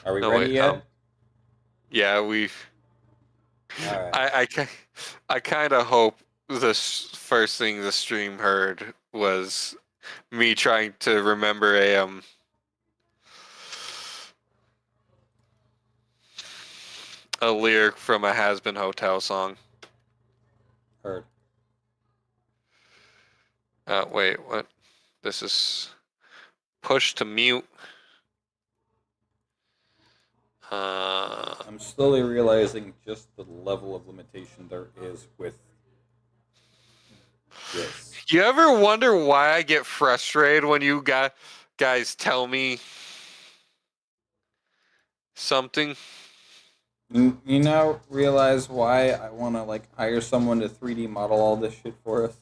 Are we No, ready wait. yet? Yeah, All right. I kind of hope the first thing the stream heard was me trying to remember a lyric from a Has Been Hotel song. Heard. Wait, what? This is push to mute. I'm slowly realizing just the level of limitation there is with this. You ever wonder why I get frustrated when you guys tell me something? You now realize why I want to like hire someone to 3D model all this shit for us,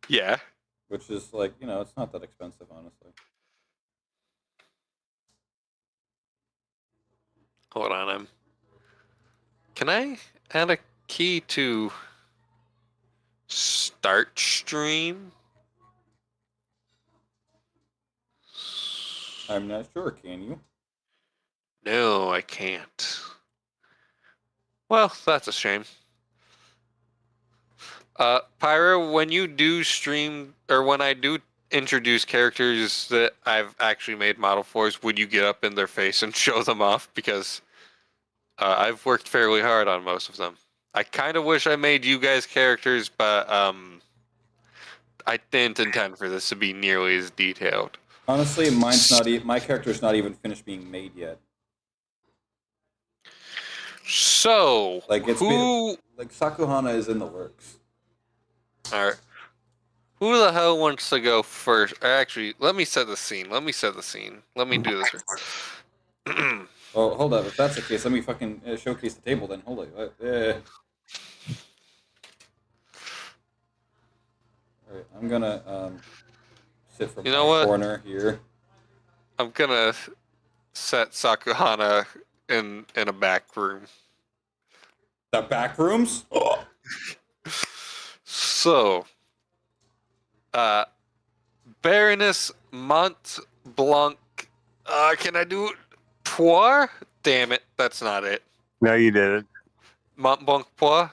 Yeah. which is like it's not that expensive, honestly. Hold on, can I add a key to start stream? I'm not sure. Can you? No, I can't. Well, that's a shame. Pyro, when you do stream, or when I do introduce characters that I've actually made model fors, would you get up in their face and show them off? Because I've worked fairly hard on most of them. I kind of wish I made you guys characters, but I didn't intend for this to be nearly as detailed. Honestly, mine's not. My character's not even finished being made yet. So, Like who? like Sakuhana is in the works. All right. Who the hell wants to go first? Actually, let me set the scene. Let me set the scene. Let me do this. Oh, hold up. If that's the case, let me fucking showcase the table then. Hold it. Alright, I'm gonna sit from You know my what? corner here. I'm gonna set Sakuhana in a back room. The back rooms? Oh. So, Baroness Mont Blanc. Can I do Poir? Damn it, that's not it. No, you didn't. Montblanc Poir?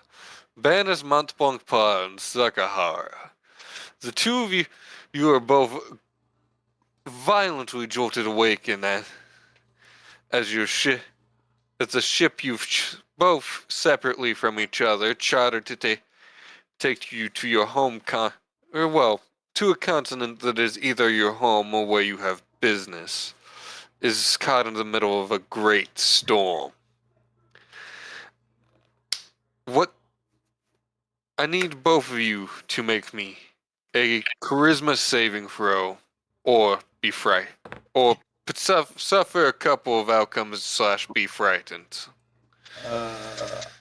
Baroness Montblanc Poir and Sakahara. The two of you are both violently jolted awake in that as your ship. It's a ship you've both separately from each other chartered to take you to your home to a continent that is either your home or where you have business, is caught in the middle of a great storm. What I need both of you to make me a charisma saving throw, or be frightened, or suffer a couple of outcomes / be frightened.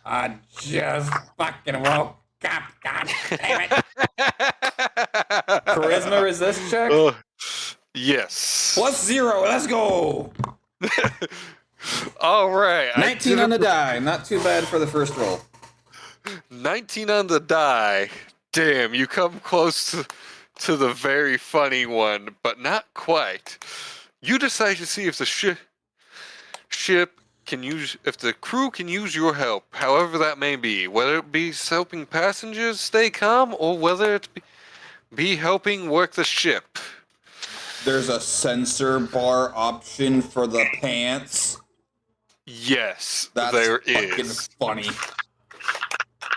I just fucking woke up. God damn it. Charisma resist check? Yes. +0. Let's go. All right. 19 on the die. Not too bad for the first roll. 19 on the die. Damn, you come close to the very funny one, but not quite. You decide to see if the ship can use, if the crew can use your help, however that may be, whether it be helping passengers stay calm or whether it be helping work the ship. There's a sensor bar option for the pants. Yes, That's there fucking is. funny.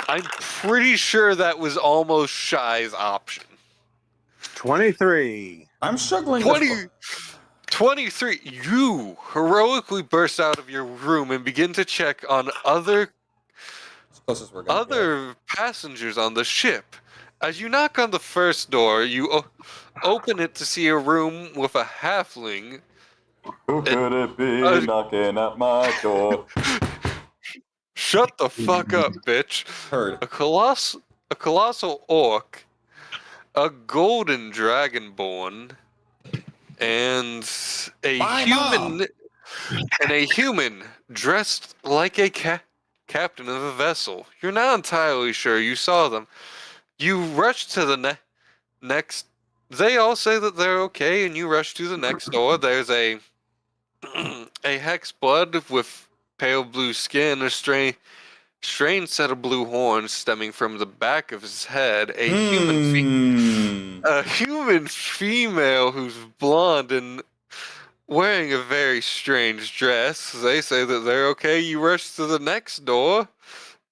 I'm pretty sure that was almost Shy's option. 23. I'm struggling. 23. You heroically burst out of your room and begin to check on other passengers on the ship. As you knock on the first door, you open it to see a room with a halfling. Who could it be knocking at my door? Shut the fuck up, bitch. Heard. A colossal orc, a golden dragonborn, and a human dressed like a captain of a vessel. You're not entirely sure you saw them. You rush to the next They all say that they're okay, and you rush to the next door. There's a a hex blood with pale blue skin, a strange set of blue horns stemming from the back of his head, Hmm. a human female who's blonde and wearing a very strange dress. They say that they're okay. You rush to the next door,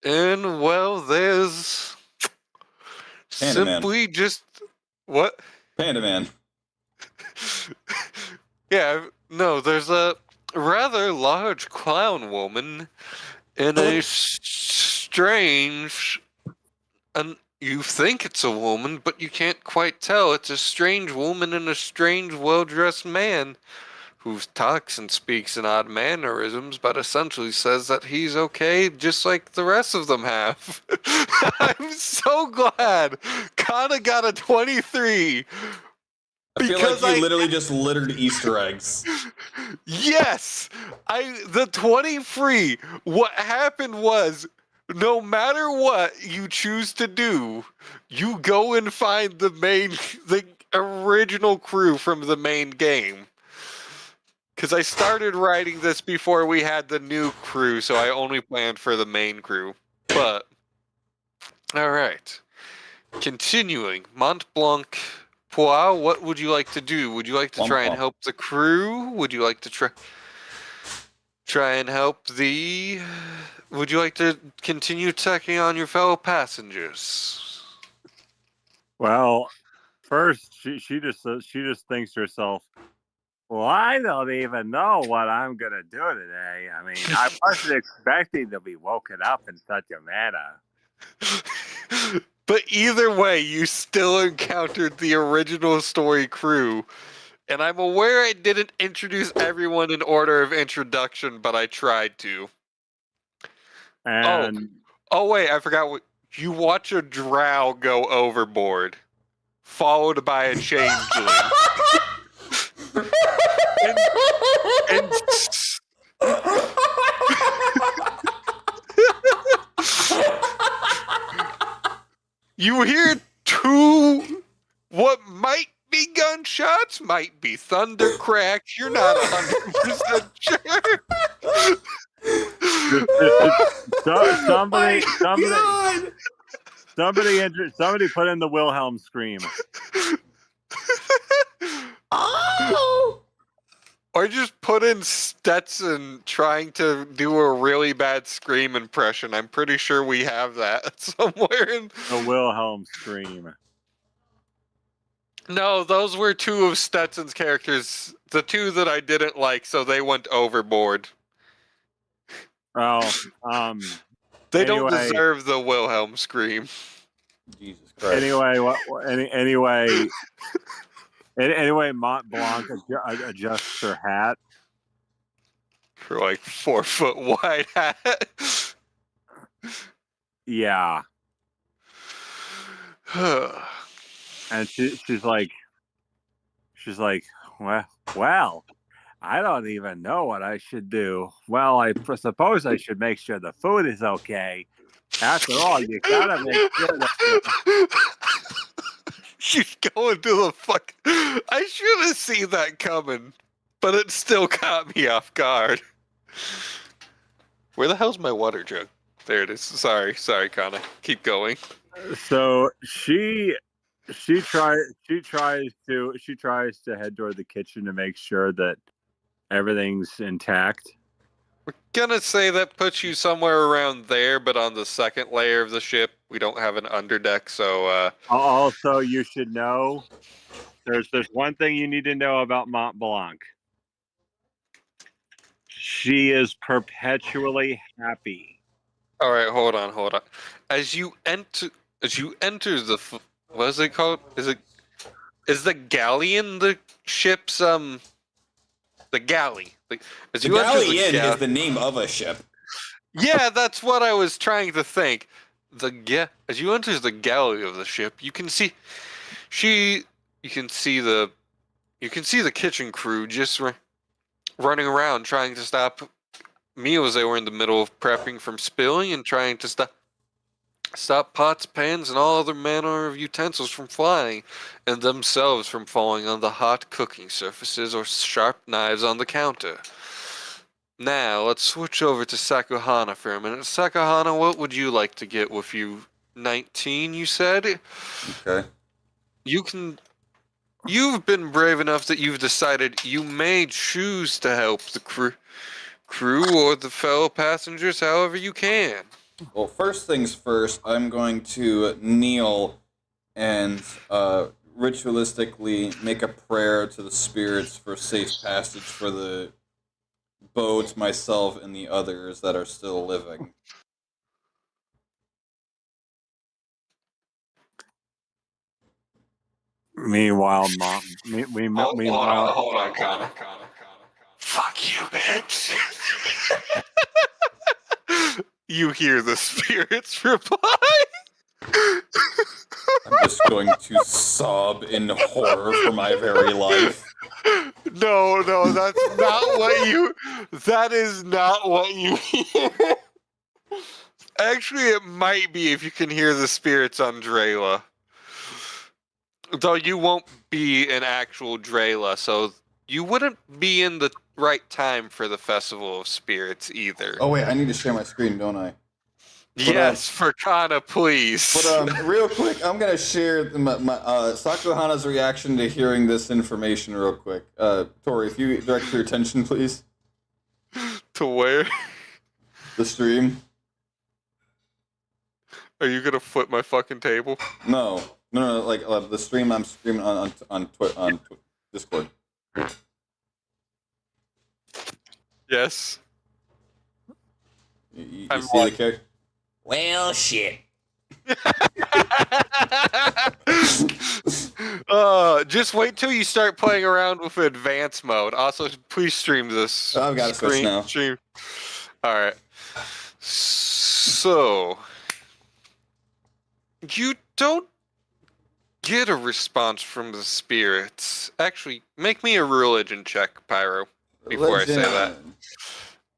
and well, there's Panda Man. simply just what? Panda Man. Yeah, no, there's a rather large clown woman in a strange, and you think it's a woman, but you can't quite tell. It's a strange woman and a strange, well-dressed man who talks and speaks in odd mannerisms, but essentially says that he's okay, just like the rest of them have. I'm so glad Kana got a 23. I feel like Because you literally just littered Easter eggs. Yes, the 23. What happened was, no matter what you choose to do, you go and find the original crew from the main game. Because I started writing this before we had the new crew, so I only planned for the main crew. But all right, continuing, Mont Blanc. Poir, what would you like to do? Would you like to try and help the crew? Would you like to try and help the... Would you like to continue checking on your fellow passengers? Well, first she just thinks to herself, well, I don't even know what I'm gonna do today. I mean, I wasn't expecting to be woken up in such a manner. But either way, you still encountered the original story crew. And I'm aware I didn't introduce everyone in order of introduction, but I tried to. And oh wait, I forgot what you watch a drow go overboard, followed by a changeling. and you hear two what might be gunshots, might be thunder cracks. You're not 100% sure. Somebody put in the Wilhelm scream. Oh! Or just put in Stetson trying to do a really bad scream impression. I'm pretty sure we have that somewhere in the Wilhelm scream. No, those were two of Stetson's characters. The two that I didn't like, so they went overboard. Oh, they anyway, don't deserve the Wilhelm scream. Jesus Christ. Anyway, Mont Blanc adjusts her hat. Her like 4 foot wide hat. Yeah. And she's like, well, I don't even know what I should do. Well, I suppose I should make sure the food is okay. After all, you gotta make sure that. She's going to the fuck. I should have seen that coming, but it still caught me off guard. Where the hell's my water jug? There it is. Sorry, Kana. Keep going. So she tries to head toward the kitchen to make sure that everything's intact. We're gonna say that puts you somewhere around there, but on the second layer of the ship, we don't have an underdeck, so Also, you should know there's one thing you need to know about Mont Blanc. She is perpetually happy. All right, hold on. As you enter the what is it called? Is the galleon the ship's the galley? The galleon is the name of a ship. Yeah, that's what I was trying to think. As you enter the galley of the ship, you can see the kitchen crew just running around trying to stop meals they were in the middle of prepping from spilling and trying to Stop pots, pans, and all other manner of utensils from flying, and themselves from falling on the hot cooking surfaces or sharp knives on the counter. Now, let's switch over to Sakuhana for a minute. Sakuhana, what would you like to get with you? 19, you said? Okay. You've been brave enough that you've decided you may choose to help the crew or the fellow passengers however you can. Well, first things first, I'm going to kneel and ritualistically make a prayer to the spirits for safe passage for the boat, myself, and the others that are still living. Meanwhile, meanwhile, Hold on, Connor. Fuck you, bitch. You hear the spirits reply. I'm just going to sob in horror for my very life. No, that's not what you. That is not what you hear. Actually, it might be if you can hear the spirits on Drela. Though you won't be an actual Drela, so you wouldn't be in the right time for the Festival of Spirits either. Oh wait, I need to share my screen, don't I? Yes, for Kana, please. But real quick, I'm gonna share my Sakuhana's reaction to hearing this information real quick. Tori, if you direct your attention, please. To where? The stream. Are you gonna flip my fucking table? No, like the stream. I'm streaming on Discord. Yes. You I'm see the character? Well, shit. Just wait till you start playing around with advanced mode. Also, please stream this. I've got to switch now. Stream. All right. So you don't get a response from the spirits. Actually, make me a religion check, Pyro, before I say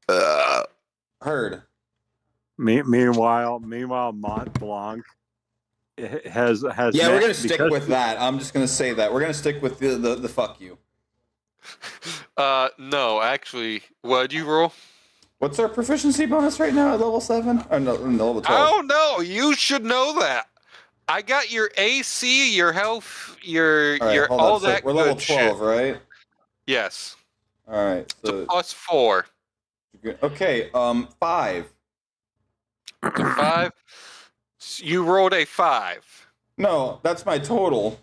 that. Heard. meanwhile, Mont Blanc has. Yeah, we're gonna stick with that. I'm just gonna say that we're gonna stick with the fuck you. No, actually, what'd you roll? What's our proficiency bonus right now at level 7? Or no, level 12. Oh no, you should know that. I got your AC, your health, your Hold all on. So that we're good level 12, shit. Right? Yes. All right. So So +4. okay, 5. So 5. You rolled a 5. No, that's my total.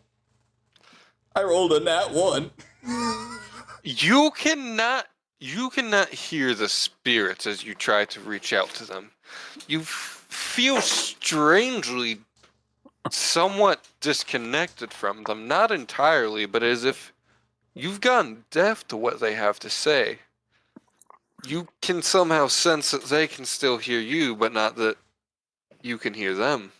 I rolled a nat 1. You cannot hear the spirits as you try to reach out to them. You feel strangely somewhat disconnected from them. Not entirely, but as if you've gone deaf to what they have to say. You can somehow sense that they can still hear you, but not that you can hear them.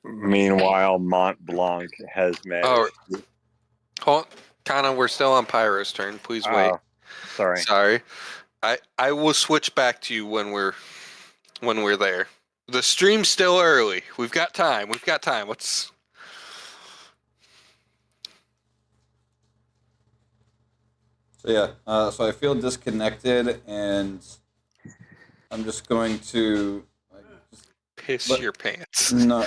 Meanwhile, Mont Blanc has managed. Oh, Kana, we're still on Pyro's turn. Please wait. Sorry. I will switch back to you when we're there. The stream's still early. We've got time. Let's. So yeah, so I feel disconnected, and I'm just going to Piss your pants. No,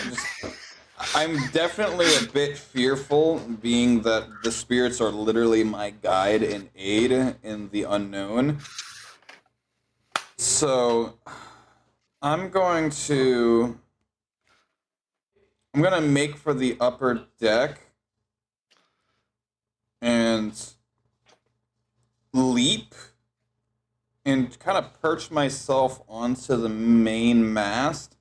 I'm definitely a bit fearful, being that the spirits are literally my guide and aid in the unknown. So I'm gonna make for the upper deck and leap and kind of perch myself onto the main mast.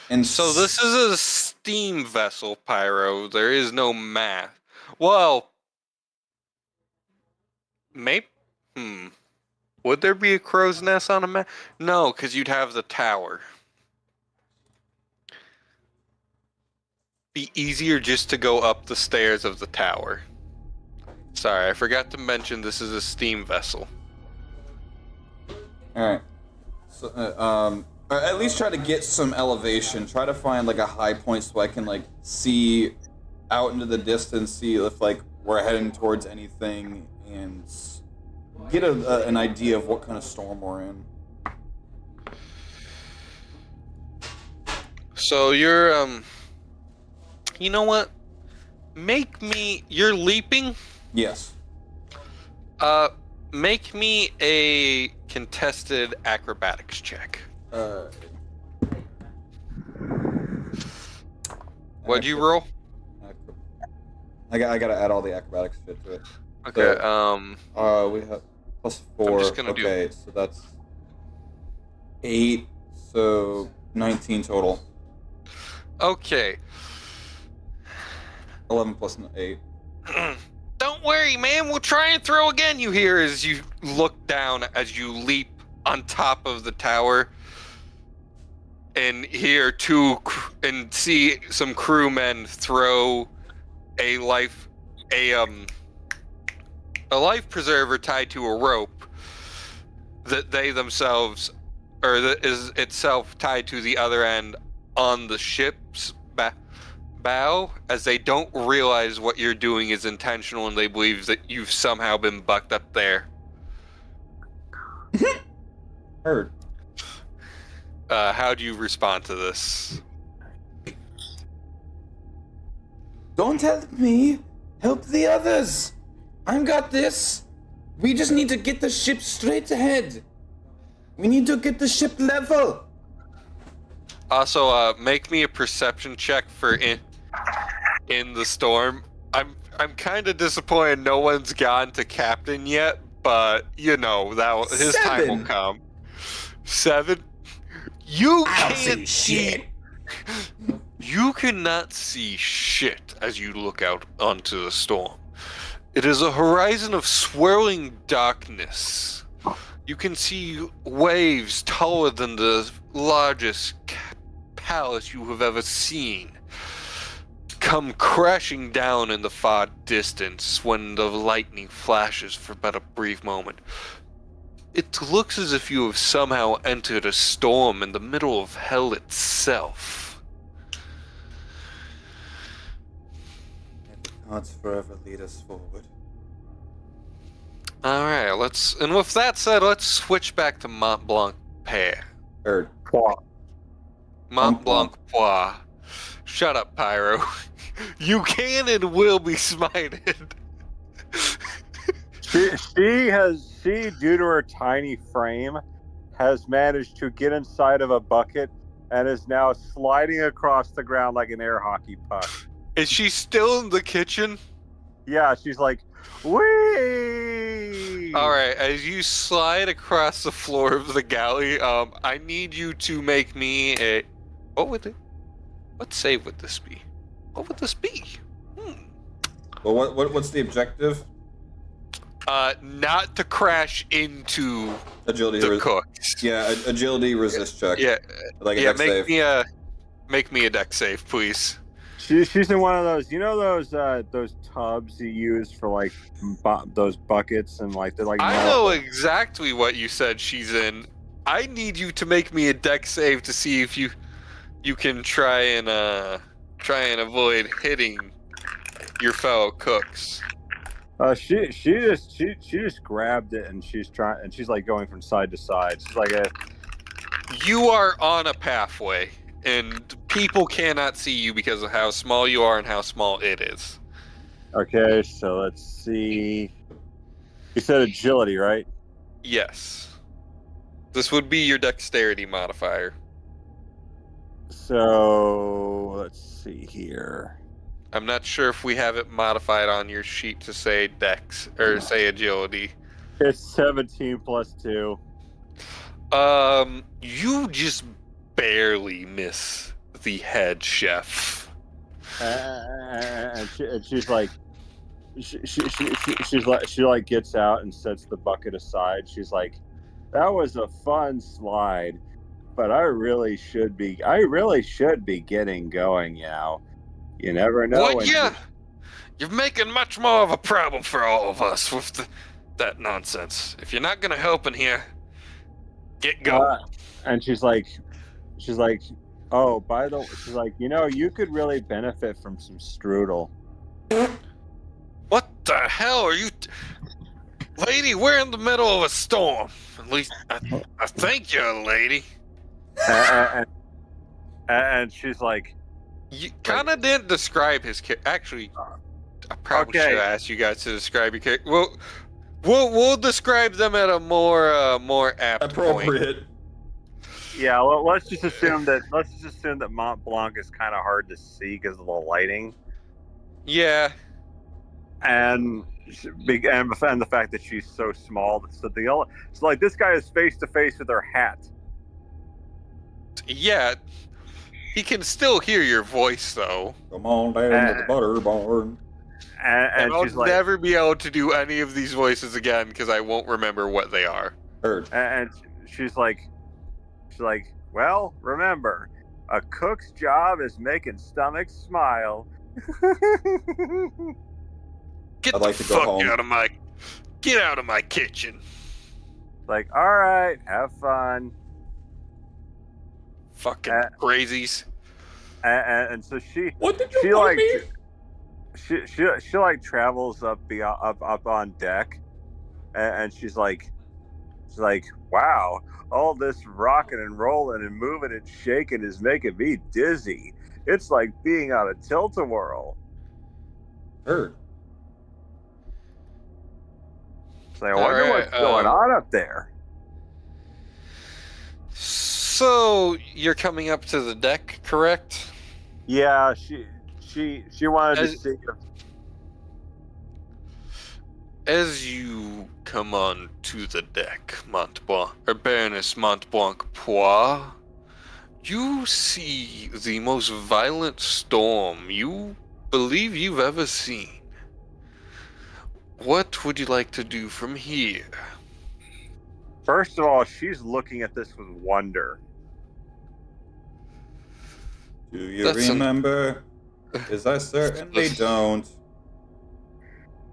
And So this is a steam vessel, Pyro. There is no math. Well, maybe. Would there be a crow's nest on a map? No, because you'd have the tower. Be easier just to go up the stairs of the tower. Sorry, I forgot to mention this is a steam vessel. All right. So Or at least try to get some elevation. Try to find like a high point so I can like see out into the distance, see if like we're heading towards anything, and get an idea of what kind of storm we're in. So you're you know what? You're leaping? Yes. Make me a contested acrobatics check. What'd you roll? I gotta add all the acrobatics shit to it. Okay, So, we have +4. I'm just gonna do- okay, so that's 8, so 19 total. okay. 11 plus 8. Don't worry, man. We'll try and throw again. You hear as you look down, as you leap on top of the tower, and hear and see some crewmen throw a life preserver tied to a rope that they themselves, or that is itself tied to the other end on the ship's bow, as they don't realize what you're doing is intentional and they believe that you've somehow been bucked up there. Heard. How do you respond to this? Don't help me. Help the others. I got this. We just need to get the ship straight ahead. We need to get the ship level. Also, make me a perception check for in the storm. I'm kind of disappointed no one's gotten to captain yet, but you know his time will 7. come. 7. You I don't can't see shit. You cannot see shit as you look out onto the storm. It is a horizon of swirling darkness. You can see waves taller than the largest palace you have ever seen come crashing down in the far distance when the lightning flashes for but a brief moment. It looks as if you have somehow entered a storm in the middle of hell itself. Gods forever lead us forward. Alright, and with that said, let's switch back to Mont Blanc Pair. Heard. Mont Blanc Poir. Shut up, Pyro. You can and will be smited. She, due to her tiny frame, has managed to get inside of a bucket and is now sliding across the ground like an air hockey puck. Is she still in the kitchen? Yeah, she's like, whee! Alright, as you slide across the floor of the galley, I need you to make me a... What save would this be? What would this be? Well, what's the objective? Not to crash into Agility. the cooks. Yeah, agility resist check. Yeah, Like a yeah. dex save. Make me a deck save, please. She's in one of those, you know, those tubs you use for like those buckets and like they're like. I know exactly what you said she's in. I need you to make me a deck save to see if you can try and avoid hitting your fellow cooks. She just grabbed it and she's like going from side to side. She's like You are on a pathway, and people cannot see you because of how small you are and how small it is. Okay, so let's see. You said agility, right? Yes. This would be your dexterity modifier. So let's see here. I'm not sure if we have it modified on your sheet to say dex or say agility. It's 17 plus 2. You just barely miss the head chef. And she's like, she like gets out and sets the bucket aside. She's like, that was a fun slide, but I really should be getting going, you know. You never know. Well, yeah, you're making much more of a problem for all of us with that nonsense. If you're not gonna help in here, get going. And she's like, she's like, oh, by the way, she's like, you could really benefit from some strudel. What the hell are you... Lady, we're in the middle of a storm. At least, I thank you, lady. And she's like... You kind of didn't describe his character. Actually, I probably Okay. should have asked you guys to describe your character. We'll describe them at a more apt point. Appropriate. Yeah, let's just assume that Mont Blanc is kind of hard to see because of the lighting, Yeah. and the fact that she's so small. So like this guy is face to face with her hat. Yeah. He can still hear your voice, though. Come on down to the butter barn. And I'll she's like, never be able to do any of these voices again because I won't remember what they are. Heard. and she's like, well, remember, a cook's job is making stomachs smile. Get I'd like the to go fuck home. Get out of my kitchen. Like, all right, have fun. Fucking crazies. And so she What did you she call like me? she like travels up on deck, and she's like, wow, all this rocking and rolling and moving and shaking is making me dizzy. It's like being on a tilt-a-whirl. Heard. So I wonder what's going on up there. So you're coming up to the deck, correct? Yeah, she wanted to see if... As you come on to the deck, Baroness Montblanc Poix, you see the most violent storm you believe you've ever seen. What would you like to do from here? First of all, she's looking at this with wonder. Do you remember? Because I certainly don't.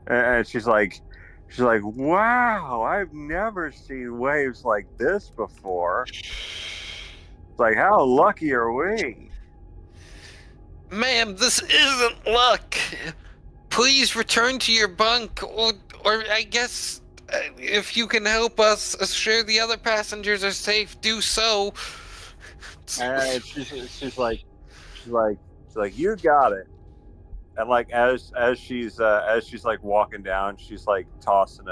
And she's like, wow, I've never seen waves like this before. It's like, how lucky are we? Ma'am, this isn't luck. Please return to your bunk, or I guess if you can help us assure the other passengers are safe, do so. And she's like, you got it. And like as she's like walking down, she's tossing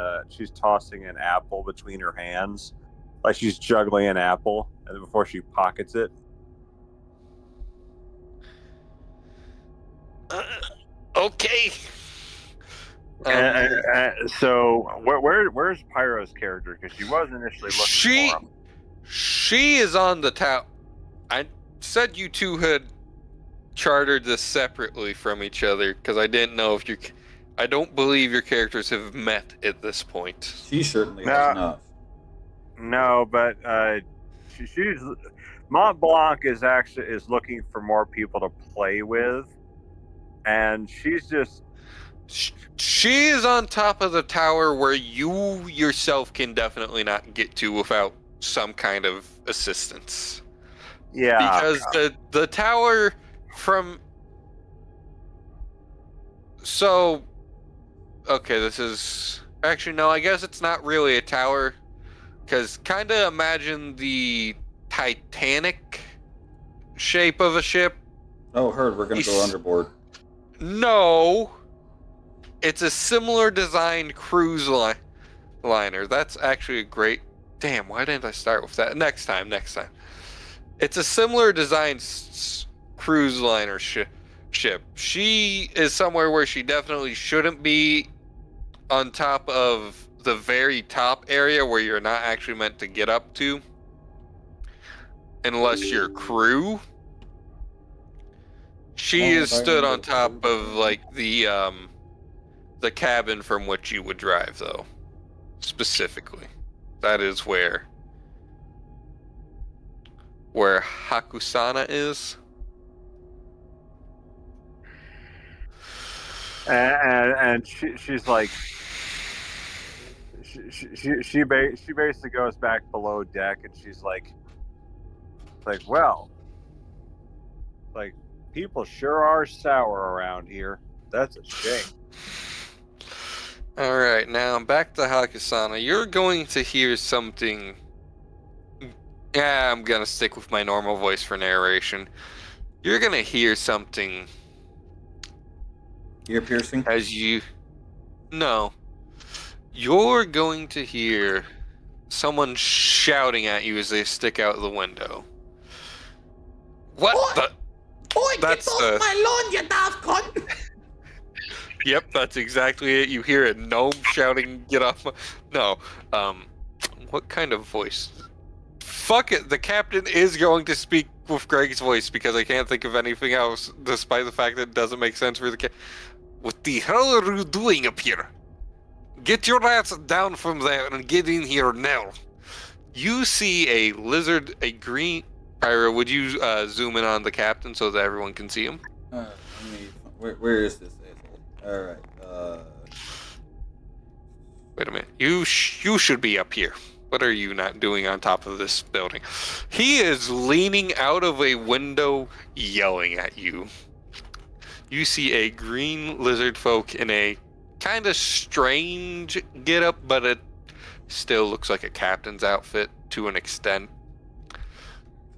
an apple between her hands, like she's juggling an apple, and before she pockets it. Okay. So where's Pyro's character? Because she was initially looking for him. She is on the tower. I said you two had chartered this separately from each other because I didn't know if I don't believe your characters have met at this point. She certainly has not. No, but she's Mont Blanc is looking for more people to play with, and she's just... She is on top of the tower where you yourself can definitely not get to without some kind of assistance. Yeah. Because the tower from... So... Okay, this is... Actually, no, I guess it's not really a tower. Because kind of imagine the Titanic shape of a ship. Oh, heard, we're going to go underboard. No! It's a similar designed cruise liner. That's actually a great... Damn, why didn't I start with that? Next time. It's a similar designed cruise liner ship. She is somewhere where she definitely shouldn't be, on top of the very top area where you're not actually meant to get up to. Unless you're crew. She is stood on top of, like, the cabin from which you would drive, though. Specifically. That is where Hakusana is. And she's like, she basically goes back below deck, and she's like, like, well, like people sure are sour around here. That's a shame. All right, now back to Hakasana. You're going to hear something. Yeah, I'm gonna stick with my normal voice for narration. You're gonna hear something Ear piercing. as you. No. You're going to hear someone shouting at you as they stick out the window. What the? Boy, That's get off my lawn, you daft cunt! Yep, that's exactly it. You hear a gnome shouting, "Get off my..." No. What kind of voice? Fuck it, the captain is going to speak with Greg's voice because I can't think of anything else, despite the fact that it doesn't make sense for the What the hell are you doing up here? Get your ass down from there and get in here now. You see a lizard, a green... Pyro, would you zoom in on the captain so that everyone can see him? Where is this asshole? Alright, Wait a minute. You should be up here. What are you not doing on top of this building? He is leaning out of a window yelling at you. You see a green lizard folk in a kind of strange getup, but it still looks like a captain's outfit to an extent.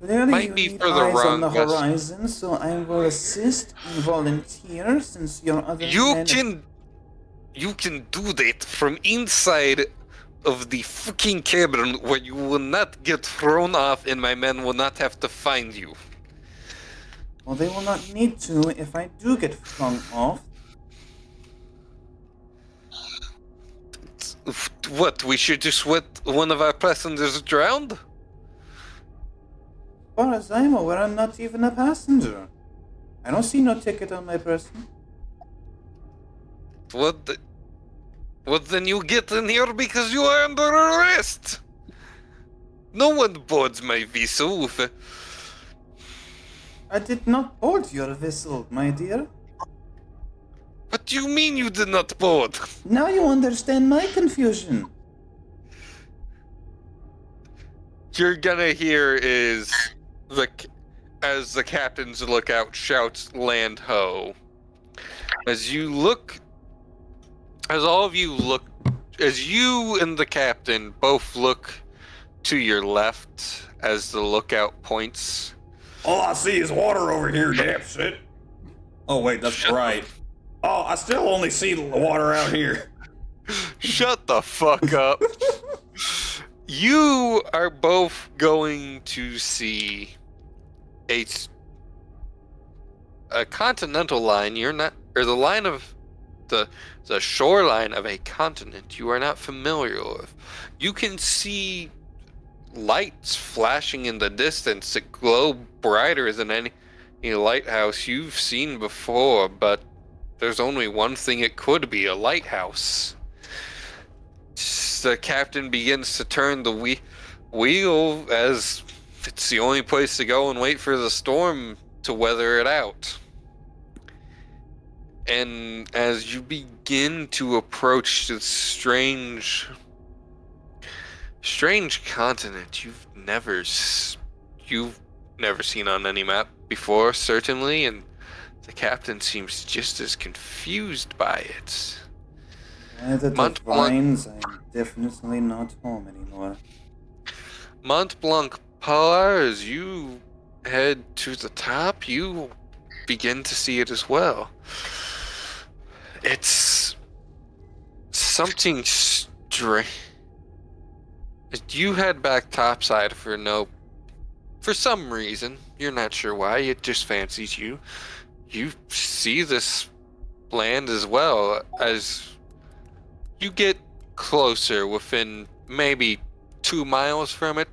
Clearly Might you be need for the eyes on wrong the vessel. horizon, so I will assist and volunteer since your other men... You can do that from inside of the fucking cabin where you will not get thrown off and my men will not have to find you. Well, they will not need to if I do get flung off. What, we should just let one of our passengers drown? As far as I'm aware, I'm not even a passenger. I don't see no ticket on my person. Well, then you get in here because you are under arrest. No one boards my vessel with a... I did not board your vessel, my dear. What do you mean you did not board? Now you understand my confusion. You're gonna hear is as the captain's lookout shouts "Land ho!" As you look, as all of you look, as you and the captain both look to your left as the lookout points. all I see is water over here, dipshit. Oh wait, that's right. Oh, I still only see the water out here. Shut the fuck up. You are both going to see a continental line. You're not, or the line of the shoreline of a continent you are not familiar with. You can see lights flashing in the distance that glow brighter than any lighthouse you've seen before, but there's only one thing it could be: a lighthouse. The captain begins to turn the wheel as it's the only place to go and wait for the storm to weather it out. And as you begin to approach this strange continent you've never seen on any map before, certainly, and the captain seems just as confused by it. By the divines, I'm definitely not home anymore. Mont Blanc Polar, as you head to the top, you begin to see it as well. It's something strange. You head back topside for some reason. You're not sure why. It just fancies you. You see this land as well. As you get closer, within maybe 2 miles from it,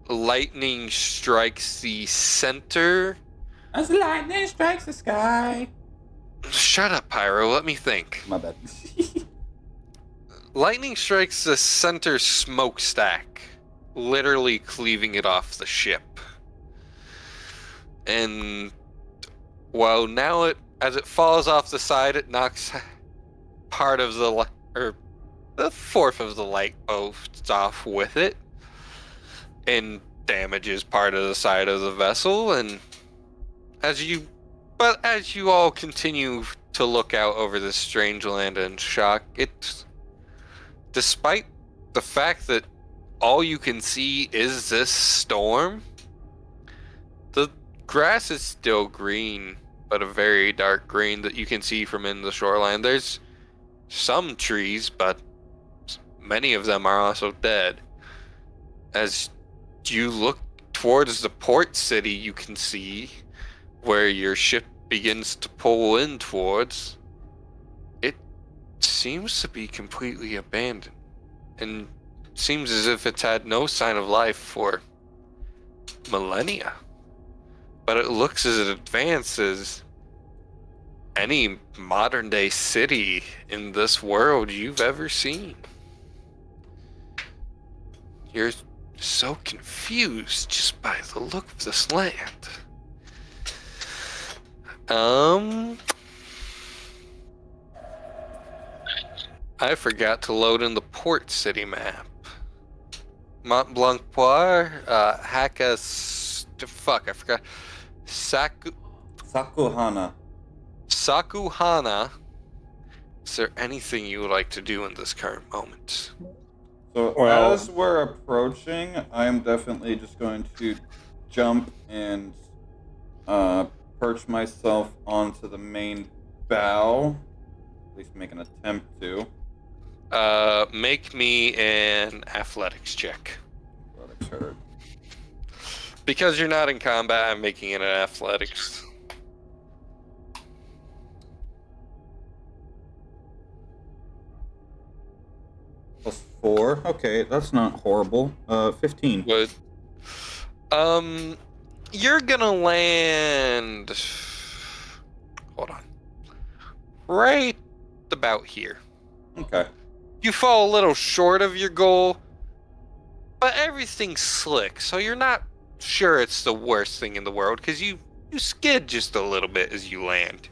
lightning strikes the center. As lightning strikes the sky. Shut up, Pyro. Let me think. My bad. Lightning strikes the center smokestack, literally cleaving it off the ship. And while now as it falls off the side, it knocks part of the fourth of the light posts off with it. And damages part of the side of the vessel, and as you all continue to look out over this strange land in shock, despite the fact that all you can see is this storm, the grass is still green, but a very dark green that you can see from in the shoreline. There's some trees, but many of them are also dead. As you look towards the port city, you can see where your ship begins to pull in towards. It seems to be completely abandoned, and seems as if it's had no sign of life for millennia. But it looks as advanced as any modern day city in this world you've ever seen. You're so confused just by the look of this land. I forgot to load in the port city map. Mont Blanc Poir, fuck, I forgot. Sakuhana. Sakuhana. Is there anything you would like to do in this current moment? So Well- as we're approaching, I'm definitely just going to jump and perch myself onto the main bow. At least make an attempt to. Make me an athletics check. Athletics hurt. Because you're not in combat, I'm making it an athletics. +4. Okay, that's not horrible. 15. But, you're gonna land. Hold on. Right about here. Okay. You fall a little short of your goal, but everything's slick, so you're not sure it's the worst thing in the world, because you skid just a little bit as you land.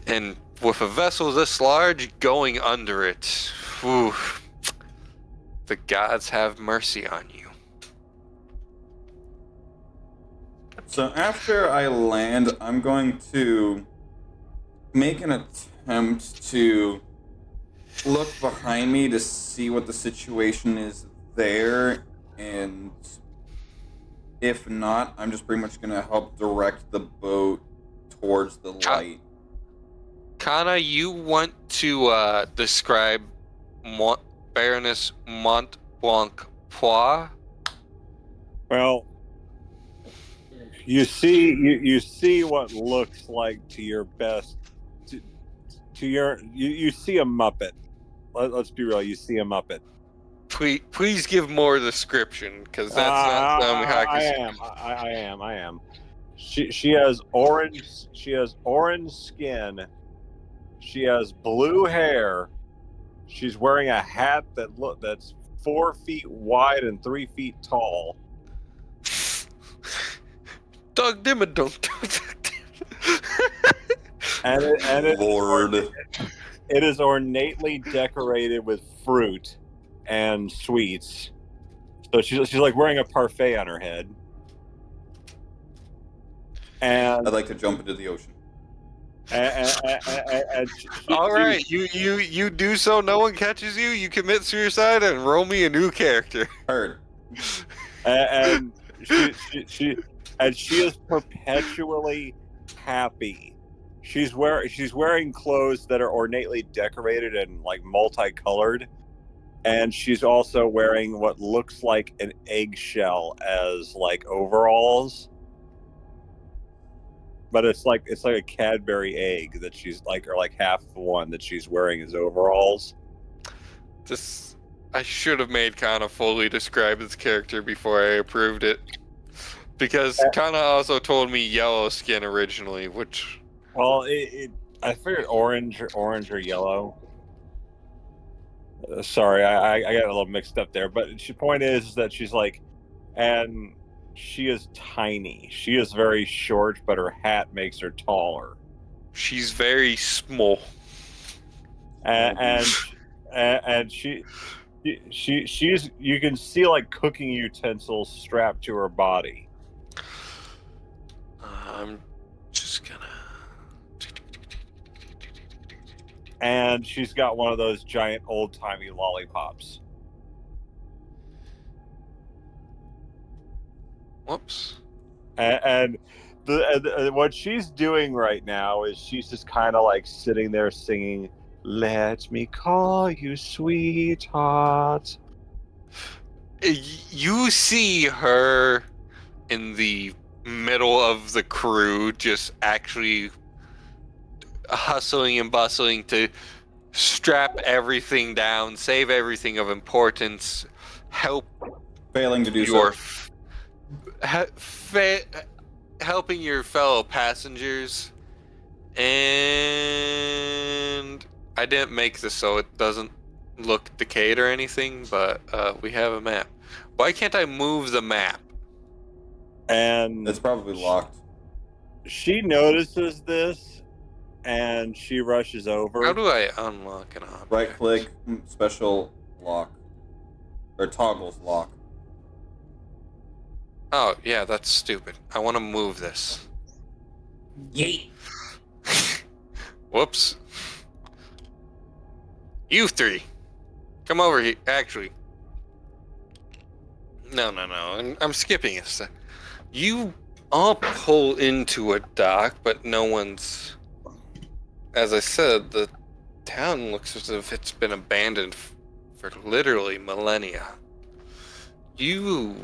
And with a vessel this large, going under it, whew, the gods have mercy on you. So after I land, I'm going to make an attempt to look behind me to see what the situation is there, and if not, I'm just pretty much going to help direct the boat towards the light. Kana, you want to describe Baroness Mont Blanc Poir? Well, you see what looks like to your best. You see a Muppet. Let's be real. You see a Muppet. Please give more description, because that's not something I am. She has orange. She has orange skin. She has blue hair. She's wearing a hat that's 4 feet wide and 3 feet tall. Doug Dimmadunk. Lord. It is ornately decorated with fruit and sweets. So she's like wearing a parfait on her head. And I'd like to jump into the ocean. All right, you do so. No one catches you. You commit suicide and roll me a new character. Heard. And she is perpetually happy. She's wearing clothes that are ornately decorated and like multicolored, and she's also wearing what looks like an eggshell as like overalls. But it's like a Cadbury egg that she's like, or like half of one that she's wearing as overalls. I should have made Kana fully describe his character before I approved it, because Kana also told me yellow skin originally, which. Well, I figured orange or yellow. Sorry, I got a little mixed up there. But the point is that she's like, and she is tiny. She is very short, but her hat makes her taller. She's very small. And she She's you can see like cooking utensils strapped to her body. I'm just gonna. And she's got one of those giant old-timey lollipops. Whoops. And what she's doing right now is she's just kind of like sitting there singing, "Let me call you sweetheart." You see her in the middle of the crew, just actually hustling and bustling to strap everything down, save everything of importance, help Failing to do your so. helping your fellow passengers. And I didn't make this so it doesn't look decayed or anything, but we have a map. Why can't I move the map? And It's probably locked. she notices this, and she rushes over. How do I unlock an object? Right click, special lock. Or toggles lock. Oh, yeah, that's stupid. I want to move this. Yeet. Whoops. You three. Come over here. Actually. No. I'm skipping a step. You all pull into a dock, but no one's... As I said, the town looks as if it's been abandoned for literally millennia. You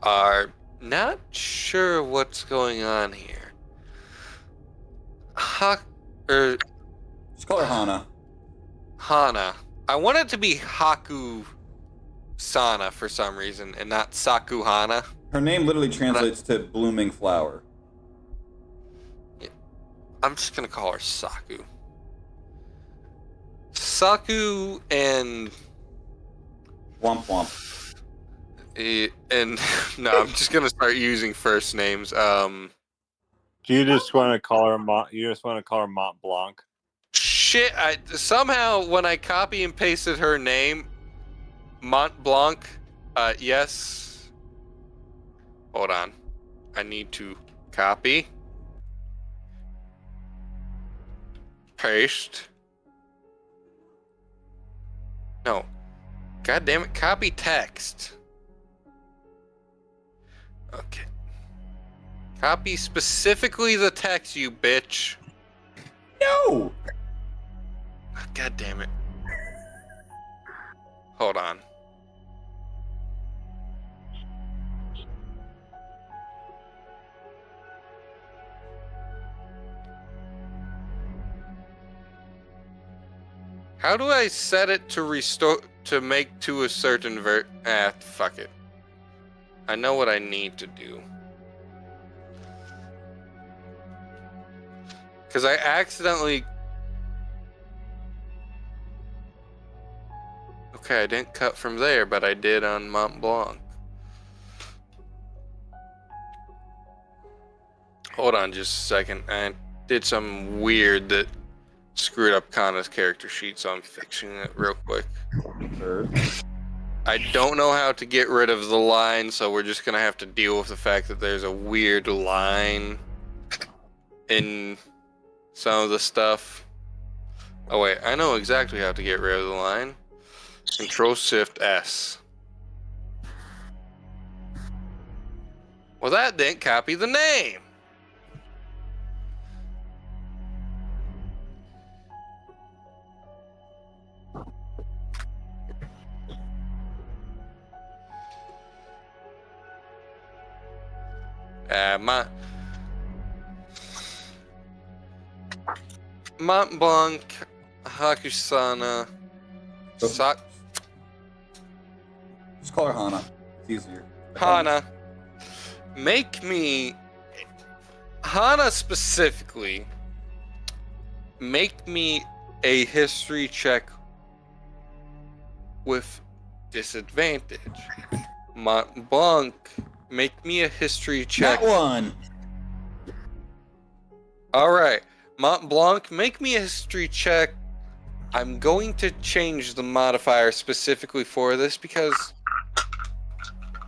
are not sure what's going on here. Just call her Hana. Hana. I want it to be Haku Sana for some reason and not Saku Hana. Her name literally translates to blooming flower. I'm just gonna call her Saku. Saku and Womp. and no, I'm just gonna start using first names. Do you just want to call her Mont Blanc? Shit! Somehow when I copy and pasted her name, Mont Blanc. Yes. Hold on. I need to copy. Paste. No. God damn it. Copy text. Okay. Copy specifically the text, you bitch. No! God damn it. Hold on. How do I set it to restore to make to a certain fuck it. I know what I need to do. Cause I accidentally okay, I didn't cut from there, but I did on Mont Blanc. Hold on just a second. I did something weird that screwed up Kana's character sheet, so I'm fixing it real quick. Third. I don't know how to get rid of the line, so we're just gonna have to deal with the fact that there's a weird line in some of the stuff. Oh wait, I know exactly how to get rid of the line. Control-Shift-S. Well, that didn't copy the name. Mont Blanc, Hakusana, Just call her Hana. It's easier. Hana. Hana specifically, make me a history check with disadvantage. Mont Blanc, make me a history check. That one! Alright. Mont Blanc, make me a history check I'm going to change the modifier specifically for this because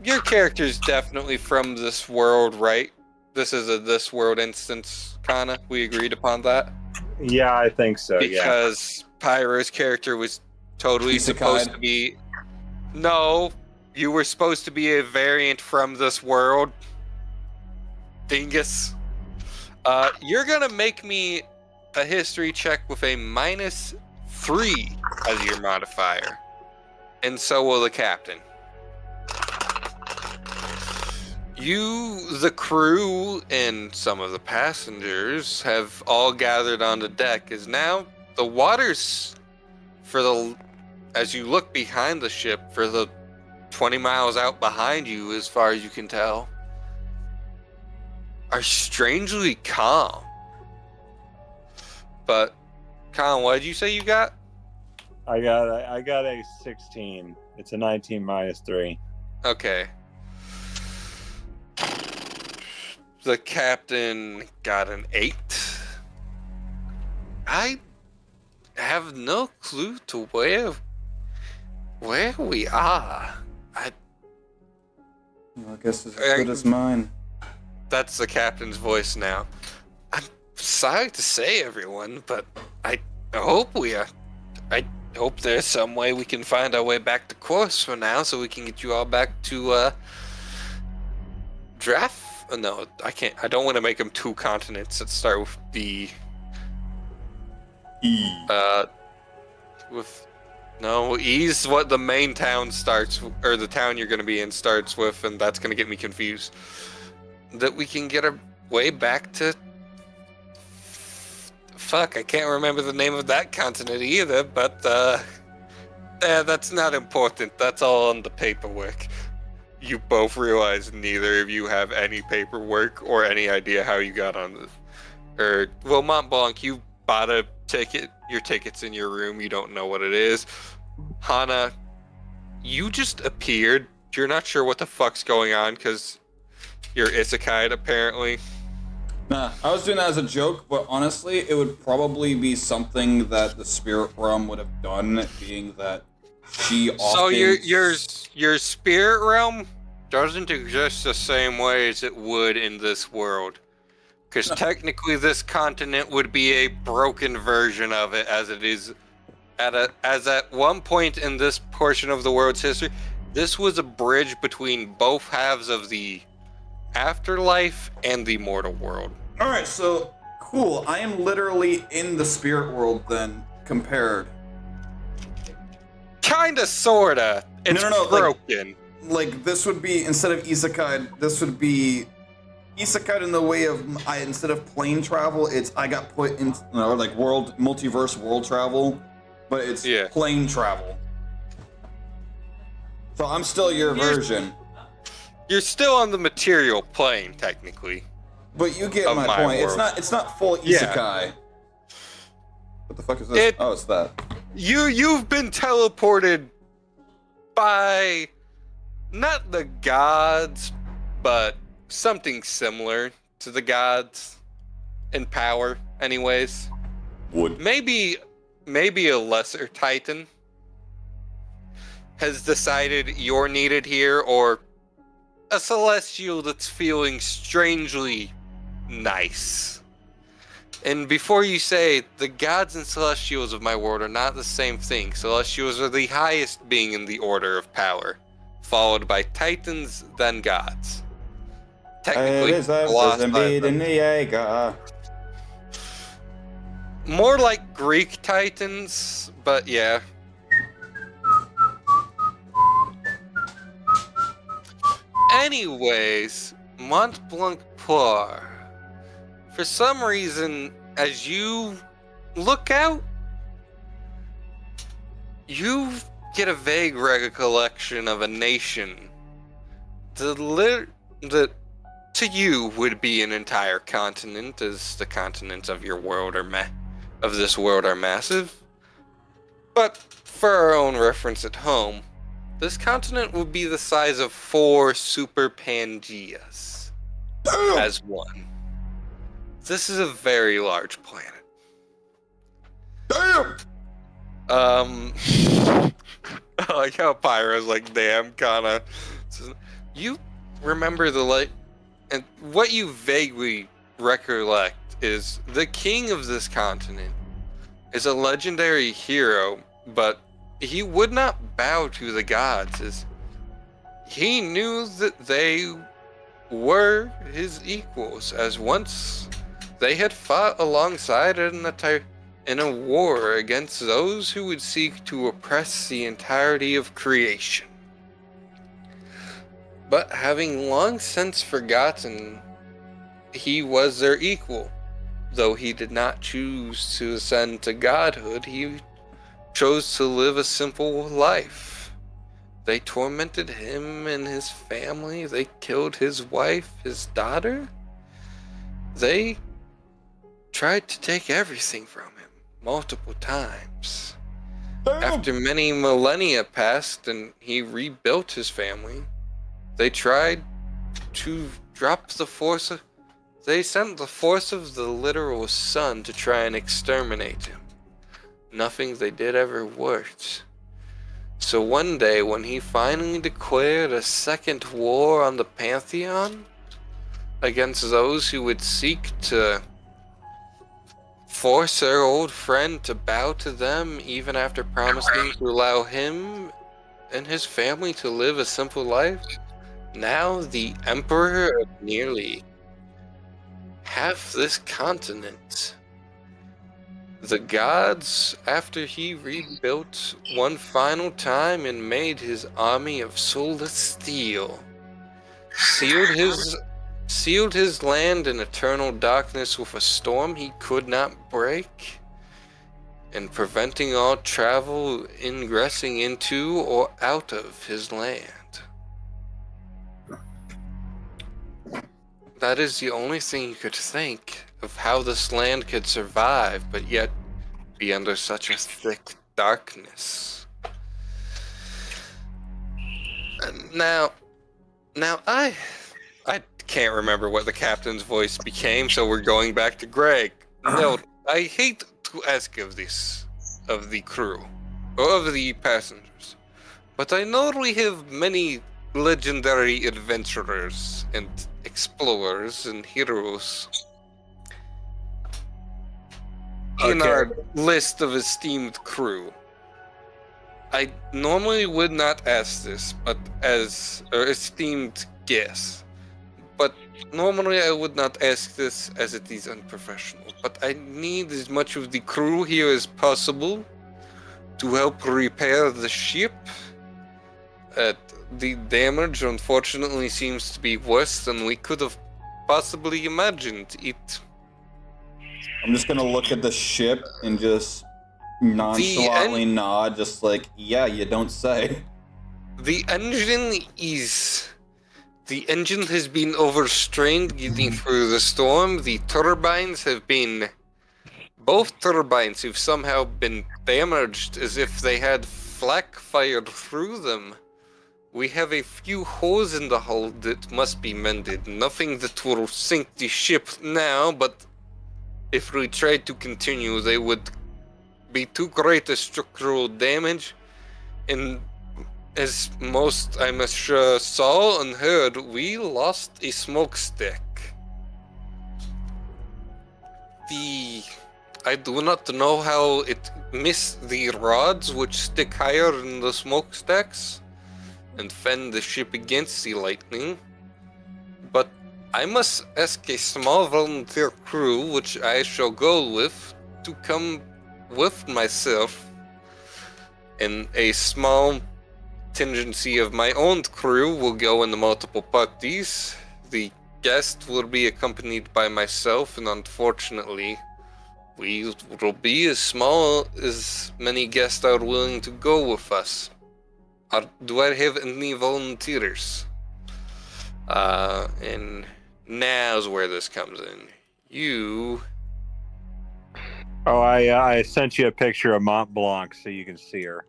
your character's definitely from this world, right? This is a this world instance, Kana. We agreed upon that? Yeah, I think so. Because Pyro's character was totally supposed to be... No, you were supposed to be a variant from this world. Dingus. You're gonna make me a history check with a -3 as your modifier. And so will the captain. You, the crew, and some of the passengers have all gathered on the deck as now the waters as you look behind the ship for the 20 miles out behind you, as far as you can tell, are strangely calm. But, Colin, what did you say you got? I got a 16. It's a 19 -3. Okay. The captain got an 8. I have no clue to where we are. I guess it's as good as mine. That's the captain's voice now. I'm sorry to say, everyone, but I hope I hope there's some way we can find our way back to course for now, so we can get you all back to draft. No, I can't. I don't want to make them 2 continents that start with B. E. E's what the main town starts, or the town you're going to be in starts with, and that's going to get me confused. That we can get our way back to... Fuck, I can't remember the name of that continent either, but, that's not important. That's all on the paperwork. You both realize neither of you have any paperwork or any idea how you got on this. Mont Blanc, you bought a ticket. Your ticket's in your room. You don't know what it is. Hana, you just appeared. You're not sure what the fuck's going on because you're isekai apparently. Nah, I was doing that as a joke, but honestly, it would probably be something that the spirit realm would have done, being that she often... So your spirit realm doesn't exist the same way as it would in this world. Because technically this continent would be a broken version of it, as it is as at one point in this portion of the world's history, this was a bridge between both halves of the afterlife and the mortal world. Alright, so cool. I am literally in the spirit world then, compared. Kinda, sorta. It's No, broken. Like this would be, instead of isekai, this would be isekai in the way of, instead of plane travel, it's I got put in, like multiverse world travel, but it's plane travel. So I'm still your version. You're still on the material plane, technically. But you get my point. World. It's not full isekai. Yeah. What the fuck is this? Oh, it's that. You've been teleported by not the gods, but something similar to the gods in power, anyways. Maybe a lesser titan has decided you're needed here, or a celestial that's feeling strangely nice. And before you say, the gods and celestials of my world are not the same thing. Celestials are the highest being in the order of power, followed by titans, then gods. Technically, more like Greek titans, but yeah. Anyways, Mont Blanc Poir. For some reason, as you look out, you get a vague recollection of a nation that to you would be an entire continent, as the continents of your world of this world are massive. But for our own reference at home, this continent would be the size of 4 Super Pangeas as one. This is a very large planet. Damn! I like how Pyro's like, damn, kinda. You remember the light, and what you vaguely recollect is the king of this continent is a legendary hero, but he would not bow to the gods, as he knew that they were his equals, as once they had fought alongside in a war against those who would seek to oppress the entirety of creation. But having long since forgotten he was their equal, though he did not choose to ascend to godhood, he chose to live a simple life. They tormented him and his family. They killed his wife, his daughter. They tried to take everything from him multiple times. After many millennia passed and he rebuilt his family, they tried to drop the force of... They sent the force of the literal sun to try and exterminate him. Nothing they did ever worked. So one day, when he finally declared a second war on the Pantheon against those who would seek to force their old friend to bow to them, even after promising to allow him and his family to live a simple life, now the emperor of nearly half this continent, the gods, after he rebuilt one final time and made his army of soulless steel, sealed his land in eternal darkness with a storm he could not break, and preventing all travel ingressing into or out of his land. That is the only thing you could think of how this land could survive, but yet be under such a thick darkness. Now I can't remember what the captain's voice became, so we're going back to Greg. No, I hate to ask of this, of the crew, or of the passengers, but I know we have many legendary adventurers and explorers and heroes in our list of esteemed crew. I normally would not ask this, but as esteemed guest, but normally I would not ask this as it is unprofessional. But I need as much of the crew here as possible to help repair the ship. The damage, unfortunately, seems to be worse than we could have possibly imagined it. I'm just gonna look at the ship and just nonchalantly nod, just like, yeah, you don't say. The engine has been overstrained getting through the storm. The turbines have been... Both turbines have somehow been damaged as if they had flak fired through them. We have a few holes in the hull that must be mended. Nothing that will sink the ship now, but if we tried to continue, they would be too great a structural damage. And as most, I'm sure, saw and heard, we lost a smokestack. I do not know how it missed the rods which stick higher in the smokestacks and fend the ship against the lightning, but I must ask a small volunteer crew, which I shall go with, to come with myself, and a small contingency of my own crew will go in the multiple parties. The guest will be accompanied by myself, and unfortunately, we will be as small as many guests are willing to go with us. Do I have any volunteers? And now's where this comes in. You... Oh, I sent you a picture of Mont Blanc so you can see her.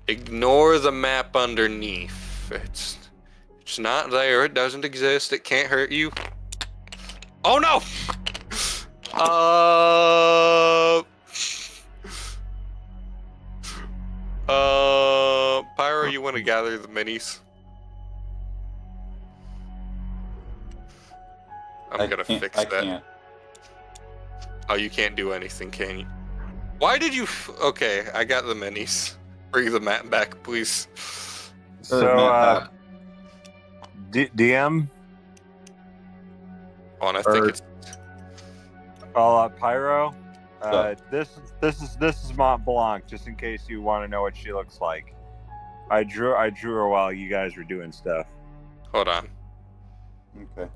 Ignore the map underneath. It's not there. It doesn't exist. It can't hurt you. Oh no! want to gather the minis? I'm gonna fix that. I can't. Oh, you can't do anything, can you? Why did you? Okay, I got the minis. Bring the map back, please. So, DM. Oh, and I think Or- it's. Pyro. So- This is Mont Blanc. Just in case you want to know what she looks like. I drew her while you guys were doing stuff. Hold on. Okay.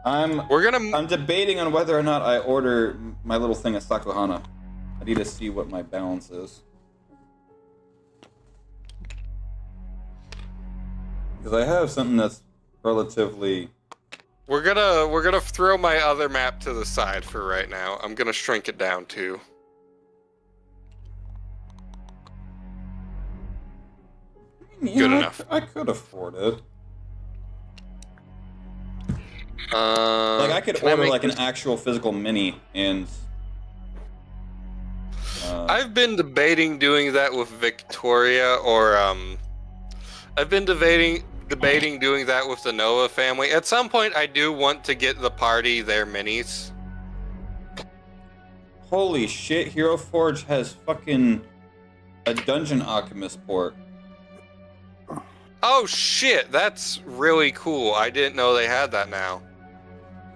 I'm debating on whether or not I order my little thing at Sakuhana. I need to see what my balance is. Because I have something that's relatively... We're gonna throw my other map to the side for right now. I'm gonna shrink it down too. Good enough. I could afford it. Like I could order like an actual physical mini, and I've been debating doing that with Victoria, or I've been debating doing that with the Nova family. At some point, I do want to get the party their minis. holy shit, Hero Forge has fucking a Dungeon Alchemist port. Oh shit, that's really cool. I didn't know they had that now.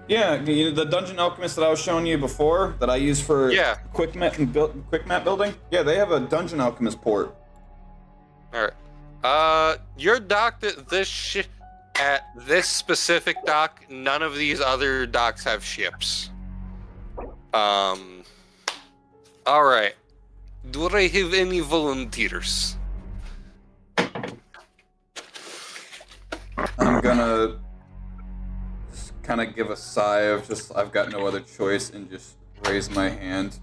Yeah, you know, the Dungeon Alchemist that I was showing you before, that I use for quick map building. Yeah, they have a Dungeon Alchemist port. All right. You're docked at this specific dock. None of these other docks have ships. All right. Do I have any volunteers? I'm gonna just kind of give a sigh of just I've got no other choice and just raise my hand.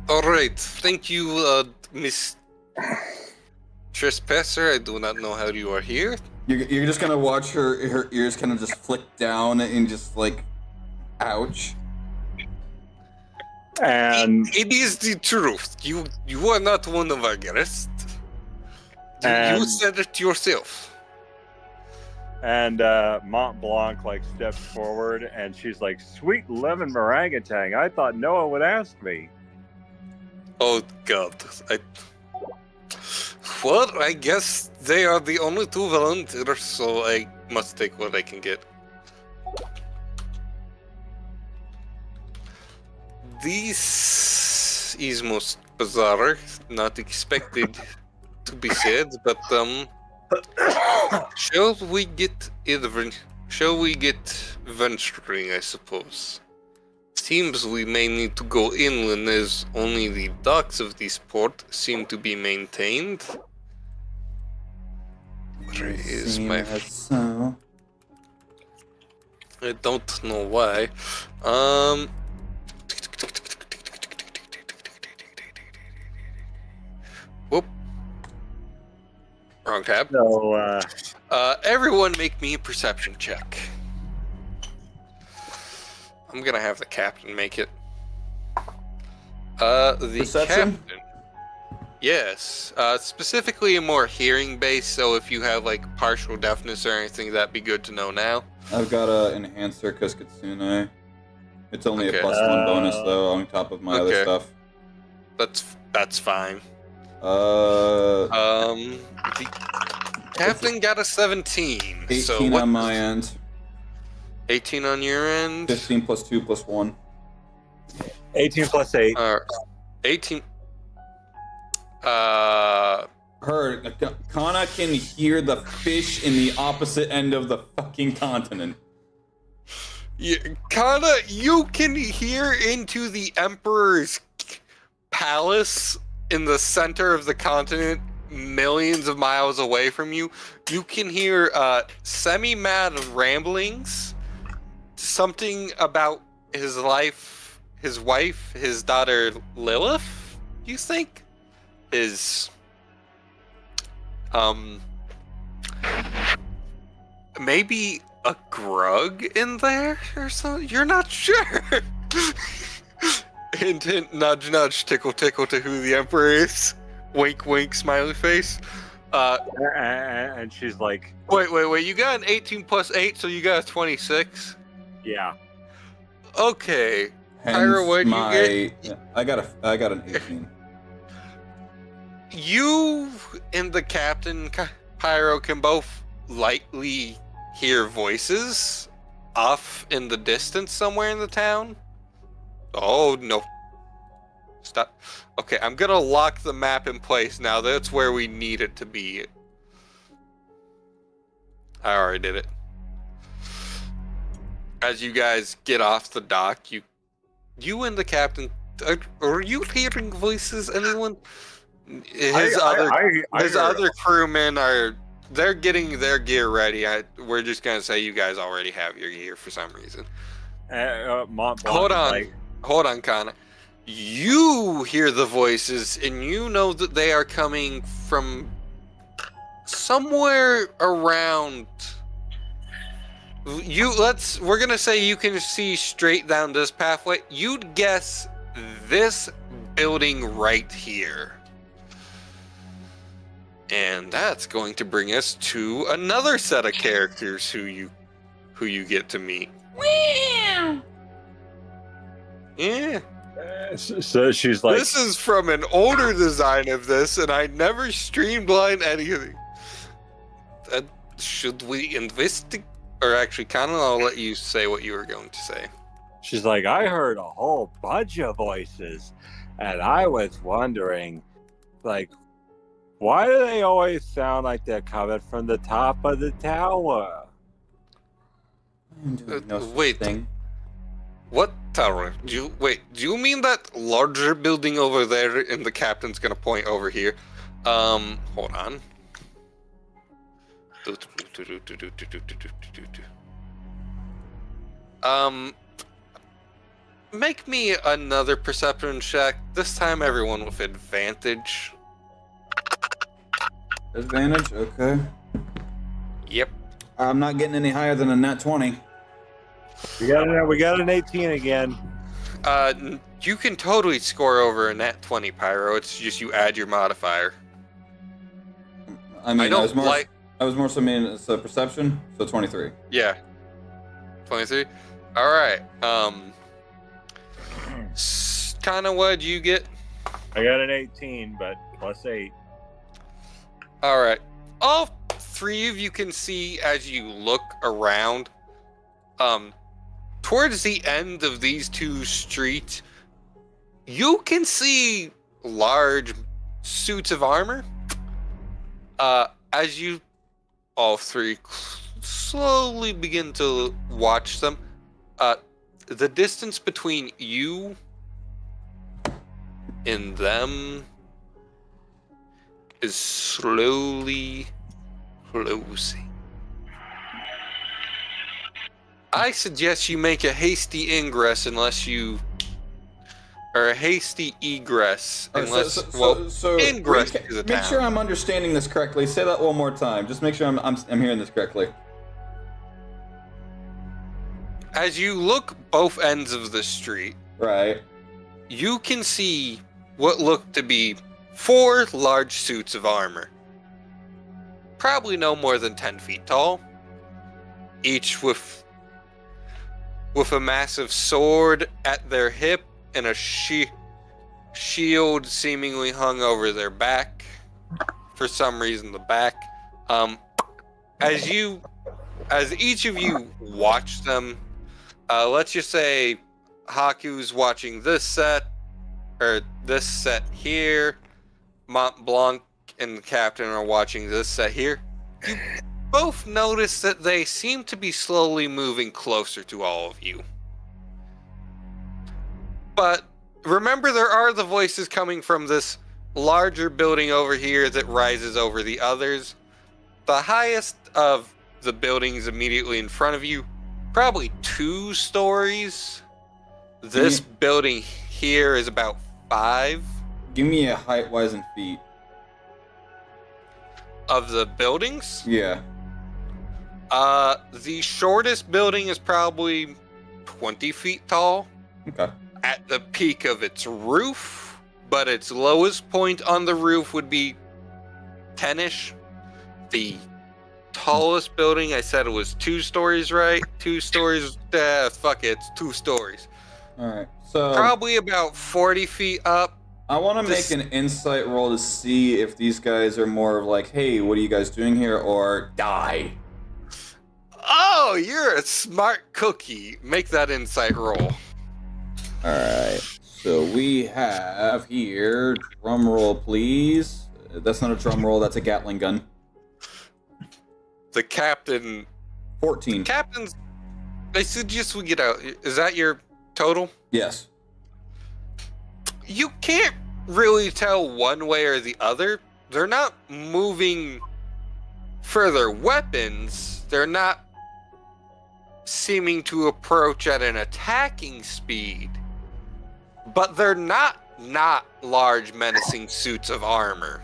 All right. Thank you, Miss Trespasser. I do not know how you are here. You're just gonna watch her ears kind of just flick down and just like, ouch. And It is the truth. You are not one of our guests. You And- said it yourself. And Mont Blanc like steps forward, and she's like, "Sweet lemon meringue. I thought Noah would ask me." Oh God! Well, I guess they are the only two volunteers, so I must take what I can get. This is most bizarre, not expected to be said, but shall we get venturing, I suppose? Seems we may need to go inland as only the docks of this port seem to be maintained. Where is my... So. I don't know why. Whoop. Wrong tab. So Everyone make me a perception check. I'm gonna have the captain make it. The Perception? captain. Yes. Specifically more hearing based, so if you have like partial deafness or anything, that'd be good to know now. I've got a enhancer because Kitsune. It's only Okay. a +1 bonus though on top of my other Okay. stuff. That's fine. Uh, The captain got a 17. 18 so what, on my end. 18 on your end? 15 plus 2 plus 1. 18 plus 8. 18. Kana can hear the fish in the opposite end of the fucking continent. Yeah, Kana, you can hear into the Emperor's palace in the center of the continent, millions of miles away from you. You can hear semi-mad ramblings, something about his life, his wife, his daughter Lilith, you think? Is maybe a grug in there or something? You're not sure. Hint, hint, nudge, nudge, tickle, tickle to who the Emperor is. Wink, wink, smiley face. And she's like, Wait. You got an 18 plus 8, so you got a 26. yeah. Okay. Hence Pyro, what'd you my. get? Yeah, I got an 18. You and the captain, Pyro, can both lightly hear voices off in the distance somewhere in the town. Oh, no. Stop. Okay, I'm gonna lock the map in place now. That's where we need it to be. I already did it. As you guys get off the dock, you and the captain, are you hearing voices? Anyone? His other crewmen they're getting their gear ready. We're just gonna say you guys already have your gear for some reason. Mont Blanc Hold is on. like, Hold on, Connor. You hear the voices, and you know that they are coming from somewhere around. We're gonna say you can see straight down this pathway. You'd guess this building right here. And that's going to bring us to another set of characters who you get to meet. Wow. Yeah. so she's like, This is from an older design of this, and I never streamlined anything. Should we investigate? Or actually, Connor, I'll let you say what you were going to say. she's like, I heard a whole bunch of voices, and I was wondering, like, why do they always sound like they're coming from the top of the tower? I'm doing no such wait. thing. What tower? Do you mean that larger building over there? And the captain's gonna point over here. Hold on. Make me another perception check. This time, everyone with advantage. Advantage? Okay. Yep. I'm not getting any higher than a nat 20. We got an 18 again. You can totally score over a nat 20, Pyro. It's just you add your modifier. I mean, I I was don't more. like. I was more so meaning it's a perception, so 23. Yeah. 23. All right. Kind of what you get. I got an 18, but plus 8. All right. All three of you can see as you look around. Towards the end of these two streets, you can see large suits of armor. As you all three slowly begin to watch them, the distance between you and them is slowly closing. I suggest you make a hasty ingress unless you... Or a hasty egress unless... ingress to the make town. sure I'm understanding this correctly. Say that one more time. Just make sure I'm hearing this correctly. As you look both ends of the street, Right. you can see what look to be 4 large suits of armor. Probably no more than 10 feet tall. Each with a massive sword at their hip and a shield seemingly hung over their back. For some reason, the back. As each of you watch them, let's just say Haku's watching this set, or this set here. Mont Blanc and the captain are watching this set here. You both notice that they seem to be slowly moving closer to all of you. But remember, there are the voices coming from this larger building over here that rises over the others. The highest of the buildings immediately in front of you, probably 2 stories. This building here is about 5. Give me a height, wise, and feet. Of the buildings? Yeah. The shortest building is probably 20 feet tall Okay. at the peak of its roof, but its lowest point on the roof would be 10-ish. the tallest building. I said it was 2 stories, right? 2 stories. Fuck it, it's 2 stories. All right. So Probably about 40 feet up. I want to make an insight roll to see if these guys are more of like, hey, what are you guys doing here, or die. Oh, you're a smart cookie. Make that insight roll. All right. So we have here, drum roll, please. That's not a drum roll. That's a Gatling gun. The captain. 14. Captain's. I suggest we get out. Is that your total? Yes. You can't really tell one way or the other. They're not moving for their weapons. They're not seeming to approach at an attacking speed. But they're not large menacing suits of armor.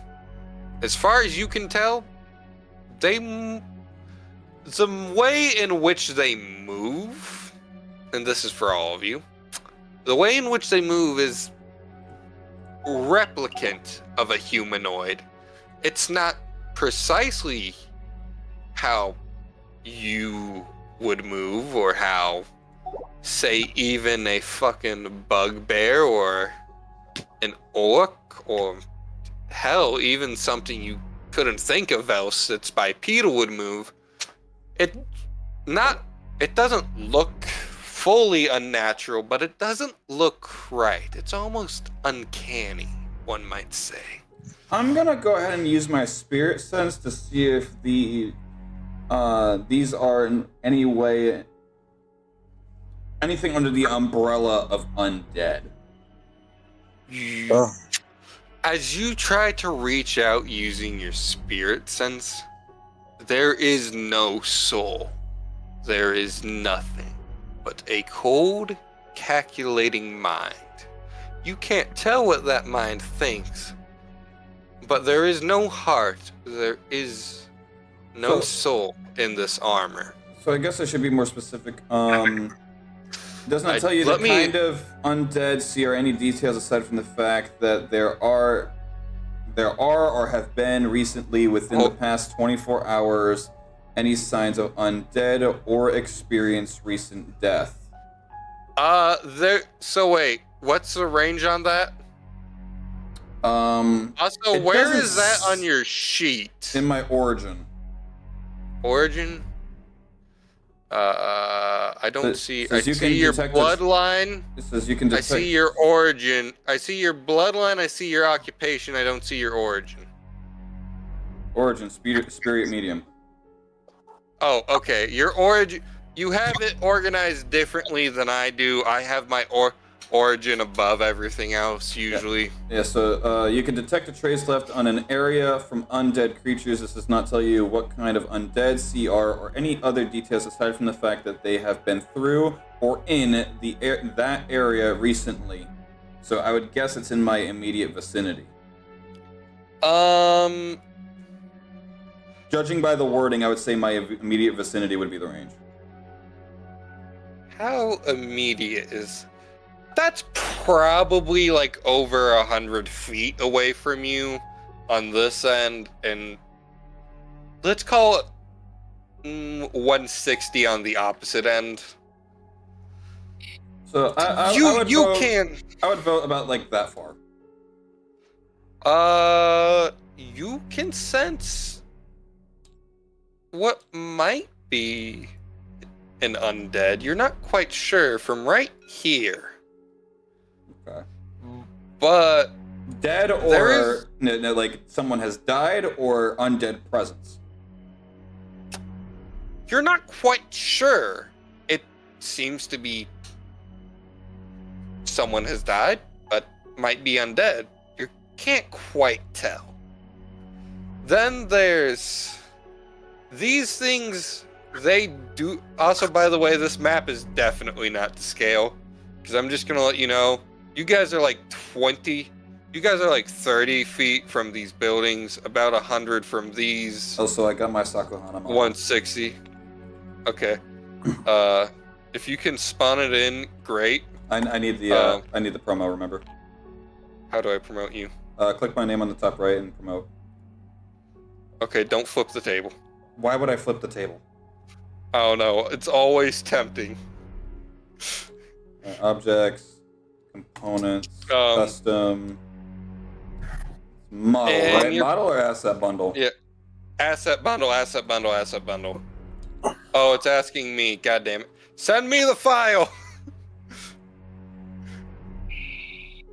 As far as you can tell, the way in which they move, and this is for all of you, the way in which they move is replicant of a humanoid. It's not precisely how you would move, or how, say, even a fucking bugbear or an orc, or hell, even something you couldn't think of else that's bipedal would move. It doesn't look fully unnatural, but it doesn't look right. It's almost uncanny, one might say. I'm gonna go ahead and use my spirit sense to see if these are in any way anything under the umbrella of undead. As you try to reach out using your spirit sense, there is no soul. There is nothing but a cold, calculating mind. You can't tell what that mind thinks, but there is no heart. There is no soul in this armor. So I guess I should be more specific. Does not tell you the kind of undead see or any details aside from the fact that there are or have been recently within the past 24 hours any signs of undead or experienced recent death. So wait, what's the range on that? Also, where is that on your sheet? In my origin. Origin? I don't see. I see your detect bloodline. It says you can detect. I see your origin. I see your bloodline. I see your occupation. I don't see your origin. Origin, spirit medium. Oh, okay. Your origin. You have it organized differently than I do. I have my origin above everything else usually. Yeah. So you can detect a trace left on an area from undead creatures. This does not tell you what kind of undead, CR, or any other details aside from the fact that they have been through or in that area recently. So I would guess it's in my immediate vicinity. Judging by the wording, I would say my immediate vicinity would be the range. How immediate is? That's probably like over 100 feet away from you on this end, and let's call it 160 on the opposite end. So I would vote about like that far. You can sense what might be an undead. You're not quite sure from right here. Okay. But dead or no, like someone has died or undead presence. You're not quite sure. It seems to be someone has died, but might be undead. You can't quite tell. Then there's these things. They do. Also, by the way, this map is definitely not to scale, because I'm just gonna let you know. You guys are like 20. You guys are like 30 feet from these buildings, about 100 from these. Oh, so I got my Sakuhana. 160. Okay. If you can spawn it in, great. I need the promo. Remember. How do I promote you? Click my name on the top right and promote. Okay, don't flip the table. Why would I flip the table? I don't know. It's always tempting. Objects, components, Um, custom, model, and right? you're- Model or asset bundle? Yeah. Asset bundle, asset bundle, asset bundle. Oh, it's asking me. God damn it. Send me the file!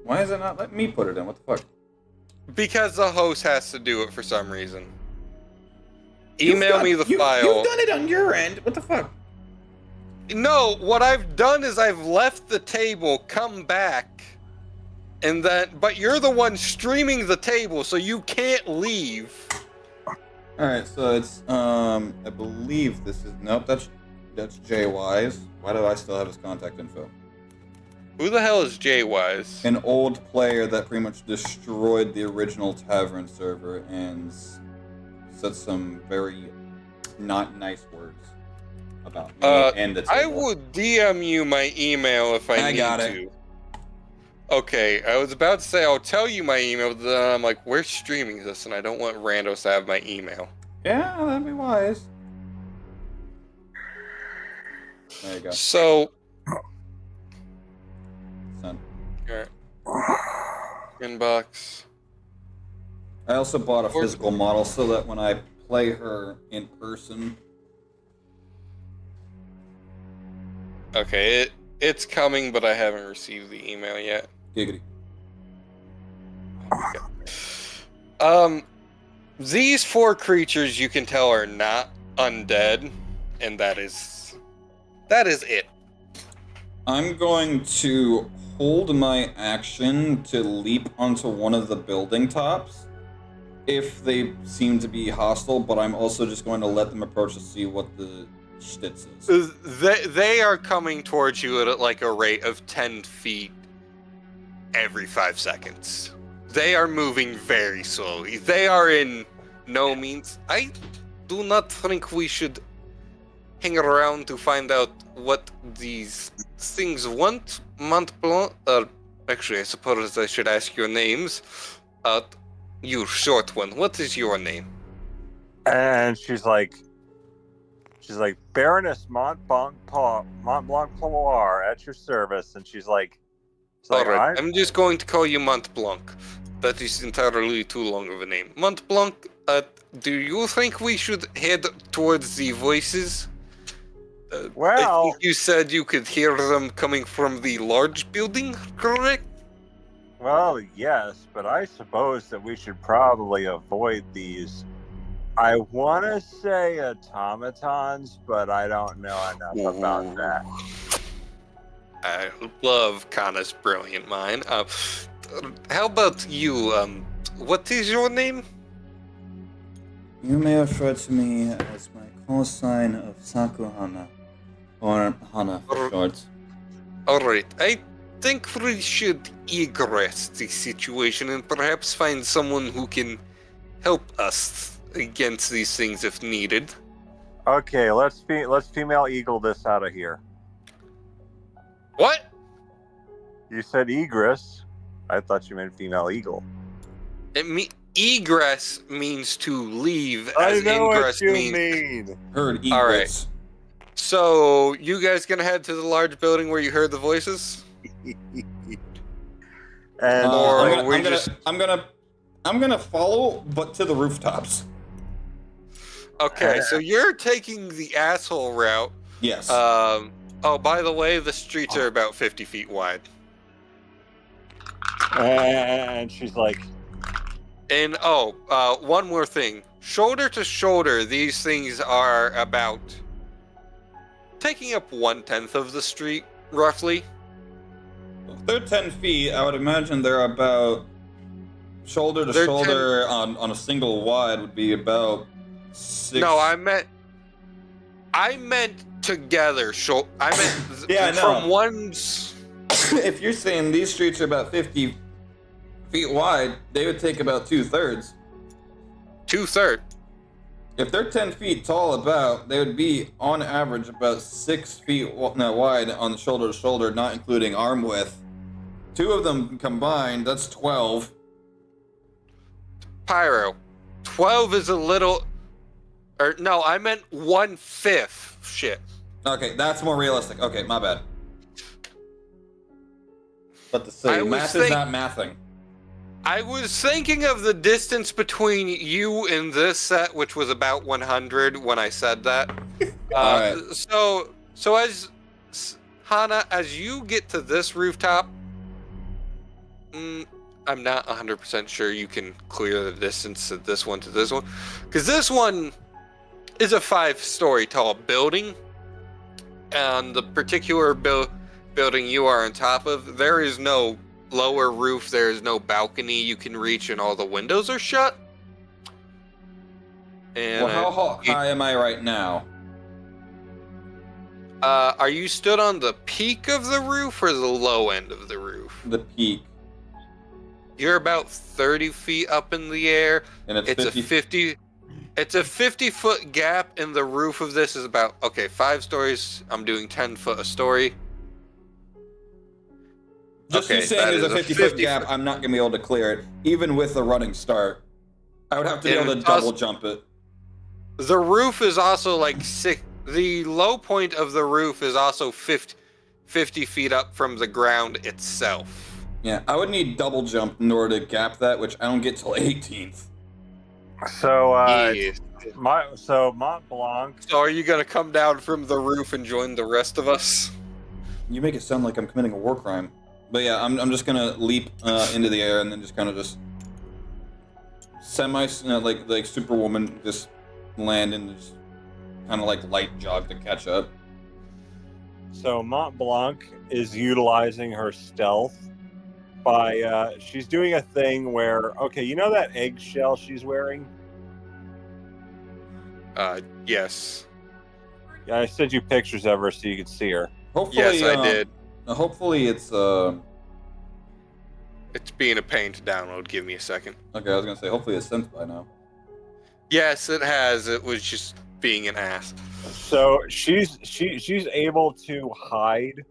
Why is it not letting me put it in? What the fuck? Because the host has to do it for some reason. Email me the You've file. done it on your end. What the fuck? No, what I've done is I've left the table, come back, and then, but you're the one streaming the table, so you can't leave. Alright, so it's, I believe this is, nope, that's JY's. Why do I still have his contact info? Who the hell is J-Wise? An old player that pretty much destroyed the original Tavern server and said some very not nice words about me and the table. I would DM you my email if I need got to. it. Okay, I was about to say I'll tell you my email, but then I'm like, we're streaming this, and I don't want randos to have my email. Yeah, that'd be wise. There you go. So, Send. alright. Inbox. I also bought a physical model so that when I play her in person. Okay, it's coming, but I haven't received the email yet. Giggity. These 4 creatures you can tell are not undead, and that is it. I'm going to hold my action to leap onto one of the building tops if they seem to be hostile, but I'm also just going to let them approach to see what the stitz is. They are coming towards you at like a rate of 10 feet every 5 seconds. They are moving very slowly. They are in no means. I do not think we should hang around to find out what these things want. Montblanc. Actually, I suppose I should ask your names. You short one. What is your name? And she's like Baroness Montblanc Ploir at your service, and she's like, Alright, I'm just going to call you Montblanc. That is entirely too long of a name. Montblanc, do you think we should head towards the voices? I well, think you said you could hear them coming from the large building, correct? well, yes, but I suppose that we should probably avoid these. I want to say automatons, but I don't know enough about that. I love Kana's brilliant mind. How about you? What is your name? You may refer to me as my call sign of Sakuhana, or Hana for short. Alright, I think we should egress the situation and perhaps find someone who can help us against these things if needed. Okay, let's female eagle this out of here. What? You said egress. I thought you meant female eagle. Egress means to leave, I as know ingress what you means. mean. Heard egrets. All right. So you guys gonna head to the large building where you heard the voices? And Or I'm gonna follow, but to the rooftops. Okay, so you're taking the asshole route. Yes. Oh, by the way, the streets are about 50 feet wide. and she's like, And one more thing. Shoulder to shoulder, these things are about taking up 1/10 of the street, roughly. If they're 10 feet, I would imagine they're about shoulder to They're shoulder on a single wide would be about 6. No, I meant together. I meant Yeah, I know. from one's. If you're saying these streets are about 50 feet wide, they would take about 2/3. 2/3. If they're 10 feet tall, they would be on average about 6 feet wide on the shoulder to shoulder, not including arm width. 2 of them combined, that's 12. Pyro. 12 is a little... Or, no, I meant 1/5. Shit. Okay, that's more realistic. Okay, my bad. But to I say, was math is not mathing. I was thinking of the distance between you and this set, which was about 100 when I said that. Alright. So as Hana, as you get to this rooftop, I'm not 100% sure you can clear the distance to this one, because this one is a 5-story tall building, and the particular building you are on top of, there is no lower roof, there is no balcony you can reach, and all the windows are shut. And Well, how high am I right now? are you stood on the peak of the roof or the low end of the roof? The peak. You're about 30 feet up in the air. And it's 50. It's a 50-foot gap, and the roof of this is about 5 stories. I'm doing 10 foot a story. Just you saying there's a 50-foot gap, I'm not going to be able to clear it, even with a running start. I would have to be able to double jump it. The roof is also like the low point of the roof is also 50 feet up from the ground itself. Yeah, I would need double jump in order to gap that, which I don't get till 18th. So, Yes. Mont Blanc. So are you gonna come down from the roof and join the rest of us? You make it sound like I'm committing a war crime. But yeah, I'm just gonna leap into the air and then just kind of just like Superwoman, just land and just kind of like light jog to catch up. So Mont Blanc is utilizing her stealth by she's doing a thing where, okay, you know that eggshell she's wearing? Yes. Yeah, I sent you pictures of her so you could see her. Hopefully, Yes, I did. Hopefully it's It's being a pain to download. Give me a second. okay. I was gonna say hopefully it's sent by now. Yes, it has. It was just being an ass. So she's able to hide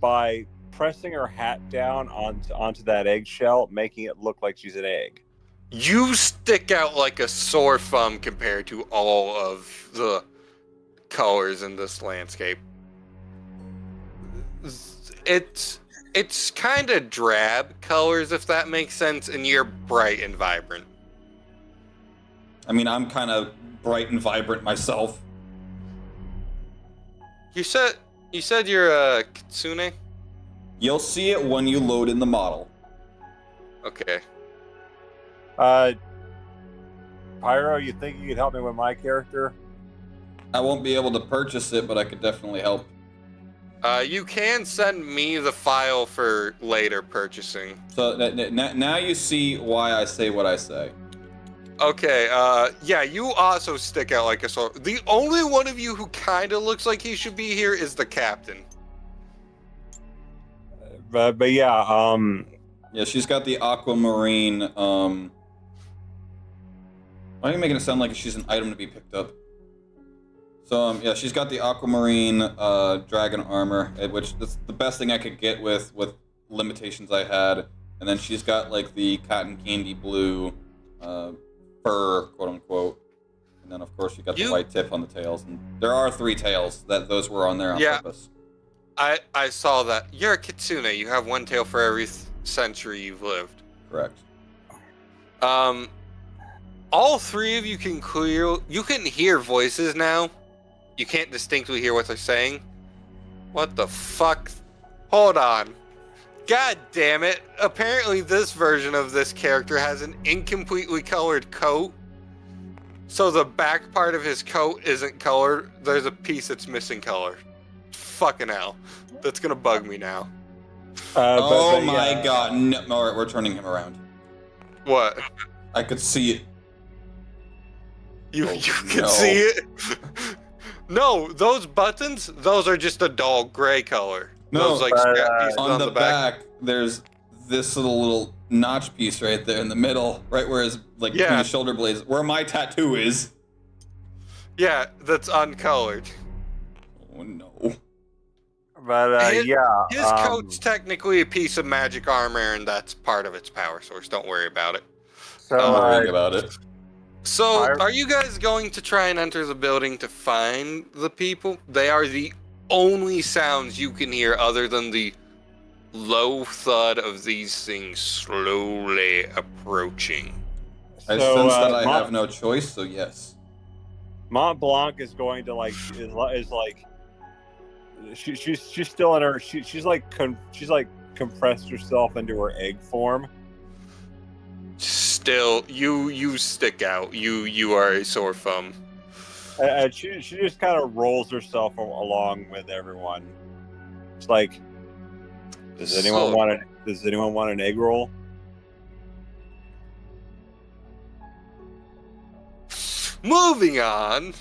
by pressing her hat down onto that eggshell, making it look like she's an egg. You stick out like a sore thumb compared to all of the colors in this landscape. It's kind of drab colors, if that makes sense, and you're bright and vibrant. I mean, I'm kind of bright and vibrant myself. You said you're a kitsune? You'll see it when you load in the model. Okay. Pyro, you think you could help me with my character? I won't be able to purchase it, but I could definitely help. You can send me the file for later purchasing. So now you see why I say what I say. Okay, yeah, you also stick out like a sore. The only one of you who kind of looks like he should be here is the captain. But yeah, Yeah, she's got the aquamarine. Why are you making it sound like she's an item to be picked up? So yeah, she's got the aquamarine dragon armor, which is the best thing I could get with limitations I had. And then she's got like the cotton candy blue fur, quote unquote. And then of course you got the white tip on the tails. And there are 3 tails. Those were on there on purpose. I saw that. You're a kitsune. You have 1 tail for every century you've lived. Correct. All 3 of you can hear voices now. You can't distinctly hear what they're saying. What the fuck? Hold on. God damn it. Apparently this version of this character has an incompletely colored coat. So the back part of his coat isn't colored. There's a piece that's missing color. Fucking hell. That's gonna bug me now. Oh my god. No, alright, we're turning him around. What? I could see it. You can see it? No, those buttons, those are just a dull gray color. No, those like scrap pieces on the back, there's this little notch piece right there in the middle, right where his between his shoulder blades, where my tattoo is. Yeah, that's uncolored. Oh no. But his coat's technically a piece of magic armor, and that's part of its power source. Don't worry about it. So I'm worrying about it. So, are you guys going to try and enter the building to find the people? They are the only sounds you can hear other than the low thud of these things slowly approaching. I sense that I have no choice, so yes. Mont Blanc is going to is like she's still in her she's like compressed herself into her egg form. Still, you stick out. You are a sore thumb. And she just kind of rolls herself along with everyone. It's like, does anyone want an egg roll? Moving on.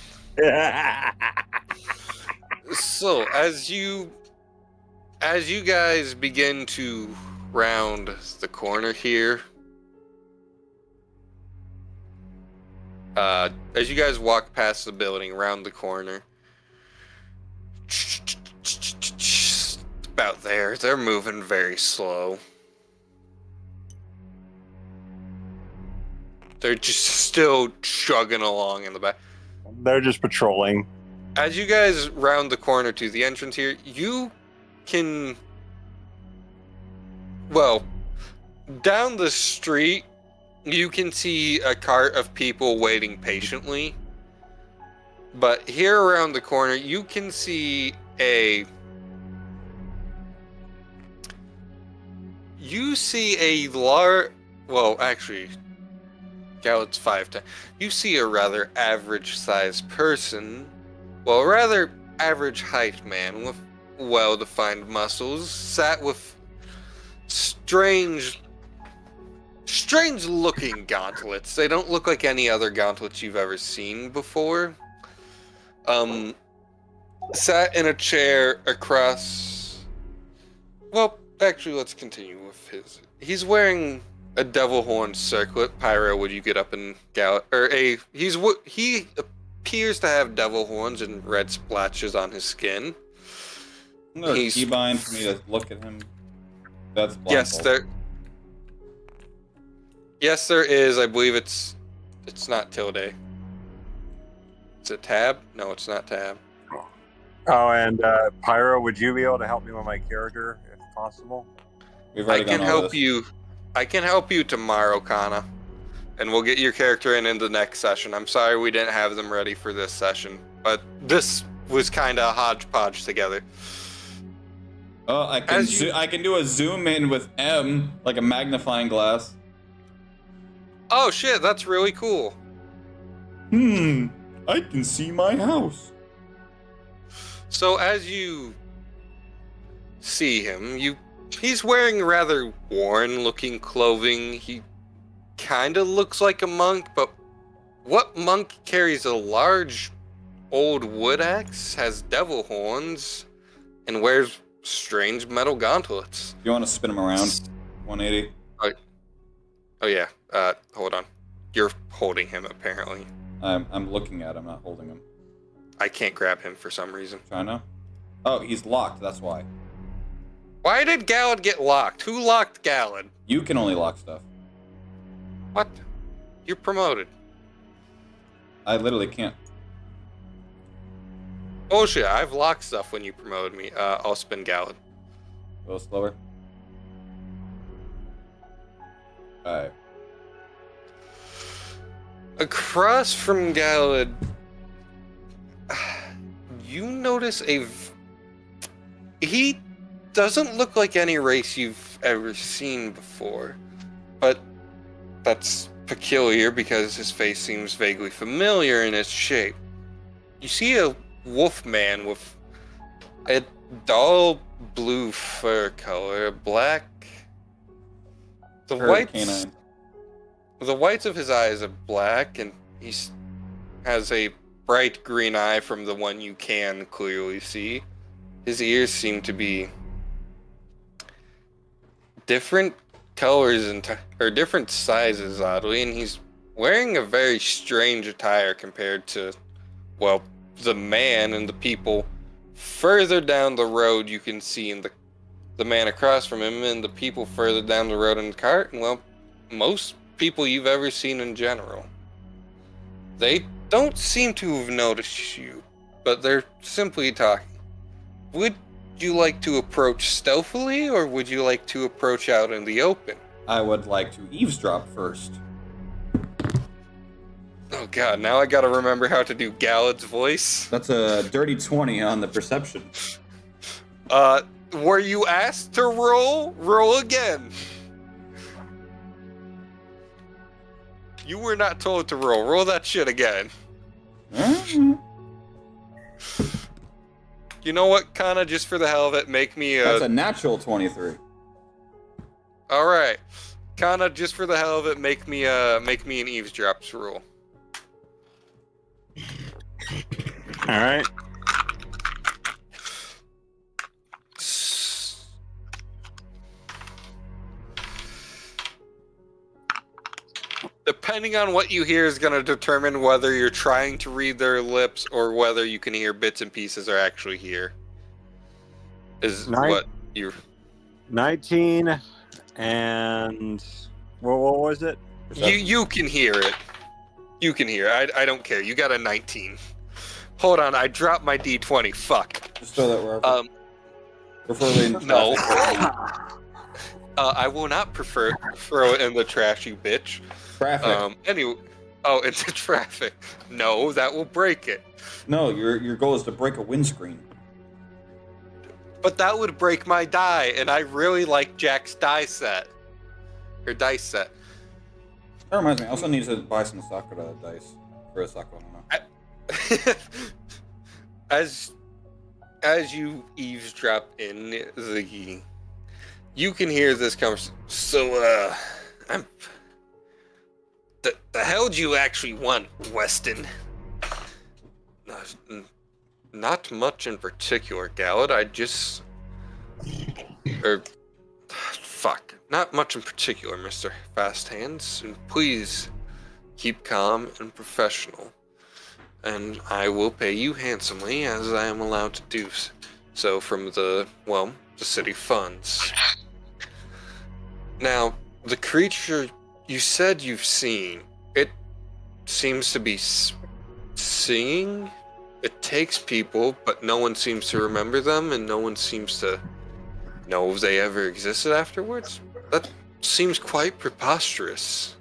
So as you guys begin to round the corner here, as you guys walk past the building, around the corner, about there, they're moving very slow. They're just still chugging along in the back. They're just patrolling. As you guys round the corner to the entrance here, you can... Well, down the street, you can see a cart of people waiting patiently. But here around the corner, you can see a... You see a large... Well, actually... Gallet's 5'10". You see a rather average-sized person, well, a rather average-height man with well-defined muscles, sat with strange-looking gauntlets. They don't look like any other gauntlets you've ever seen before. Sat in a chair across... Well, actually, let's continue with his... He's wearing a devil horn circlet. Pyro, would you get up and gallop? He appears to have devil horns and red splotches on his skin. Isn't there a keybind for me to look at him? That's blindfold. Yes, there is. I believe it's not tilde. It's a tab? No, it's not tab. Oh, and Pyro, would you be able to help me with my character if possible? I can help you. I can help you tomorrow, Kana, and we'll get your character in the next session. I'm sorry we didn't have them ready for this session, but this was kind of hodgepodge together. Oh, I can do a zoom in with M, like a magnifying glass. Oh shit, that's really cool. I can see my house. So as you see him, he's wearing rather worn-looking clothing. He kind of looks like a monk, but what monk carries a large old wood axe, has devil horns, and wears strange metal gauntlets? You want to spin him around? 180? Oh yeah. Hold on. You're holding him, apparently. I'm looking at him, not holding him. I can't grab him for some reason. Trying to? Oh, he's locked, that's why. Why did Gallad get locked? Who locked Gallad? You can only lock stuff. What? You're promoted. I literally can't. Bullshit, I've locked stuff when you promoted me. I'll spin Gallad. A little slower. Alright. Across from Gallad, you notice he doesn't look like any race you've ever seen before, but that's peculiar because his face seems vaguely familiar in its shape. You see a wolf man with a dull blue fur color, black. The whites of his eyes are black, and he has a bright green eye from the one you can clearly see. His ears seem to be different colors or different sizes, oddly, and he's wearing a very strange attire compared to, well, the man and the people further down the road you can see, in the man across from him, and the people further down the road in the cart, and, well, most people you've ever seen in general. They don't seem to have noticed you, but they're simply talking. Would you like to approach stealthily, or would you like to approach out in the open? I would like to eavesdrop first. Oh god, now I gotta remember how to do Galad's voice. That's a dirty 20 on the perception. Were you asked to roll? Roll again. You were not told to roll. Roll that shit again. Mm-hmm. You know what, Kana, just for the hell of it, make me That's a natural 23. Alright. Kana, just for the hell of it, make me an eavesdrops roll. All right. Depending on what you hear is going to determine whether you're trying to read their lips or whether you can hear bits and pieces are actually here. Is what you're... 19 and what was it? You can hear it. You can hear it. I don't care. You got a 19. Hold on, I dropped my D20. Fuck. Just throw that wherever. Preferably in No. traffic. I will not prefer throw it in the trash, you bitch. Traffic. Anyway, into traffic. No, that will break it. No, your goal is to break a windscreen. But that would break my die, and I really like Jack's die set. Or dice set. That reminds me, I also need to buy some Sakura dice for a Sakura. As you eavesdrop in the... You can hear this conversation. So, the hell do you actually want, Weston? Not much in particular, Galad. I just... Fuck. Not much in particular, Mr. Fast Hands. And please keep calm and professional. And I will pay you handsomely, as I am allowed to do so from the city funds. Now, the creature you said you've seen, it seems to be singing. It takes people, but no one seems to remember them, and no one seems to know if they ever existed afterwards. That seems quite preposterous.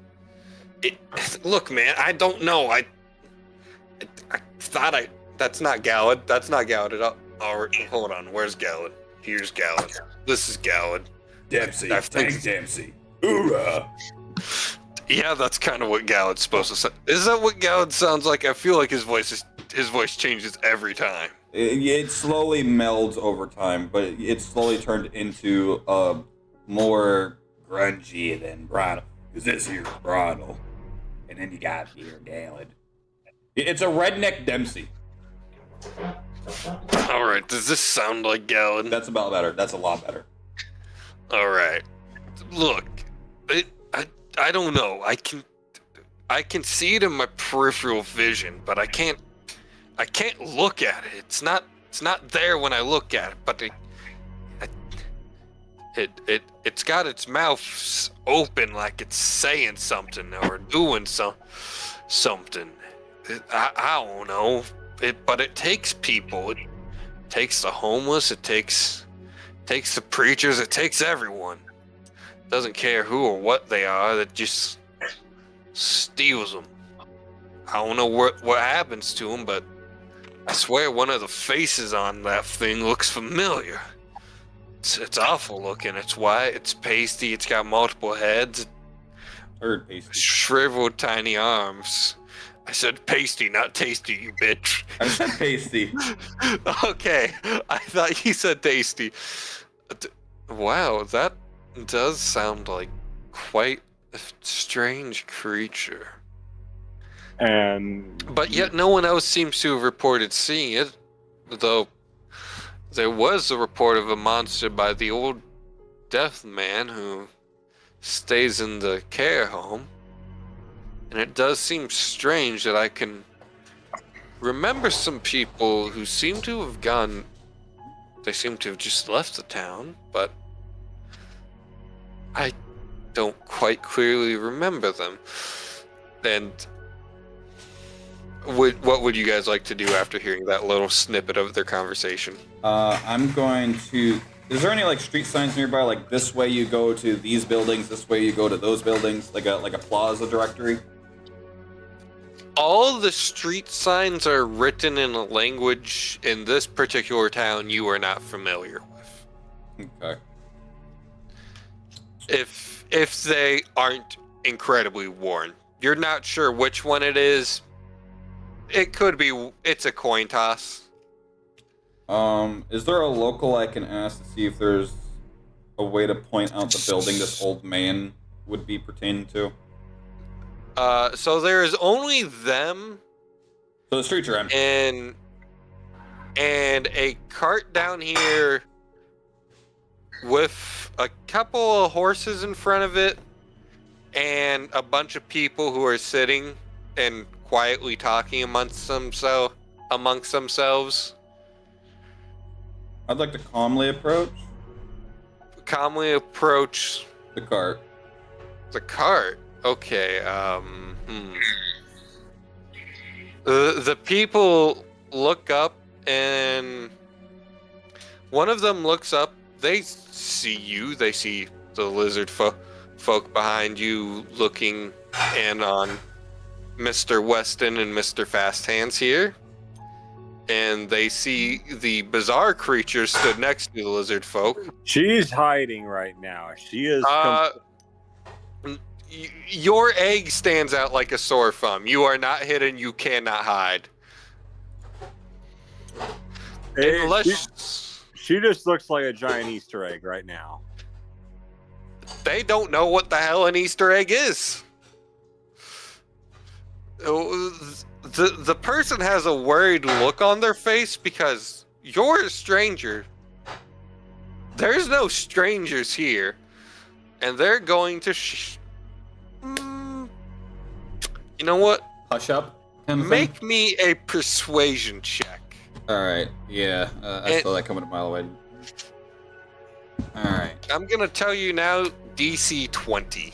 Look, man, I don't know. I thought that's not Galad. That's not Galad at all. Hold on, where's Galad? Here's Galad. This is Galad. Dempsey, thank Dempsey. Hoorah! Yeah, that's kind of what Galad's supposed to say. Is that what Galad sounds like? I feel like his voice changes every time. It slowly melds over time, but it's slowly turned into more grungy than Bridle. Because this here's Bridle. And then you got here Galad. It's a redneck Dempsey. Alright, does this sound like Galad? That's about better. That's a lot better. Alright. Look, I don't know. I can see it in my peripheral vision, but I can't look at it. It's not there when I look at it, but it's got its mouth open like it's saying something or doing something. I don't know. But it takes people. It takes the homeless. It takes the preachers. It takes everyone. Doesn't care who or what they are. That just steals them. I don't know what happens to them, but I swear one of the faces on that thing looks familiar. It's awful looking. It's white. It's pasty. It's got multiple heads. Heard pasty. Shriveled tiny arms. I said pasty, not tasty, you bitch. I said pasty. Okay, I thought you said tasty. Wow, that does sound like quite a strange creature. But yet no one else seems to have reported seeing it, though there was a report of a monster by the old deaf man who stays in the care home. And it does seem strange that I can remember some people who seem to have gone... They seem to have just left the town, but I don't quite clearly remember them. And what would you guys like to do after hearing that little snippet of their conversation? I'm going to. Is there any like street signs nearby? Like this way you go to these buildings, this way you go to those buildings, like a plaza directory. All the street signs are written in a language in this particular town you are not familiar with. Okay. If they aren't incredibly worn, you're not sure which one it is. It could be. It's a coin toss. Is there a local I can ask to see if there's a way to point out the building this old man would be pertaining to? So there is only them. So the streets are empty. And a cart down here with a couple of horses in front of it and a bunch of people who are sitting and quietly talking amongst themselves. I'd like to calmly approach the cart. The cart. Okay. The people look up, and one of them looks up. They see you. They see the lizard folk behind you looking in on Mr. Weston and Mr. Fast Hands here. And they see the bizarre creature stood next to the lizard folk. She's hiding right now. She is. Your egg stands out like a sore thumb. You are not hidden. You cannot hide. Unless she just looks like a giant Easter egg right now. They don't know what the hell an Easter egg is. The person has a worried look on their face because you're a stranger. There's no strangers here. And they're going to... you know what? Hush up. Make me a persuasion check. Alright, yeah. I saw that coming a mile away. Alright. I'm going to tell you now, DC 20.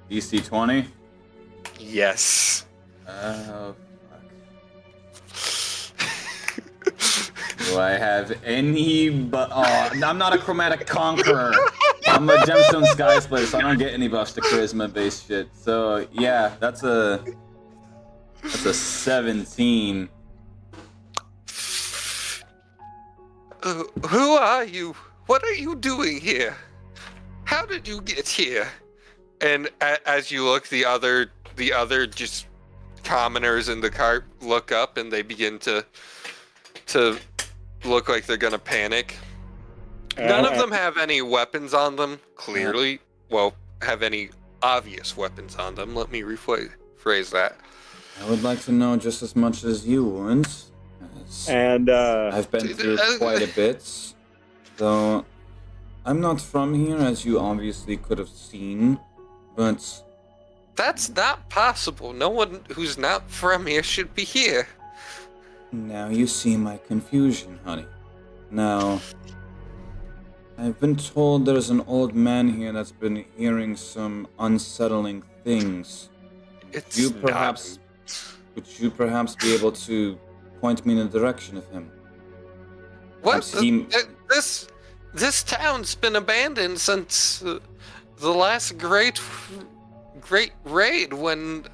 DC 20? Yes. Oh, fuck. Do I have any but... Oh, I'm not a chromatic conqueror. I'm a gemstone sky splitter, so I don't get any buffs to charisma-based shit. So, yeah, that's a 17. Who are you? What are you doing here? How did you get here? And as you look, the other just commoners in the cart look up and they begin to look like they're gonna panic. None of them have any weapons on them, clearly. Well, have any obvious weapons on them. Let me rephrase that. I would like to know just as much as you would. And I've been through quite a bit, though I'm not from here, as you obviously could have seen, but... That's not possible. No one who's not from here should be here. Now you see my confusion, honey. Now, I've been told there's an old man here that's been hearing some unsettling things. It's Would you perhaps be able to point me in the direction of him? What? This town's been abandoned since the last great raid when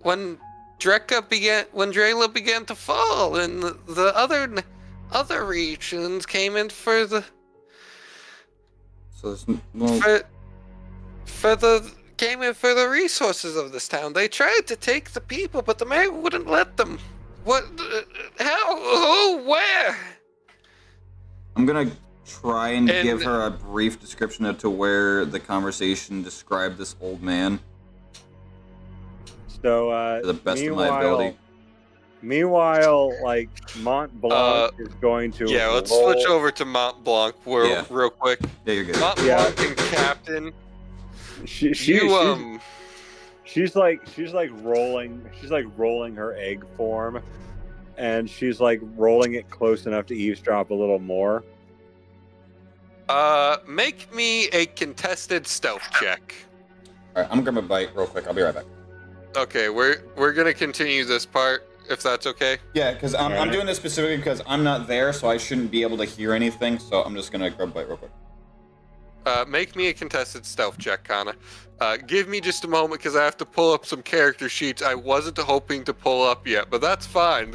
when Drela began to fall and the other regions came in for the came in for the resources of this town. They tried to take the people, but the mayor wouldn't let them. What? How? Who? Where? I'm gonna try and give her a brief description as to where the conversation described this old man. So, to the best of my ability. Meanwhile, like, Mont Blanc is going to... Yeah, let's switch over to Mont Blanc real quick. Yeah, you're good. Mont Blanc and Captain. She's like rolling her egg form, and she's like rolling it close enough to eavesdrop a little more. Make me a contested stealth check. Alright, I'm gonna grab a bite real quick. I'll be right back. Okay, we're gonna continue this part if that's okay. Yeah, because I'm Alright. doing this specifically because I'm not there, so I shouldn't be able to hear anything. So I'm just gonna grab a bite real quick. Make me a contested stealth check, Kana. Give me just a moment because I have to pull up some character sheets I wasn't hoping to pull up yet, but that's fine.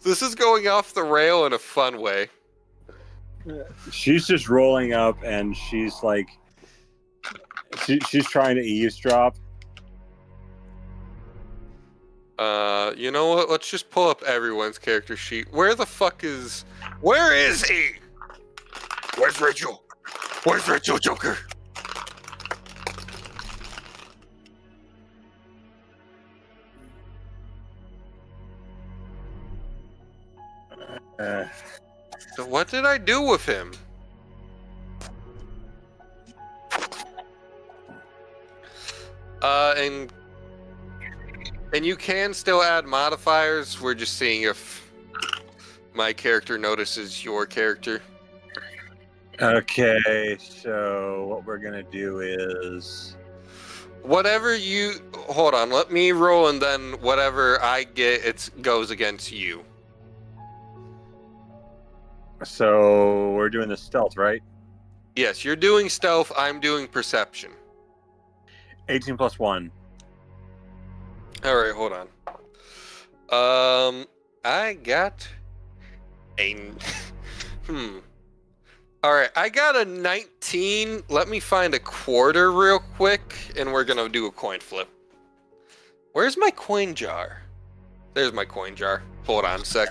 This is going off the rail in a fun way. She's just rolling up, and she's like, she's trying to eavesdrop. You know what? Let's just pull up everyone's character sheet. Where is he? Where's Rachel? Where's Rachel, Joker? Uh, So what did I do with him? And you can still add modifiers. We're just seeing if my character notices your character. okay, so what we're gonna do is Whatever you hold on, let me roll, and then whatever I get, it goes against you. so we're doing the stealth, right? Yes, you're doing stealth. I'm doing perception. 18 plus 1. All right, hold on. I got a All right, I got a 19. Let me find a quarter real quick, and we're gonna do a coin flip. Where's my coin jar? There's my coin jar. Hold on a sec.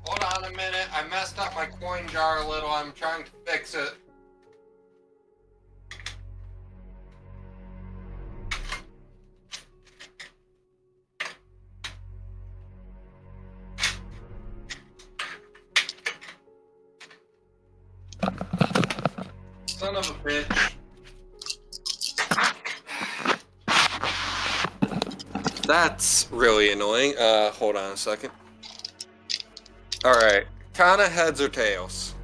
Hold on a minute. I messed up my coin jar a little. I'm trying to fix it. Son of a bitch. That's really annoying. Hold on a second. Alright. Kana, heads or tails?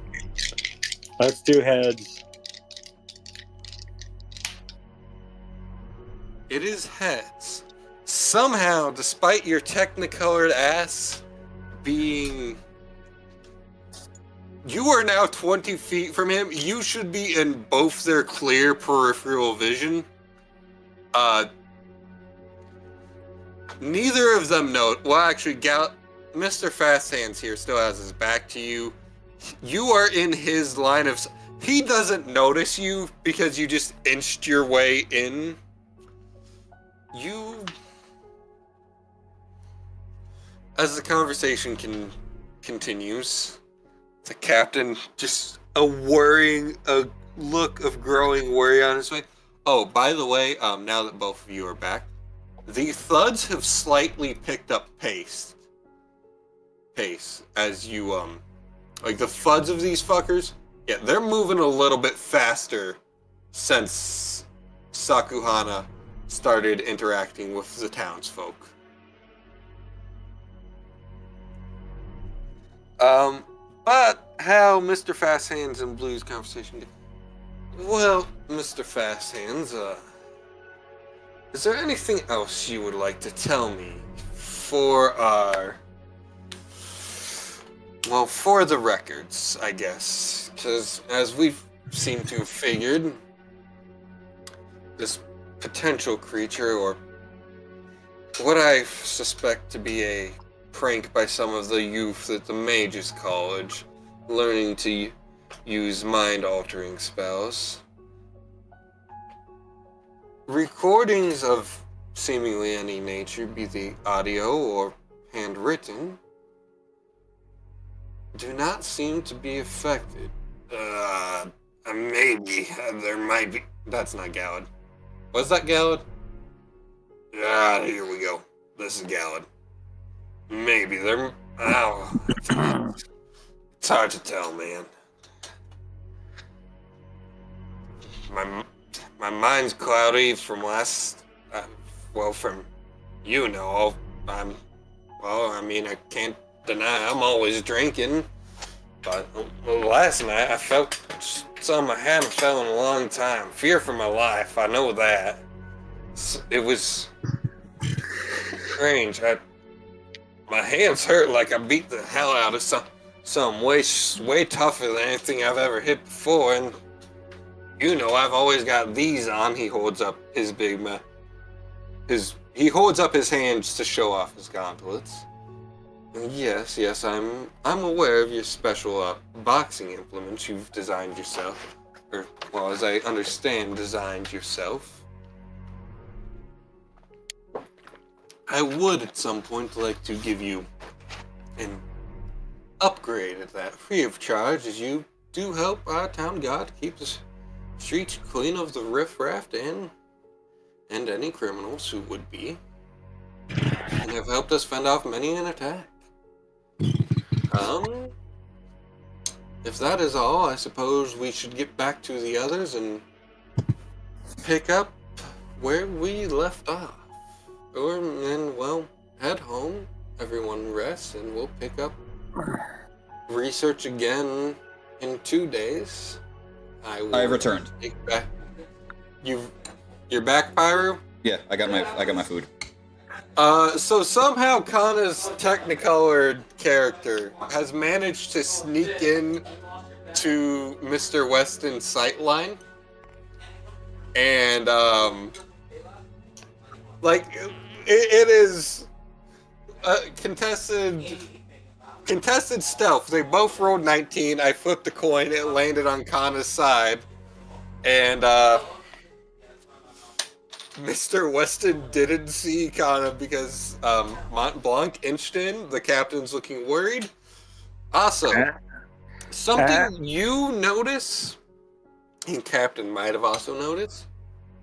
Let's do heads. It is heads. Somehow, despite your technicolored ass being... You are now 20 feet from him. You should be in both their clear peripheral vision. Neither of them know. Well, actually, Mr. Fast Hands here still has his back to you. You are in his line of... He doesn't notice you because you just inched your way in. You... As the conversation continues, the captain just a look of growing worry on his face. Oh, by the way, now that both of you are back, the thuds have slightly picked up pace as you like the thuds of these fuckers. Yeah, they're moving a little bit faster since Sakuhana started interacting with the townsfolk. But how Mr. Fast Hands and Blue's conversation did. Well, Mr. Fast Hands, is there anything else you would like to tell me for for the records, I guess? Because as we've seemed to have figured, this potential creature, or what I suspect to be a prank by some of the youth at the Mages College, learning to use mind-altering spells. recordings of seemingly any nature, be they audio or handwritten, do not seem to be affected. Maybe there might be. That's not Gallad. Was that Gallad? Here we go. This is Gallad. Maybe there. Oh, it's hard to tell, man. My mind's cloudy from last. From I mean, I can't deny I'm always drinking. But last night I felt something I hadn't felt in a long time. Fear for my life. I know that. It was strange. My hands hurt like I beat the hell out of some way tougher than anything I've ever hit before. And I've always got these on. He holds up his he holds up his hands to show off his gauntlets. Yes, I'm aware of your special boxing implements you've designed yourself. Or, well, as I understand, designed yourself. I would at some point like to give you an upgrade at that free of charge, as you do help our town guard keep the streets clean of the riffraff and any criminals who would be, and have helped us fend off many an attack. If that is all, I suppose we should get back to the others and pick up where we left off. Or then, head home, everyone rests, and we'll pick up research again in 2 days. I've returned. You're back, Pyro? Yeah, I got my food. So somehow Kana's Technicolored character has managed to sneak in to Mr. Weston's sightline. And, it is contested stealth. They both rolled 19. I flipped the coin. It landed on Kana's side. And, Mr. Weston didn't see Kana because Mont Blanc inched in. The captain's looking worried. Also, something you notice, and Captain might have also noticed,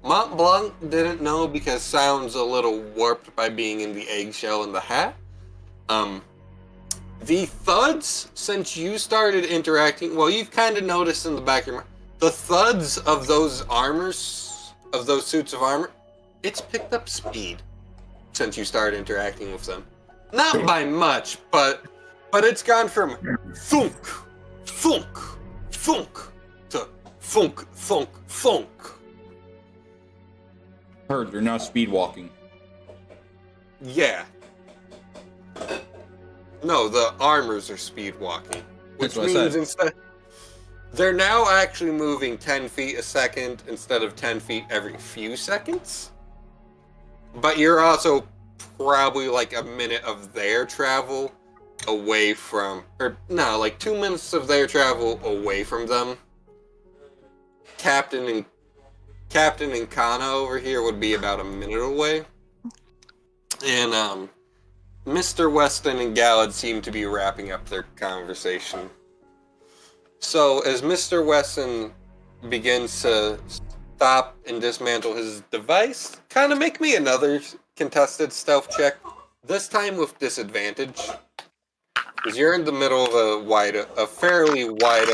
Mont Blanc didn't know because sounds a little warped by being in the eggshell in the hat. The thuds, since you started interacting, you've kind of noticed in the back of your mind, the thuds of those armors, of those suits of armor, it's picked up speed since you started interacting with them. Not by much, but it's gone from thunk, thunk, thunk to thunk, thunk, thunk. Heard, you're now speed walking. Yeah. No, the armors are speed walking. Which That's what I means said. they're now actually moving 10 feet a second instead of 10 feet every few seconds. But you're also probably like a minute of their travel away from, 2 minutes of their travel away from them. Captain and Kana over here would be about a minute away. And Mr. Weston and Gallad seem to be wrapping up their conversation. So as Mr. Weston begins to stop and dismantle his device, kind of make me another contested stealth check. This time with disadvantage, because you're in the middle of a fairly wide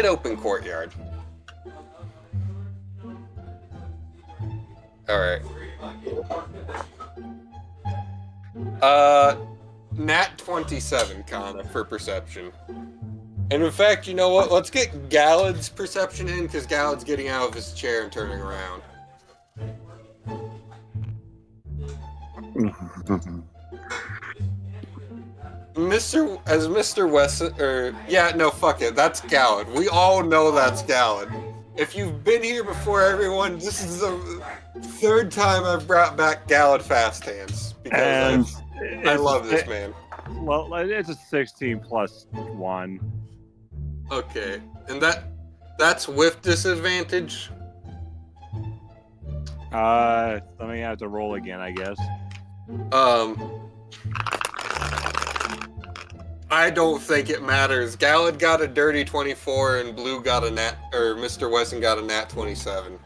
open courtyard. All right. Nat 27, Kana, for perception. And in fact, you know what? Let's get Gallad's perception in, because Gallad's getting out of his chair and turning around. Mr. Weston, fuck it, that's Gallad. We all know that's Gallad. If you've been here before, everyone, this is the third time I've brought back Gallad Fast Hands, because I love this man. Well, it's a 16 plus 1. Okay, and that's with disadvantage? Let me have to roll again, I guess. I don't think it matters. Gallad got a dirty 24 and Blue got a nat, or Mr. Wesson got a nat 27.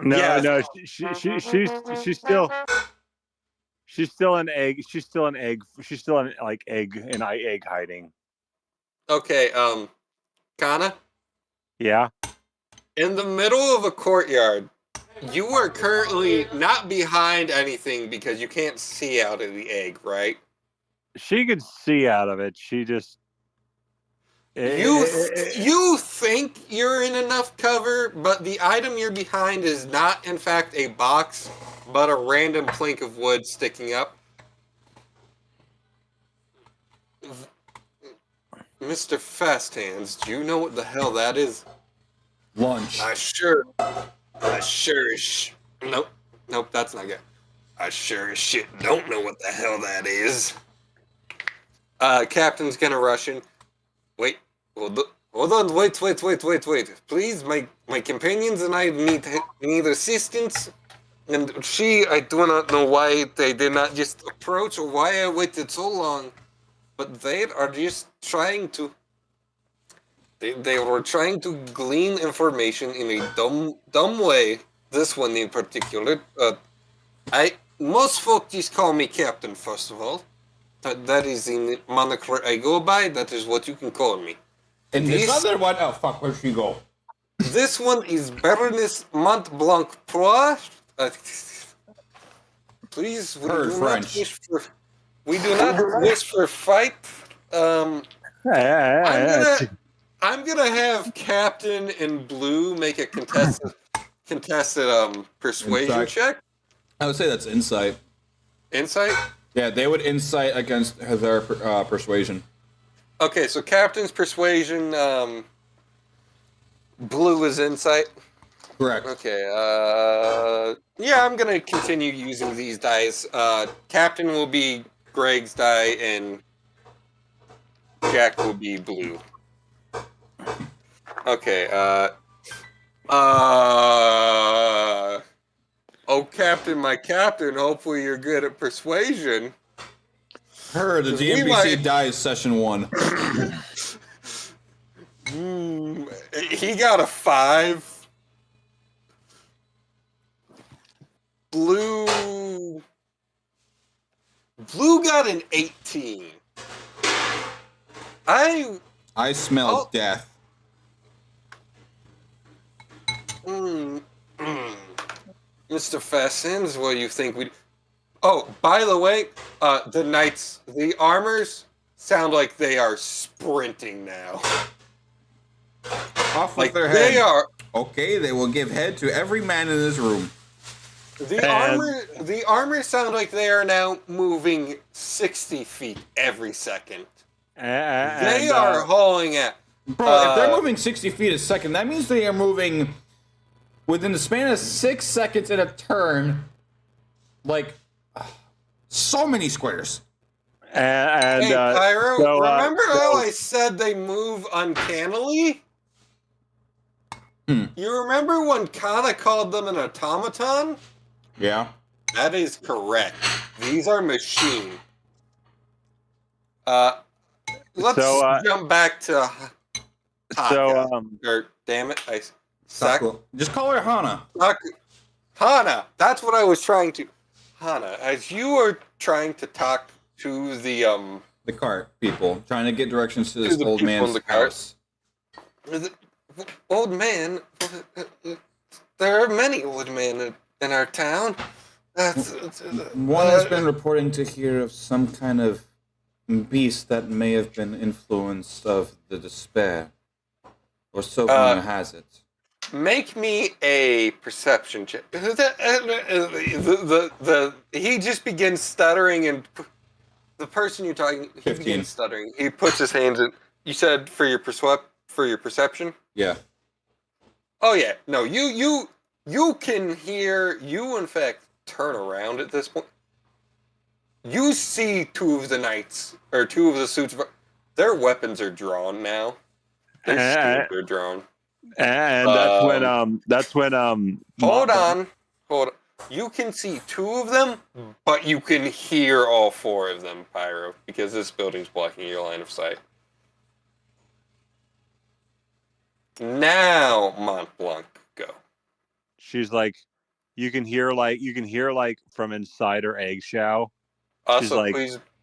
No, Yes. no, she's still an egg. She's still an egg. She's still an egg hiding. Okay, Kana, Yeah. in the middle of a courtyard, you are currently not behind anything because you can't see out of the egg, right? She could see out of it. She just You think you're in enough cover, but the item you're behind is not, in fact, a box, but a random plank of wood sticking up. Mr. Fast Hands, do you know what the hell that is? Lunch. I sure as nope, that's not good. I sure as shit don't know what the hell that is. Captain's gonna rush in. Wait, hold on, wait. Please, my companions and I need assistance. And I do not know why they did not just approach or why I waited so long. But they are just trying to... They were trying to glean information in a dumb way. This one in particular. Most folks just call me Captain, first of all. That is the moniker I go by. That is what you can call me. And this other one, oh fuck, where'd she go? This one is Baroness Mont Blanc Proie. Please, we Heard do French. we do not wish for fight. I'm gonna have Captain and Blue make a contested persuasion Insight. check. I would say that's insight. Insight. Yeah, they would insight against their persuasion. Okay, so Captain's persuasion. Blue is insight. Correct. Okay. Yeah, I'm gonna continue using these dice. Captain will be Greg's die, and Jack will be Blue. Okay. Oh, Captain, my Captain. Hopefully, you're good at persuasion. Her, the DMPC dies session 1. He got a 5. Blue got an 18. I smell death. Mr. Fastens, what do you think we... Oh, by the way, the knights, the armors sound like they are sprinting now. Off Like with their they head. are... Okay, they will give head to every man in this room. The armor sound like they are now moving 60 feet every second. They are hauling at... Bro, if they're moving 60 feet a second, that means they are moving within the span of 6 seconds in a turn, like, so many squares. And hey, Pyro, remember how so- I said they move uncannily? You remember when Kana called them an automaton? Yeah. That is correct. These are machine. Let's jump back to Taka. Or, damn it, Just call her Hana. Hana, that's what I was trying to... Hana, as you are trying to talk to the cart people, trying to get directions to this the old people in man's the cart. house. Old there are many old men in our town. One has been reporting to hear of some kind of beast that may have been influenced of the despair, or so rumor has it. Make me a perception check. He just begins stuttering, and the person you're talking, he 15. begins stuttering. He puts his hands in. You said for your perception? Yeah. Oh yeah. No, you can hear. You in fact turn around at this point. You see two of the knights, or two of the suits. Their weapons are drawn now. They're And, super drone. and that's when Hold on. You can see 2 of them, but you can hear all 4 of them, Pyro, because this building's blocking your line of sight. Now, Mont Blanc, go. she's like, you can hear like from inside her eggshell. She's Also, like,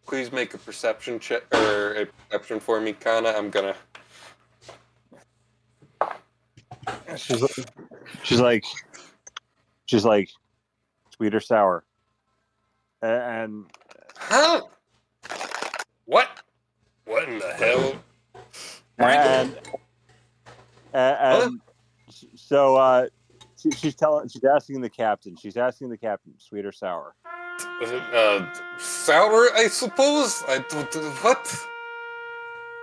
please make a perception check or a perception for me, Kana. I'm gonna. she's like, sweet or sour, and Huh? What? What in the hell? and so she's asking the captain. She's asking the captain, sweet or sour. Sour, I suppose. What?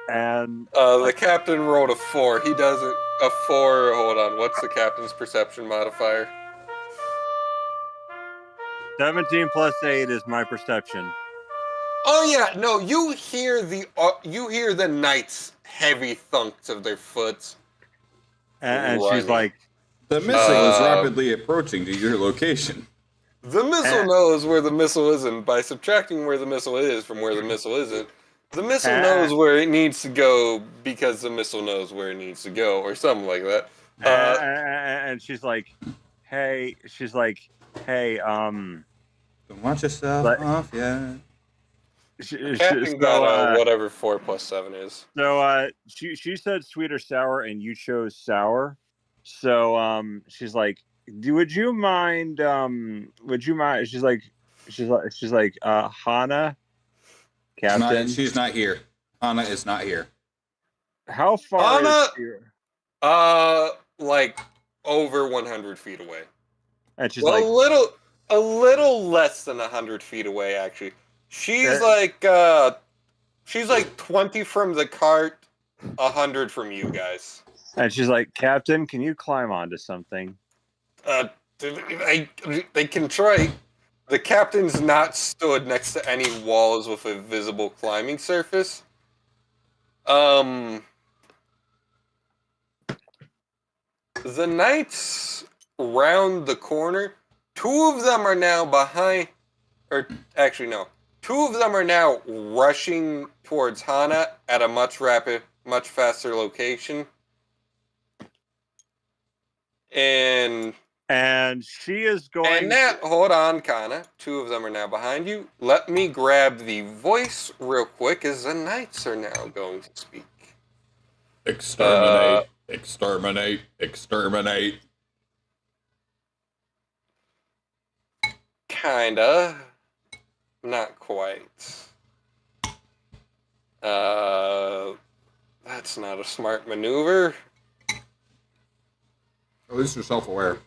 And The captain rolled a 4. He doesn't. A 4. Hold on. What's the captain's perception modifier? 17 plus 8 is my perception. Oh yeah, no. You hear the knights' heavy thunks of their foot. And she's Running. like, The missile is rapidly approaching to your location. The missile knows where the missile is, and by subtracting where the missile is from where the missile isn't, the missile knows where it needs to go because the missile knows where it needs to go, or something like that. and she's like, hey, Don't watch yourself But- off, yeah. Captain got whatever 4 plus 7 is. So she said sweet or sour, and you chose sour. So she's like, would you mind? She's like, Hana, Captain. She's not here. Anna is not here. How far Hana- is she? Like over 100 feet away. And she's Well, like, a little less than 100 feet away, actually. She's she's like 20 from the cart, 100 from you guys. and she's like, Captain, can you climb onto something? They can try. The captain's not stood next to any walls with a visible climbing surface. The knights round the corner. 2 of them are now behind, or actually no. 2 of them are now rushing towards Hana at a much faster location. And she is going. And now, hold on, Kana. 2 of them are now behind you. Let me grab the voice real quick, as the knights are now going to speak. Exterminate, exterminate, exterminate. Kinda. Not quite. That's not a smart maneuver. At least you're self-aware.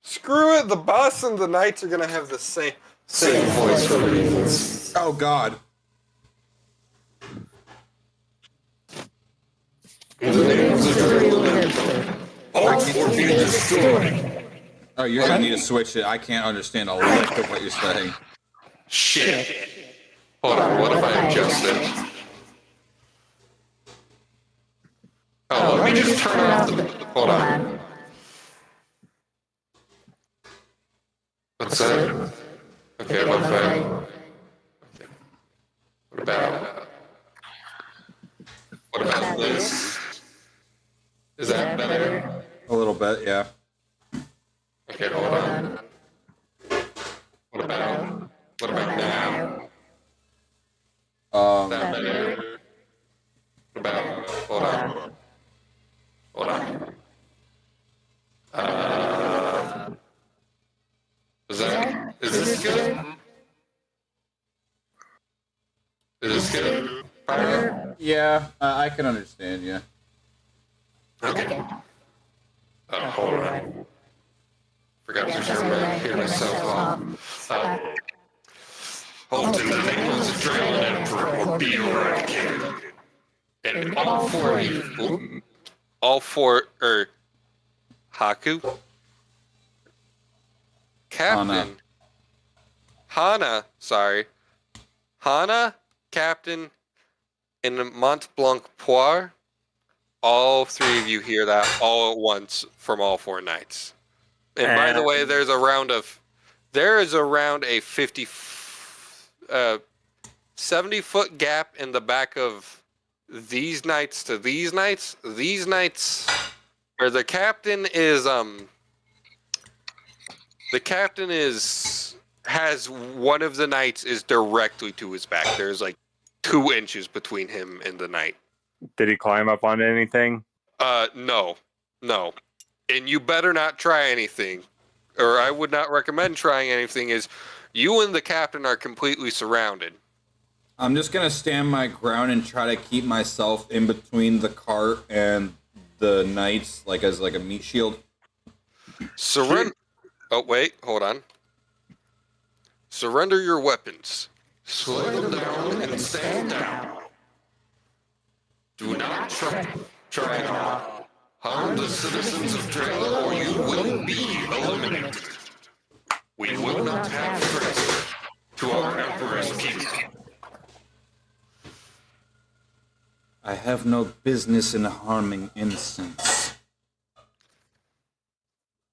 Screw it. The boss and the knights are gonna have the same voice for reasons. Oh God. Oh, you're gonna need to switch it. I can't understand a lick of what you're saying. Shit. Hold on. What if I adjust it? Oh, let me just turn off the. Hold on. What's that? Okay, what's that? What about this? Is that better? A little bit, yeah. Okay, hold on. What about now? Is that better? What about? Hold on. Hold on. Is this good? Is this good? Yeah, I can understand, yeah. Okay. Hold on. Forgot to hear myself off. Halted the nameless Australian Emperor will be eradicated. And all four, Haku? Captain. Hana, sorry. Hana, captain, and Mont Blanc Poire. All three of you hear that all at once from all four knights. And by the way, there is around a 70-foot gap in the back of these knights to these knights. These knights, or the captain has one of the knights is directly to his back. There's like 2 inches between him and the knight. Did he climb up on anything? No. And you better not try anything, or I would not recommend trying anything, is you and the captain are completely surrounded. I'm just gonna stand my ground and try to keep myself in between the cart and the knights, like as like a meat shield. Surrender. Oh, wait, hold on. Surrender your weapons. Slow down and stand down. Do not try not harm the citizens of Drayla, or you will be eliminated. We will not have threats to our Emperor's people. I have no business in harming innocents.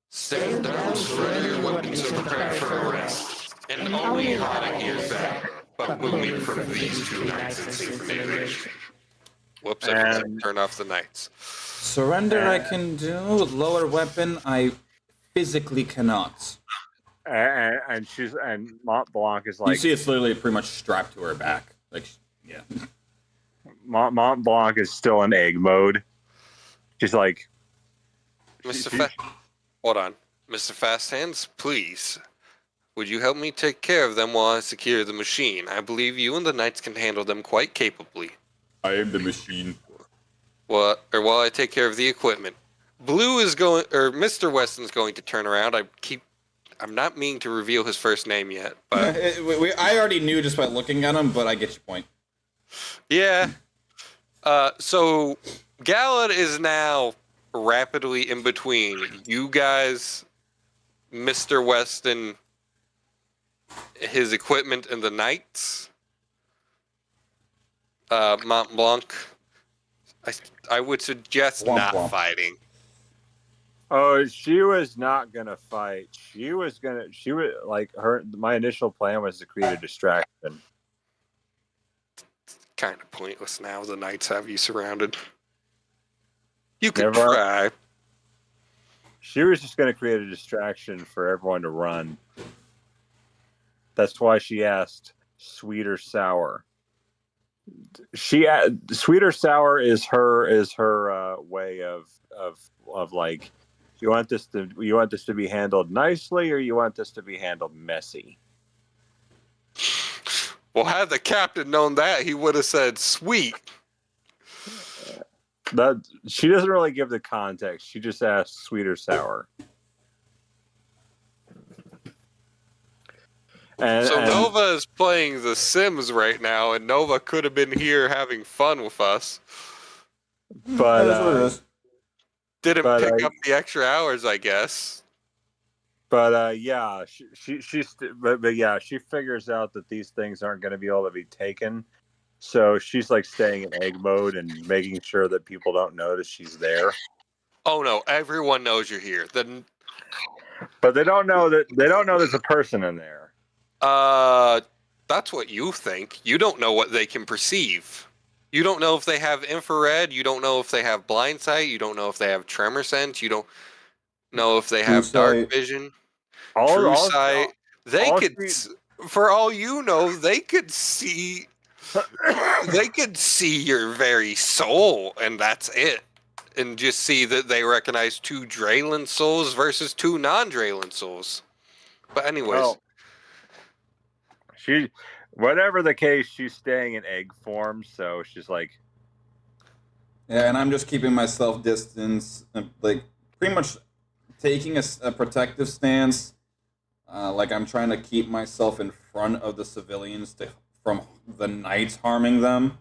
Stand down, surrender your weapons, and prepare for arrest. And only Hana hears that, but moving from these 2 knights in synchronization. Whoops, I forgot to turn off the knights. Surrender I can do. Lower weapon I physically cannot. And Mont Blanc is like. You see, it's literally pretty much strapped to her back. Like, yeah. Mont Blanc is still in egg mode. She's like. Hold on. Mr. Fast Hands, please. Would you help me take care of them while I secure the machine? I believe you and the knights can handle them quite capably. I am the machine. While I take care of the equipment. Mr. Weston's going to turn around. I'm not meaning to reveal his first name yet, but I already knew just by looking at him, but I get your point. yeah. So Gallad is now rapidly in between you guys, Mr. Weston, his equipment, and the knights. Mont Blanc, I would suggest not fighting. Oh, she was not gonna fight. My initial plan was to create a distraction. Kind of pointless now. The knights have you surrounded. You could Never. try. She was just gonna create a distraction for everyone to run. That's why she asked sweet or sour. Sweet or sour is her way of like, you want this to be handled nicely, or you want this to be handled messy? Well, had the captain known that, he would have said sweet. That she doesn't really give the context. She just asks sweet or sour. So Nova is playing The Sims right now, and Nova could have been here having fun with us. But didn't pick up the extra hours, I guess. But yeah, she figures out that these things aren't going to be able to be taken, so she's like staying in egg mode and making sure that people don't notice she's there. Oh no, everyone knows you're here. But they don't know there's a person in there. That's what you think. You don't know what they can perceive. You don't know if they have infrared. You don't know if they have blind sight. You don't know if they have tremor sense. You don't know if they have dark vision. True sight. For all you know, they could see. They could see your very soul, and that's it. And just see that they recognize 2 Draylan souls versus 2 non-Draylan souls. But anyways. Well, whatever the case, she's staying in egg form, so she's like. Yeah, and I'm just keeping myself distance, like pretty much taking a protective stance. Like I'm trying to keep myself in front of the civilians from the knights harming them,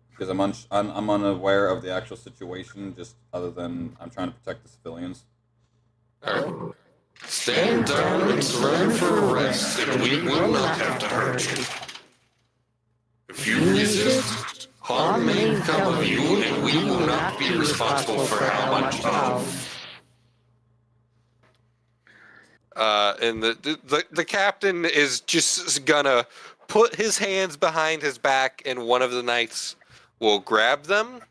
because I'm unaware of the actual situation. Just other than I'm trying to protect the civilians. All right. Stand down and surrender for arrest, and we will not have to hurt you. If you resist, harm may come of you, and we will not be responsible for how much of. And the captain is just gonna put his hands behind his back, and one of the knights will grab them,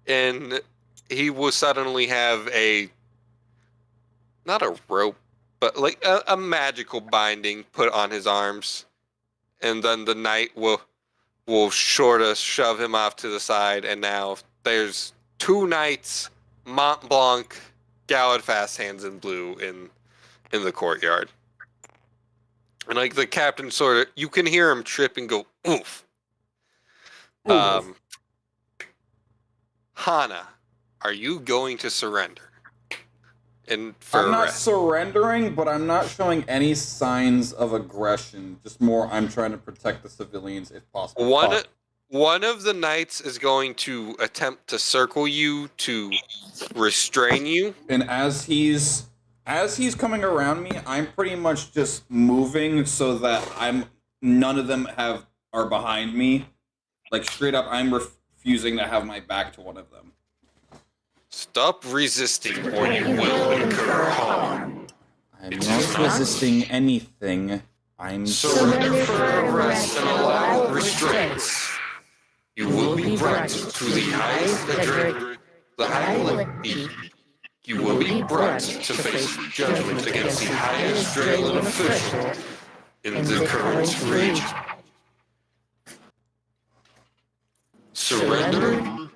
and he will suddenly have not a rope, but like a magical binding put on his arms, and then the knight will sort of shove him off to the side, and now there's two knights, Mont Blanc, Galladfast, Hands in Blue in the courtyard. And like the captain sort of, you can hear him trip and go, oof. Hana, are you going to surrender? And for I'm not arrest? surrendering, but I'm not showing any signs of aggression. Just more, I'm trying to protect the civilians if possible. One of the knights is going to attempt to circle you to restrain you. And as he's coming around me, I'm pretty much just moving so that none of them are behind me. Like straight up, I'm refusing to have my back to one of them. Stop resisting, or you will incur harm. I'm not resisting anything. I'm Surrender for arrest and allow restraints. You will be brought to the highest the hierarchy. You will be brought to face judgment against the highest Draylen official in the current region. Surrender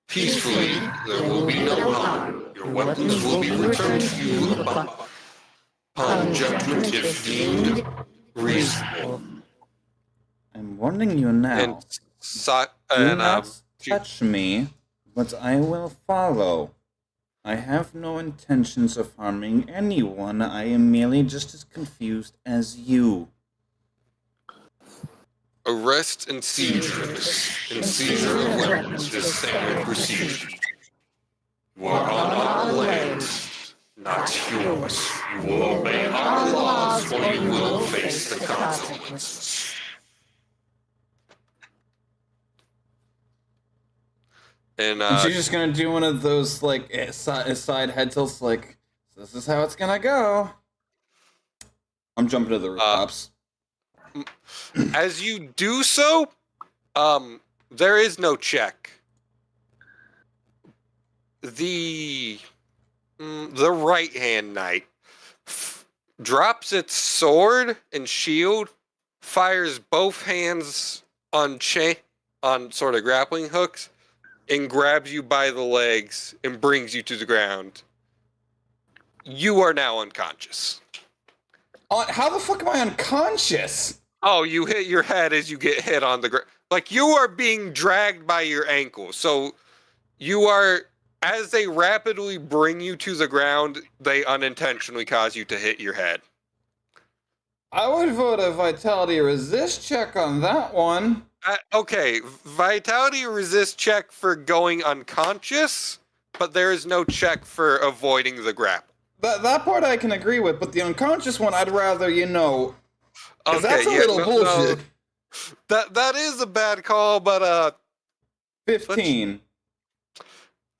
peacefully, there will be no harm. Your weapons will be returned to you upon judgment if deemed reasonable. I'm warning you now. Do not touch me, but I will follow. I have no intentions of harming anyone. I am merely just as confused as you. Arrest and seizures. And seizure of weapons is standard procedure. You are on our land, not yours. You will obey our laws or you will face the consequences. And she's just gonna do one of those like side head tilts, like this is how it's gonna go. I'm jumping to the rooftops. As you do so, there is no check. The right-hand knight drops its sword and shield, fires both hands on sort of grappling hooks, and grabs you by the legs and brings you to the ground. You are now unconscious. How the fuck am I unconscious? Oh, you hit your head as you get hit on the ground. Like, you are being dragged by your ankle. So, you are, as they rapidly bring you to the ground, they unintentionally cause you to hit your head. I would vote a vitality resist check on that one. Okay, vitality resist check for going unconscious, but there is no check for avoiding the grapple. That part I can agree with, but the unconscious one, I'd rather, Okay, that's a little bullshit. No, that is a bad call, but 15.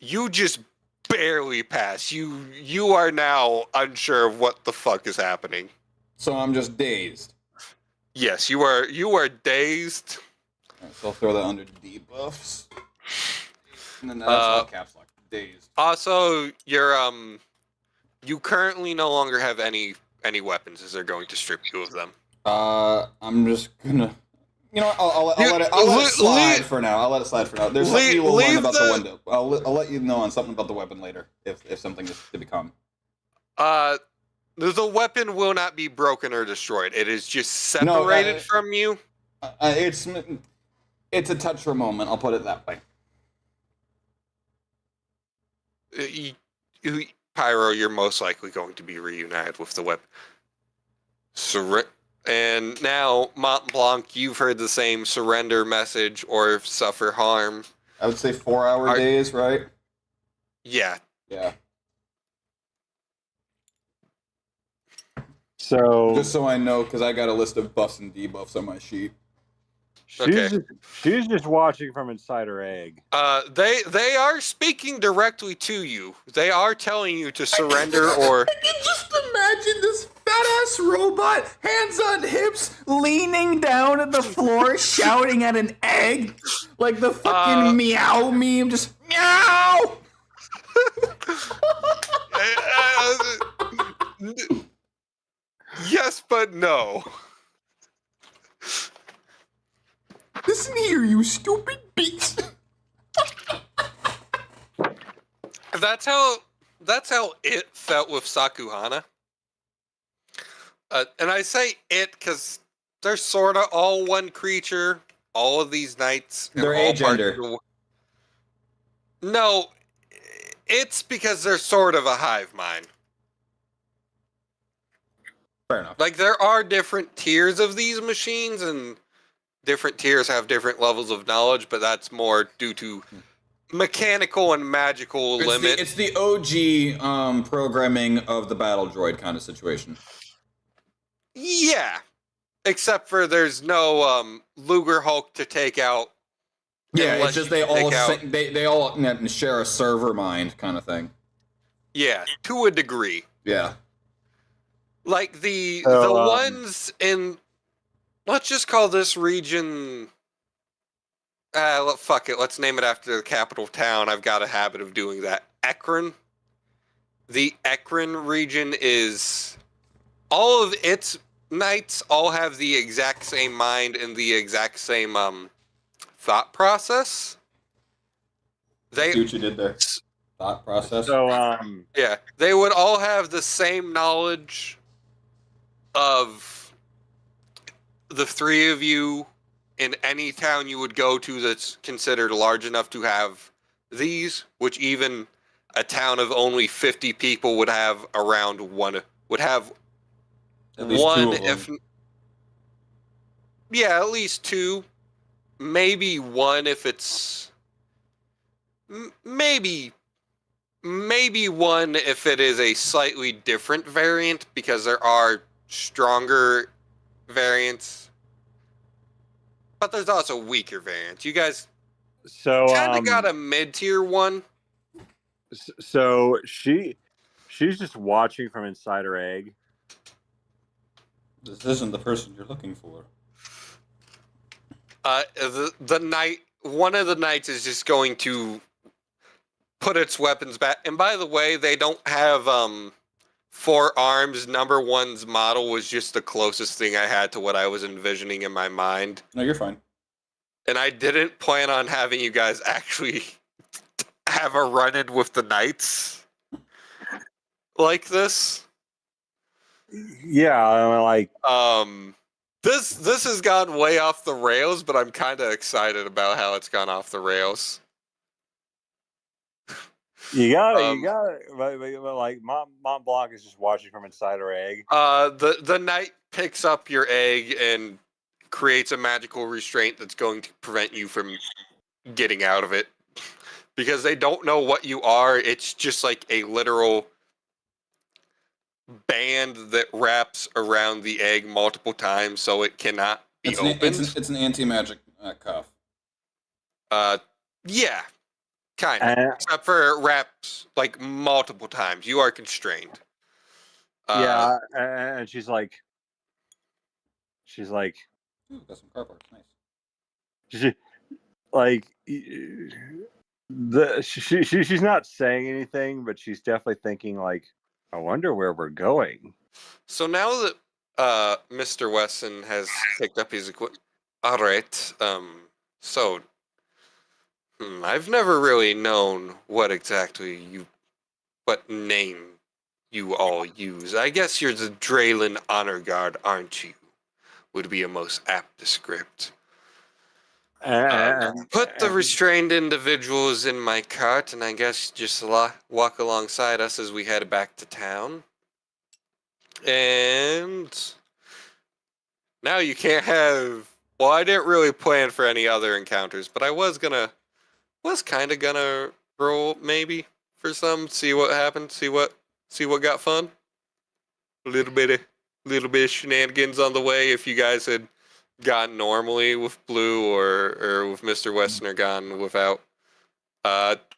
You just barely pass. You are now unsure of what the fuck is happening. So I'm just dazed. Yes, you are dazed. Right, so I'll throw that under debuffs. And then that's all caps lock. Dazed. Also, you currently no longer have any weapons, as they're going to strip you of them. I'm just gonna. You know what? I'll let it slide for now. I'll let it slide for now. There's something you will learn about the window. I'll let you know on something about the weapon later, if something is to become. The weapon will not be broken or destroyed. It is just separated from you. It's a touch for a moment. I'll put it that way. Pyro, you're most likely going to be reunited with the weapon. And now, Mont Blanc, you've heard the same surrender message or suffer harm. I would say 4-hour days, right? Yeah. Yeah. So just so I know, because I got a list of buffs and debuffs on my sheet. Okay. She's just watching from inside her egg. They are speaking directly to you. They are telling you to surrender or. I can just imagine this fat ass robot, hands on hips, leaning down at the floor, shouting at an egg, like the fucking meow meme, just meow. Yes, but no. Listen here, you stupid beast. That's how it felt with Sakuhana. And I say it because they're sort of all one creature. All of these knights. They're all agender. No, it's because they're sort of a hive mind. Fair enough. Like, there are different tiers of these machines, and different tiers have different levels of knowledge, but that's more due to mechanical and magical limits. It's the OG programming of the battle droid kind of situation. Yeah. Except for there's no Luger Hulk to take out. Yeah, unless it's just you they all share a server mind kind of thing. Yeah, to a degree. Yeah. Like the So, ones in, let's just call this region. Fuck it. Let's name it after the capital town. I've got a habit of doing that. Ekron. The Ekron region is all of its knights all have the exact same mind and the exact same thought process. They See what you did there. Thought process. So yeah, they would all have the same knowledge of the three of you in any town you would go to that's considered large enough to have these, which even a town of only 50 people would have around one, would have At least one, two of them. if yeah, at least two, maybe one if it's maybe one if it is a slightly different variant, because there are stronger variants, but there's also weaker variants. You guys so kind of got a mid-tier one. So she's just watching from inside her egg. This isn't the person you're looking for. The knight, one of the knights is just going to put its weapons back. And by the way, they don't have 4 arms. Number one's model was just the closest thing I had to what I was envisioning in my mind. No, you're fine. And I didn't plan on having you guys actually have a run-in with the knights like this. Yeah, like This has gone way off the rails, but I'm kind of excited about how it's gone off the rails. you got it. But like Mont Blanc is just watching from inside her egg. The knight picks up your egg and creates a magical restraint that's going to prevent you from getting out of it. Because they don't know what you are. It's just like a literal band that wraps around the egg multiple times so it cannot be opened. It's an anti-magic cuff. Yeah, kind of. Except for it wraps like multiple times. You are constrained. Yeah, and she's like, Ooh, got some car parts. Nice. she, like, she's not saying anything, but she's definitely thinking like, I wonder where we're going. So now that Mr. Wesson has picked up his equipment, all right. So I've never really known what name you all use. I guess you're the Draylen Honor Guard, aren't you? Would be a most apt descript. Put the restrained individuals in my cart, and I guess just walk alongside us as we head back to town. And now you can't have. Well, I didn't really plan for any other encounters, but I was kind of gonna roll maybe for some, see what happened, see what got fun. A little bit of shenanigans on the way if you guys had gone normally with Blue or with Mr. Westerner gone without,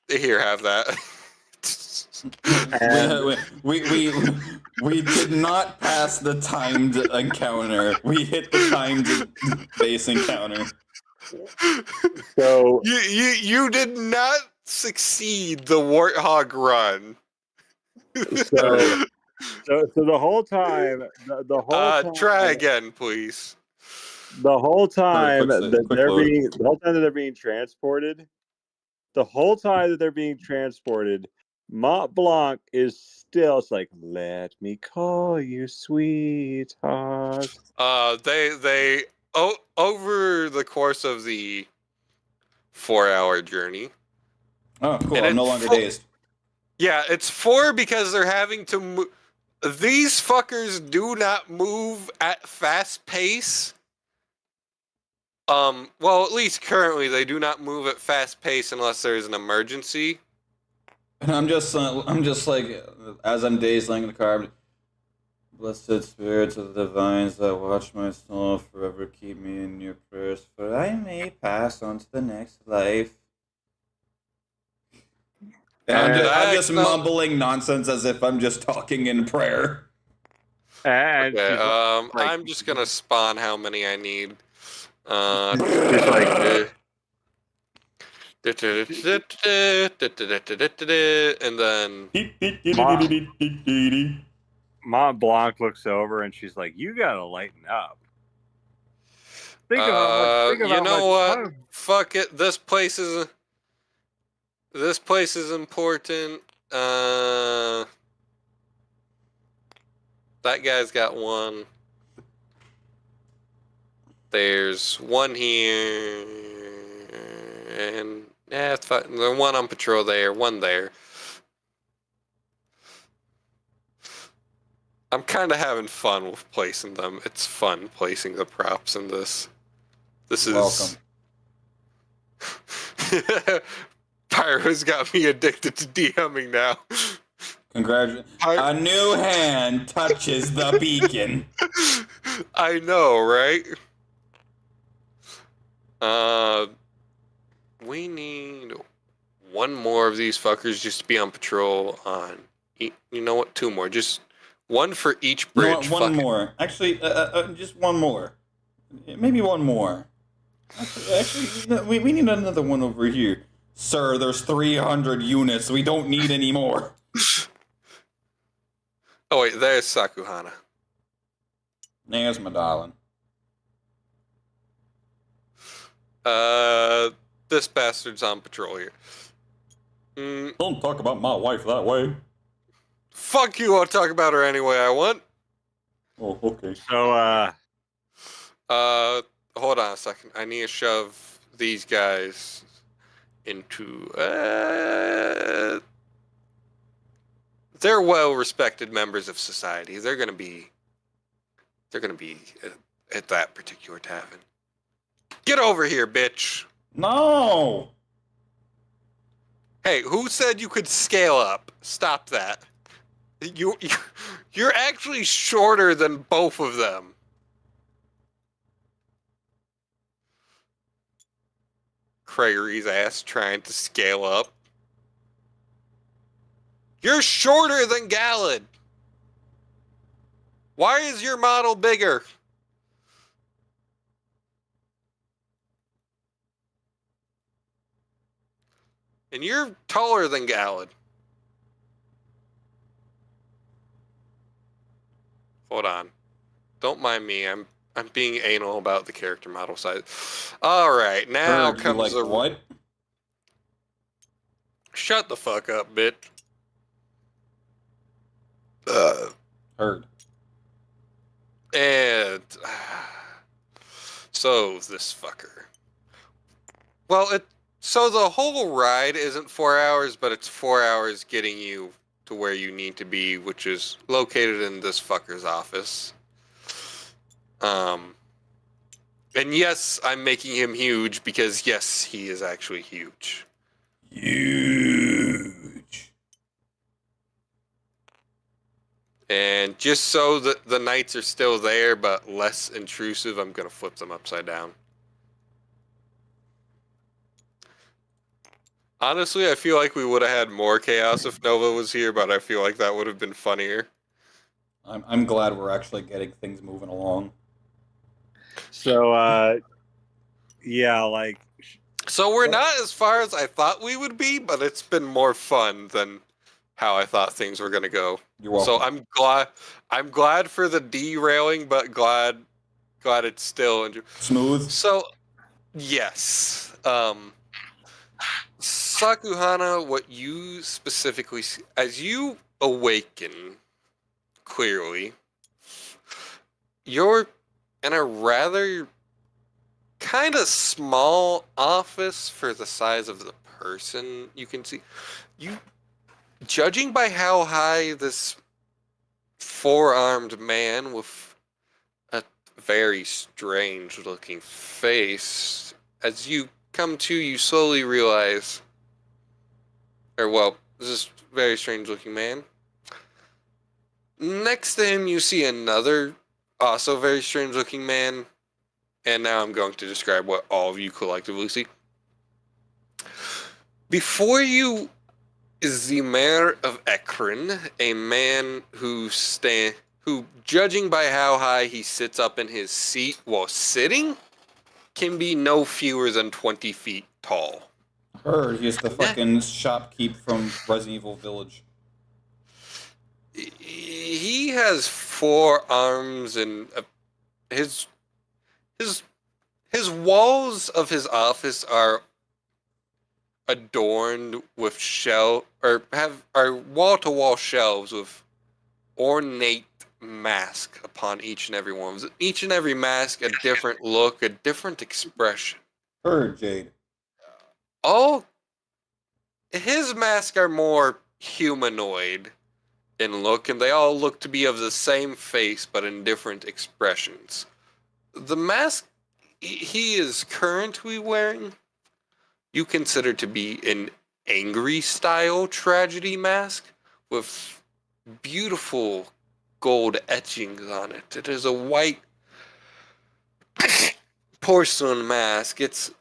here, have that. And We did not pass the timed encounter. We hit the timed base encounter. so You did not succeed the Warthog run. so so the whole time the whole time Try again, please. the whole time quick that quick they're load. being the whole time that they're being transported, the whole time that they're being transported, Mont Blanc is still. It's like, let me call you sweetheart. They over the course of the 4-hour journey. Oh, cool. And I'm no it's longer dazed. Yeah, it's 4 because they're having to move. These fuckers do not move at fast pace. Well, at least currently they do not move at fast pace unless there's an emergency. And I'm just like, as I'm dazed, laying in the car. Blessed spirits of the divines that watch my soul, forever keep me in your prayers, for I may pass on to the next life. And I'm just mumbling nonsense as if I'm just talking in prayer. And Okay, she's like, I'm just gonna spawn how many I need. she's like, And then Mont Blanc looks over and she's like, you gotta lighten up. Think about you know what? fun. Fuck it. This place is important. That guy's got one. There's one here, and yeah, it's fine. There's one on patrol there, one there. I'm kind of having fun with placing them. It's fun placing the props in this. This is Welcome. Pyro's got me addicted to DMing now. Congratulations. A new hand touches the beacon. I know, right? We need one more of these fuckers just to be on patrol on. You know what? 2 more. Just one for each bridge. You know what? One more. Actually, just one more. Maybe one more. Actually, we need another one over here. Sir, there's 300 units. We don't need any more. Oh, wait. There's Sakuhana. There's my darling. This bastard's on patrol here. Don't talk about my wife that way. Fuck you, I'll talk about her any way I want. Oh, okay. So, hold on a second. I need to shove these guys into, they're well-respected members of society. They're gonna be at that particular tavern. Get over here, bitch. No! Hey, who said you could scale up? Stop that. You're actually shorter than both of them. Craigery's ass trying to scale up. You're shorter than Gallad. Why is your model bigger? And you're taller than Gallad. Hold on. Don't mind me. I'm being anal about the character model size. All right, now Heard, comes the what? Shut the fuck up, bitch. Heard. And so this fucker. Well, so the whole ride isn't 4 hours, but it's 4 hours getting you to where you need to be, which is located in this fucker's office. And yes, I'm making him huge because yes, he is actually huge. Huge. And just so that the knights are still there but less intrusive, I'm going to flip them upside down. Honestly, I feel like we would have had more chaos if Nova was here, but I feel like that would have been funnier. I'm glad we're actually getting things moving along. So, yeah, like, So we're not as far as I thought we would be, but it's been more fun than how I thought things were going to go. You're welcome. So I'm glad for the derailing, but glad it's still Smooth. So yes. Sakuhana, what you specifically see, as you awaken clearly, you're in a rather kind of small office for the size of the person you can see. You, judging by how high this four-armed man with a very strange looking face, as you come to, you slowly realize, or well, this is a very strange looking man. Next to him, you see another also very strange looking man. And now I'm going to describe what all of you collectively see. Before you is the mayor of Ekron, a man who, judging by how high he sits up in his seat while sitting, can be no fewer than 20 feet tall. Heard he's the fucking shopkeep from Resident Evil Village. He has 4 arms and his walls of his office are adorned with are wall-to-wall shelves with ornate mask upon each and every one. Each and every mask a different look, a different expression. Heard, Jade. All his masks are more humanoid in look, and they all look to be of the same face but in different expressions. The mask he is currently wearing, you consider to be an angry style tragedy mask with beautiful gold etchings on it. It is a white porcelain mask. Its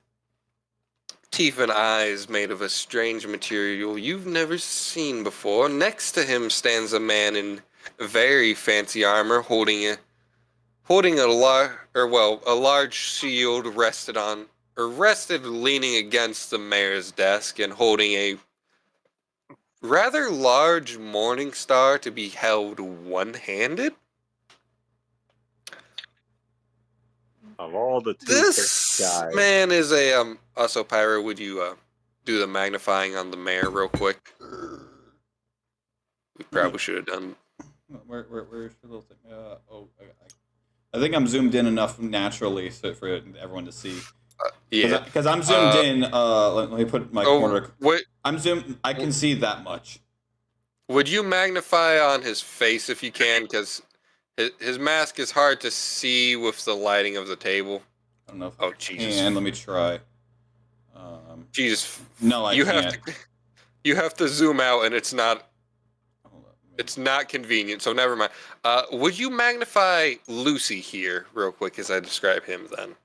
teeth and eyes made of a strange material you've never seen before. Next to him stands a man in very fancy armor holding a large shield rested leaning against the mayor's desk and holding a rather large morning star to be held one-handed. of all the This guys, man is a also Pyro, would you do the magnifying on the mayor real quick? We probably should have done. Where's your little thing? I think I'm zoomed in enough naturally for everyone to see. Yeah, Because I'm zoomed in. Let me put my corner. What I'm zoomed. I can see that much. would you magnify on his face if you can? Because his mask is hard to see with the lighting of the table. I don't know if Oh, I Jesus. can. Let me try. Jesus, No, I can't. You have to zoom out, and it's not Hold on. It's not convenient, so never mind. Would you magnify Lucy here real quick as I describe him then?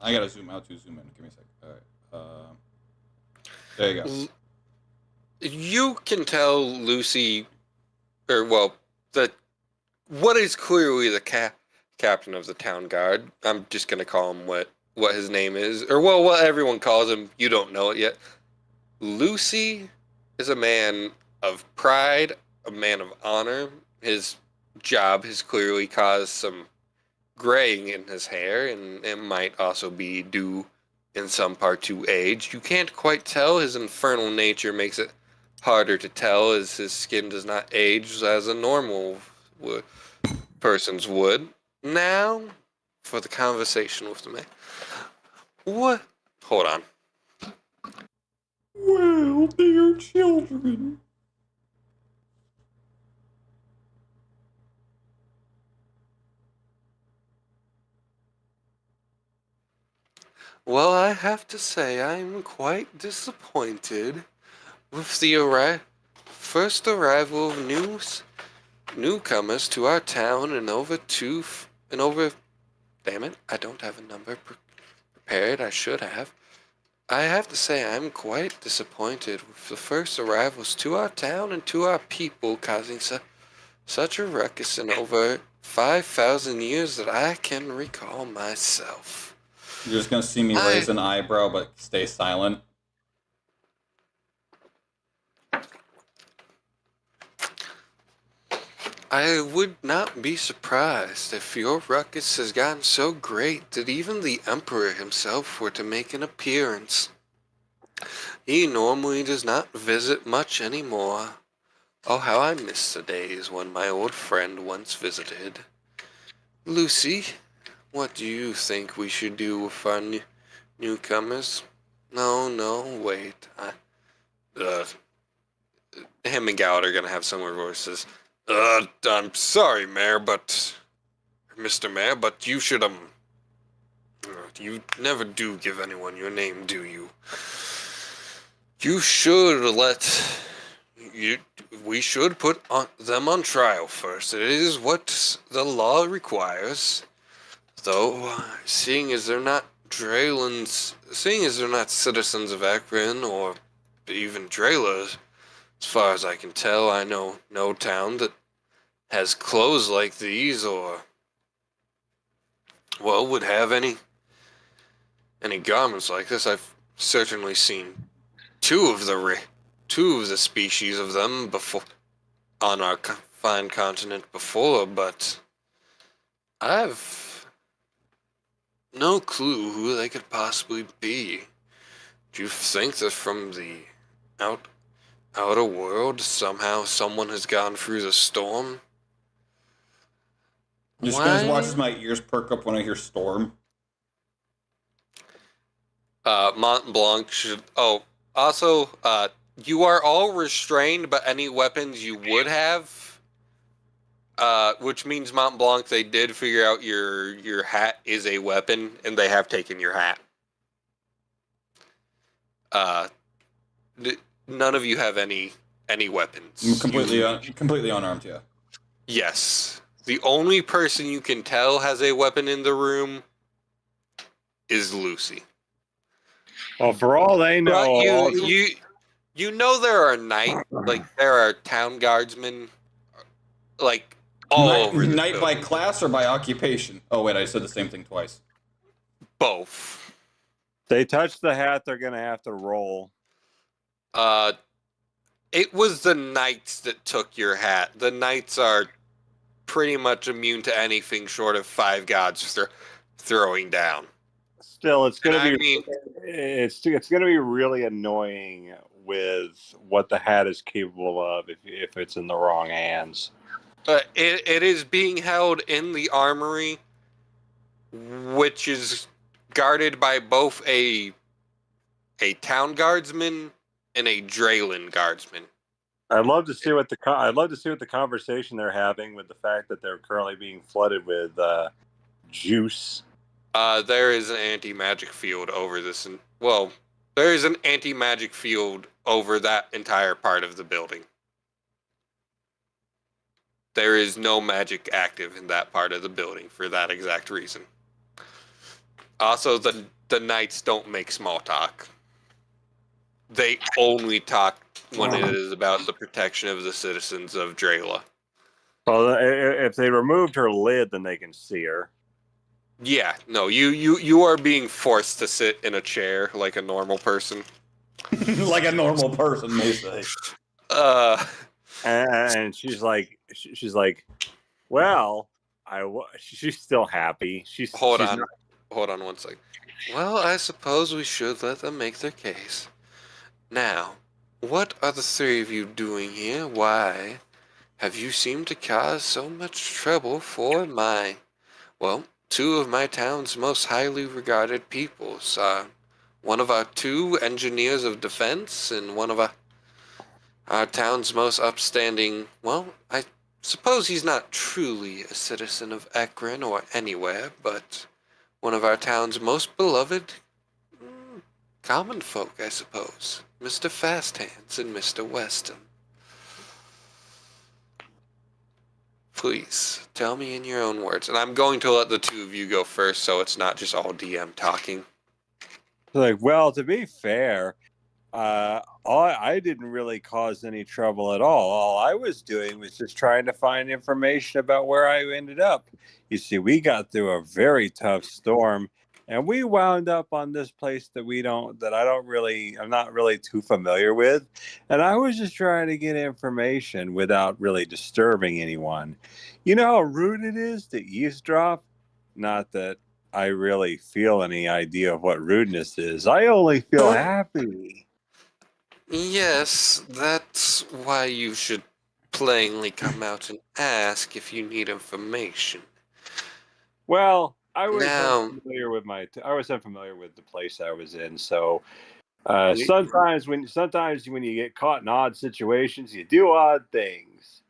I gotta zoom out to zoom in. Give me a sec. All right. There you go. You can tell Lucy, or well, what is clearly the captain of the town guard. I'm just gonna call him what his name is, or well, what everyone calls him. You don't know it yet. Lucy is a man of pride, a man of honor. His job has clearly caused some graying in his hair, and it might also be due in some part to age. You can't quite tell. His infernal nature makes it harder to tell, as his skin does not age as a normal person's would. Now, for the conversation with the man. What? Hold on. Well, dear children. Well, I have to say I'm quite disappointed with the first arrival of newcomers to our town and damn it, I don't have a number prepared. I should have. I have to say I'm quite disappointed with the first arrivals to our town and to our people causing such a ruckus in over 5,000 years that I can recall myself. You're just gonna see me raise an eyebrow, but stay silent. I would not be surprised if your ruckus has gotten so great that even the Emperor himself were to make an appearance. He normally does not visit much anymore. Oh, how I miss the days when my old friend once visited. Lucy, what do you think we should do with our newcomers? No, wait. Him and Gallagher are gonna have similar voices. I'm sorry, Mr. Mayor, but you should, you never do give anyone your name, do you? You should we should put them on trial first. It is what the law requires. Though, seeing as they're not citizens of Akron or even Drayla, as far as I can tell, I know no town that has clothes like these or, well, would have any garments like this. I've certainly seen two of the species of them before on our fine continent before, but I've no clue who they could possibly be. Do you think that from the outer world somehow someone has gone through the storm? I'm just gonna watch as my ears perk up when I hear storm. Mont Blanc should. Oh, also, you are all restrained, but any weapons you would have, which means Mont Blanc, they did figure out your hat is a weapon, and they have taken your hat. None of you have any weapons. I'm completely unarmed, yeah. Yes. The only person you can tell has a weapon in the room is Lucy. Well, for all they know, you know there are there are town guardsmen, like all over the night by building. class or by occupation? Oh wait, I said the same thing twice. Both. they touch the hat, they're gonna have to roll. It was the knights that took your hat. The knights are pretty much immune to anything short of 5 gods throwing down. Still, it's gonna And be it's gonna be really annoying with what the hat is capable of if it's in the wrong hands. It is being held in the armory, which is guarded by both a town guardsman and a Draylen guardsman. I'd love to see what the conversation they're having with the fact that they're currently being flooded with juice. There is an anti-magic field over this, there is an anti-magic field over that entire part of the building. There is no magic active in that part of the building for that exact reason. Also, the knights don't make small talk. They only talk when it is about the protection of the citizens of Drayla. Well, if they removed her lid, then they can see her. Yeah, no, you are being forced to sit in a chair like a normal person. Like a normal person, they say. And she's like, well, she's still happy. Hold on one second. Well, I suppose we should let them make their case. Now, what are the 3 of you doing here? Why have you seemed to cause so much trouble for 2 of my town's most highly regarded peoples? One of our 2 engineers of defense and one of our town's most upstanding, I suppose he's not truly a citizen of Akron or anywhere, but one of our town's most beloved common folk, I suppose. Mr. Fast Hands and Mr. Weston. Please, tell me in your own words. And I'm going to let the two of you go first so it's not just all DM talking. Like, well, to be fair, I didn't really cause any trouble at all. All I was doing was just trying to find information about where I ended up. You see, we got through a very tough storm, and we wound up on this place I'm not really too familiar with. And I was just trying to get information without really disturbing anyone. You know how rude it is to eavesdrop? Not that I really feel any idea of what rudeness is. I only feel happy. Yes, that's why you should plainly come out and ask if you need information. Well, I was Now, unfamiliar with the place I was in, so we, sometimes when you get caught in odd situations, you do odd things.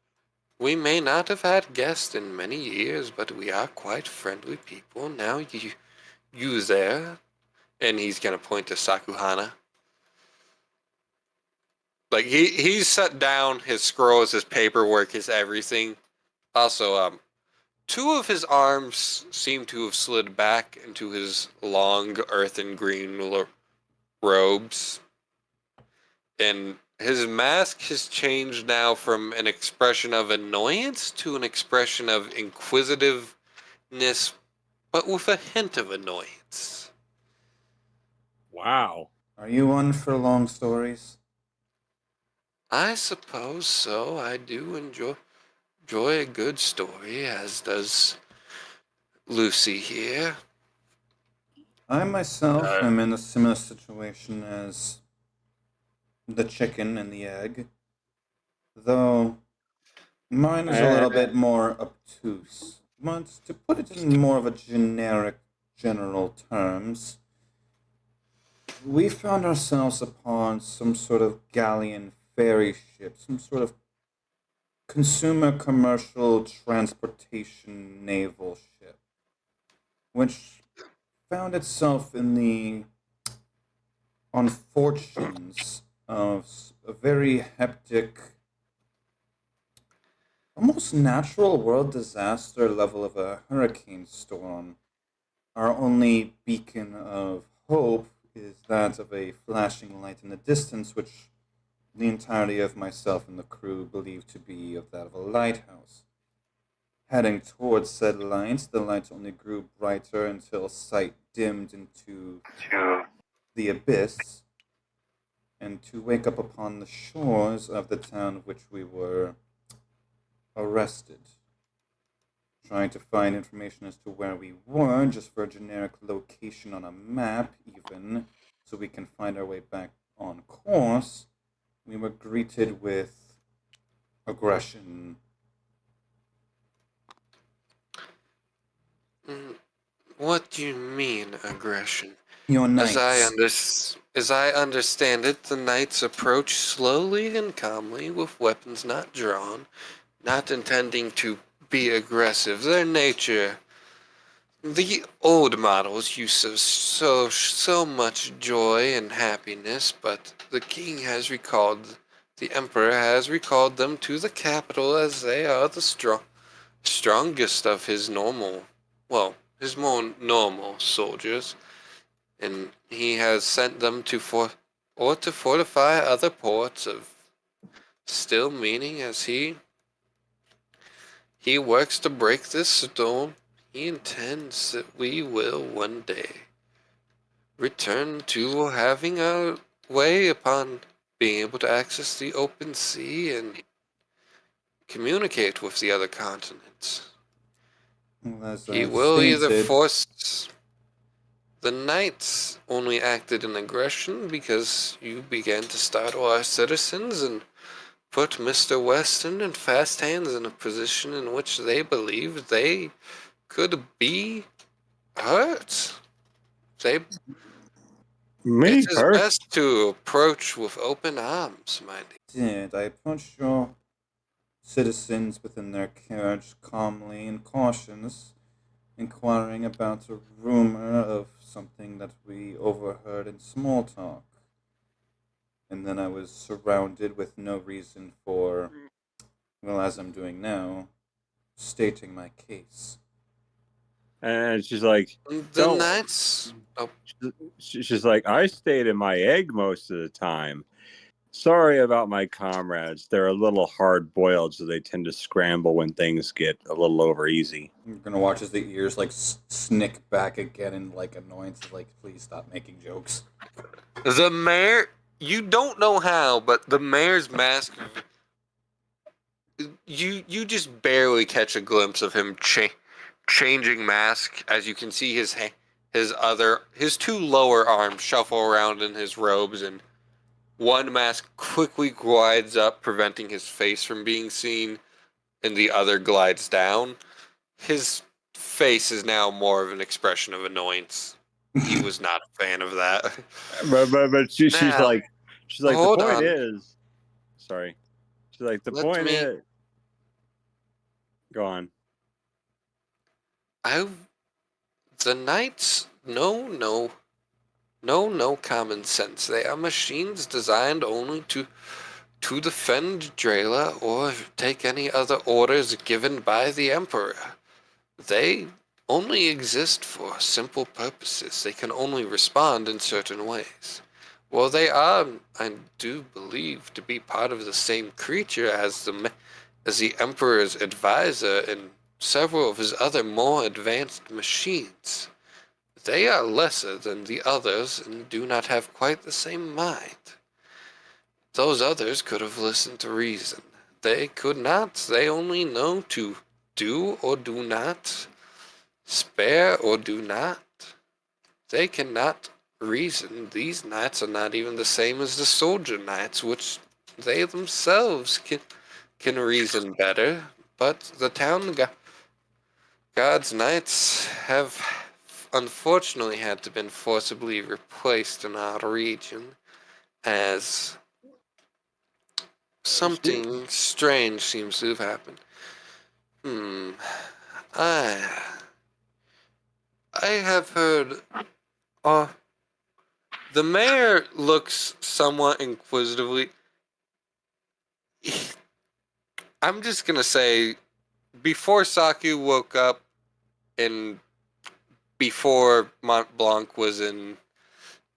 we may not have had guests in many years, but we are quite friendly people. Now you there, and he's gonna point to Sakuhana. Like he's set down his scrolls, his paperwork, his everything. Also, two of his arms seem to have slid back into his long earthen green robes, and his mask has changed now from an expression of annoyance to an expression of inquisitiveness, but with a hint of annoyance. Wow. Are you one for long stories? I suppose so. I do enjoy a good story, as does Lucy here. I myself am in a similar situation as the chicken and the egg, though mine is a little bit more obtuse. But to put it in more of a general terms, we found ourselves upon some sort of galleon ferry ship, some sort of consumer commercial transportation naval ship, which found itself in the unfortunes of a very hectic, almost natural world disaster level of a hurricane storm. Our only beacon of hope is that of a flashing light in the distance, which the entirety of myself and the crew believed to be of that of a lighthouse. Heading towards said lights, the lights only grew brighter until sight dimmed into the abyss, and to wake up upon the shores of the town of which we were arrested. Trying to find information as to where we were, just for a generic location on a map, even, so we can find our way back on course, we were greeted with aggression. What do you mean, aggression? Your knights. As I understand it, the knights approach slowly and calmly with weapons not drawn, not intending to be aggressive. Their nature, the old models used to so much joy and happiness, but the emperor has recalled them to the capital as they are the strongest of his his more normal soldiers, and he has sent them to fortify other ports of still, meaning as he works to break this storm, he intends that we will one day return to having our way upon being able to access the open sea and communicate with the other continents. Well, as He I've will either stated, force. The knights only acted in aggression because you began to startle our citizens and put Mr. Weston and Fast Hands in a position in which they believed they could be hurt. Me It is personally. best to approach with open arms, my dear. I approached your citizens within their carriage calmly and cautious, inquiring about a rumor of something that we overheard in small talk. And then I was surrounded with no reason for, well, as I'm doing now, stating my case. And she's like, The Don't- knights. Oh, she's like, I stayed in my egg most of the time. Sorry about my comrades. They're a little hard boiled, so they tend to scramble when things get a little over easy. You're gonna watch as the ears like snick back again in like annoyance. Like, please stop making jokes. the mayor. You don't know how, but the mayor's mask. You just barely catch a glimpse of him changing mask, as you can see his two lower arms shuffle around in his robes, and one mask quickly glides up, preventing his face from being seen, and the other glides down. His face is now more of an expression of annoyance. He was not a fan of that. But she's Now, like, the hold point on. is, sorry. She's like, the Let point me- is, go on. The knights, no common sense. They are machines designed only to defend Drela or take any other orders given by the Emperor. They only exist for simple purposes. They can only respond in certain ways. Well, they are, I do believe, to be part of the same creature as the Emperor's advisor and several of his other more advanced machines. They are lesser than the others and do not have quite the same mind. Those others could have listened to reason. They could not. They only know to do or do not, spare or do not. They cannot reason. These knights are not even the same as the soldier knights, which they themselves can reason better. But the town God's knights have unfortunately had to been forcibly replaced in our region, as something strange seems to have happened. I have heard. The mayor looks somewhat inquisitively. I'm just gonna say, before Saku woke up, and before Mont Blanc was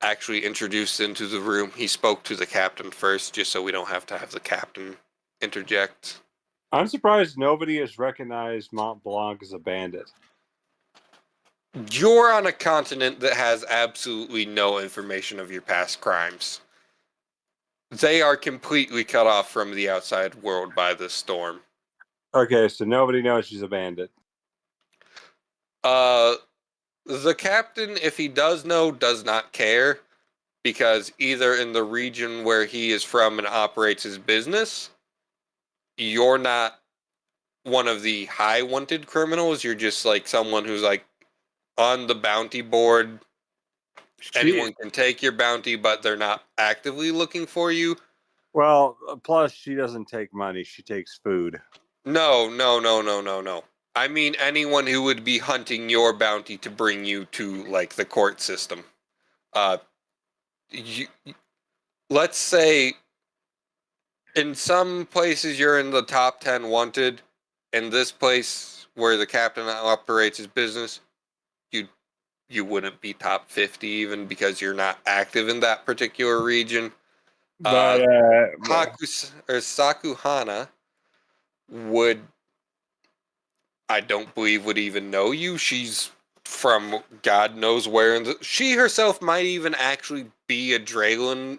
actually introduced into the room, he spoke to the captain first, just so we don't have to have the captain interject. I'm surprised nobody has recognized Mont Blanc as a bandit. You're on a continent that has absolutely no information of your past crimes. They are completely cut off from the outside world by this storm. Okay, so nobody knows she's a bandit. The captain, if he does know, does not care, because either in the region where he is from and operates his business, you're not one of the high wanted criminals. You're just like someone who's like on the bounty board. Anyone can take your bounty, but they're not actively looking for you. Well, plus she doesn't take money; she takes food. No. I mean anyone who would be hunting your bounty to bring you to like the court system. Let's say in some places you're in the top 10 wanted. In this place where the captain operates his business, you wouldn't be top 50 even, because you're not active in that particular region. But Sakuhana would, I don't believe, would even know you. She's from God knows where. She herself might even actually be a Draylan,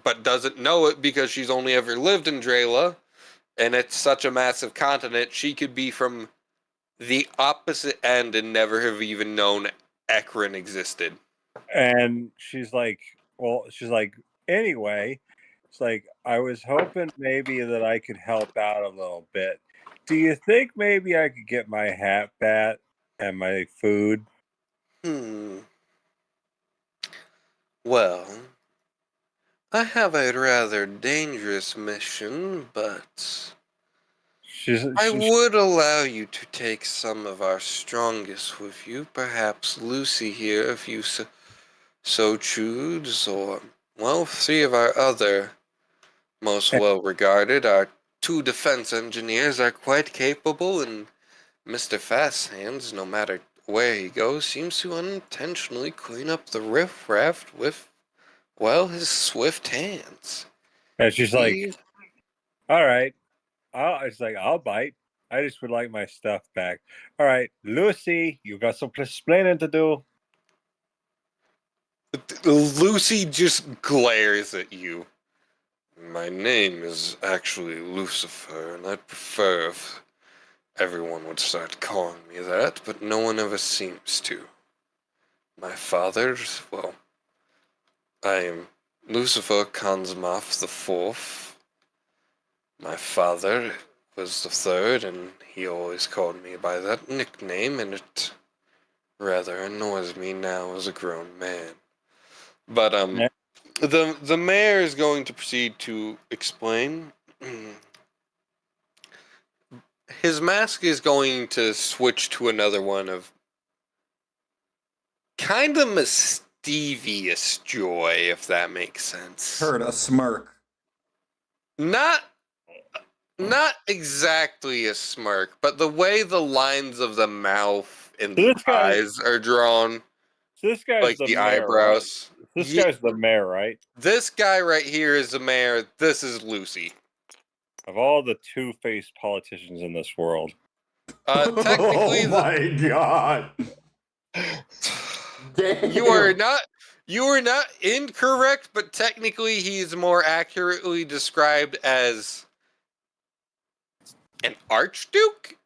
but doesn't know it because she's only ever lived in Drayla, and it's such a massive continent. She could be from the opposite end and never have even known Ekron existed. and she's like, anyway, it's like, I was hoping maybe that I could help out a little bit. Do you think maybe I could get my hat back and my food? Well, I have a rather dangerous mission, but I would allow you to take some of our strongest with you. Perhaps Lucy here, if you so choose, or, well, 3 of our other most well-regarded, our 2 defense engineers, are quite capable and Mr. Fast Hands, no matter where he goes, seems to unintentionally clean up the riffraff with, well, his swift hands. And she's like, He- all right. I'll bite. I just would like my stuff back. All right, Lucy, you got some explaining to do. Lucy just glares at you. My name is actually Lucifer, and I'd prefer if everyone would start calling me that, but no one ever seems to. My father, well, I am Lucifer Kanzmoff the Fourth. My father was the third, and he always called me by that nickname, and it rather annoys me now as a grown man. But Yeah. the mayor is going to proceed to explain. His mask is going to switch to another one of kind of mischievous joy, if that makes sense. Heard a smirk. Not exactly a smirk, but the way the lines of the mouth and the This guy- eyes are drawn, So this guy's like the the mayor, eyebrows. Right? This Ye- guy's the mayor, right? This guy right here is the mayor. This is Lucy. Of all the two-faced politicians in this world. Technically, Oh my god. you are not incorrect, but technically he's more accurately described as an archduke.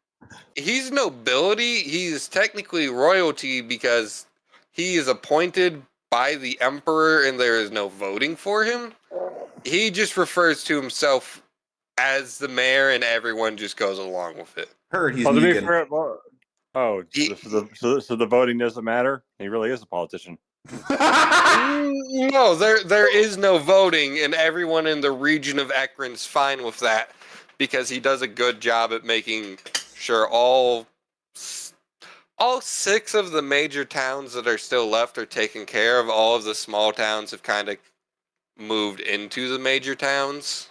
He's nobility. He's technically royalty because he is appointed by the emperor and there is no voting for him. He just refers to himself as the mayor and everyone just goes along with it. Heard he's To be vegan. fair, so the voting doesn't matter. He really is a politician. No, there is no voting, and everyone in the region of Ekron's fine with that because he does a good job at making sure all 6 of the major towns that are still left are taken care of. All of the small towns have kind of moved into the major towns.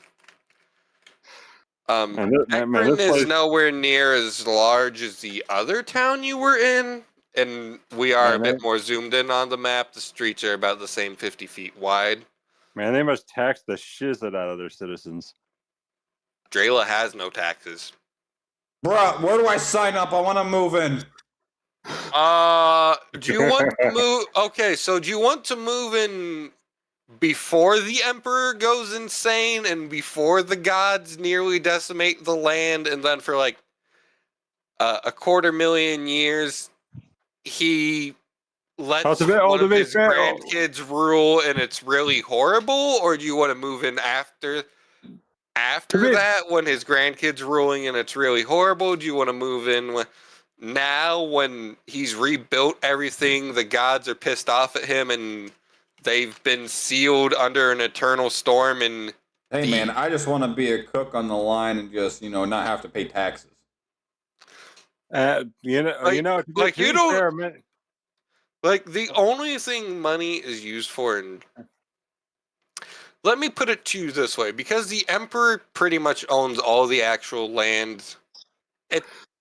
Ekron is place, nowhere near as large as the other town you were in. And we are a bit more zoomed in on the map. The streets are about the same 50 feet wide. man, they must tax the shizzit out of their citizens. Drayla has no taxes. Bruh, where do I sign up? I want to move in. Do you want to move? Okay, so do you want to move in before the Emperor goes insane and before the gods nearly decimate the land, and then for like a 250,000 years, he lets one of his grandkids rule, and it's really horrible? Or do you want to move in after that, when his grandkids ruling and it's really horrible? Do you want to move in now when he's rebuilt everything, the gods are pissed off at him, and they've been sealed under an eternal storm? And hey man, I just want to be a cook on the line and just not have to pay taxes. Like the only thing money is used for, and let me put it to you this way, because the Emperor pretty much owns all the actual land.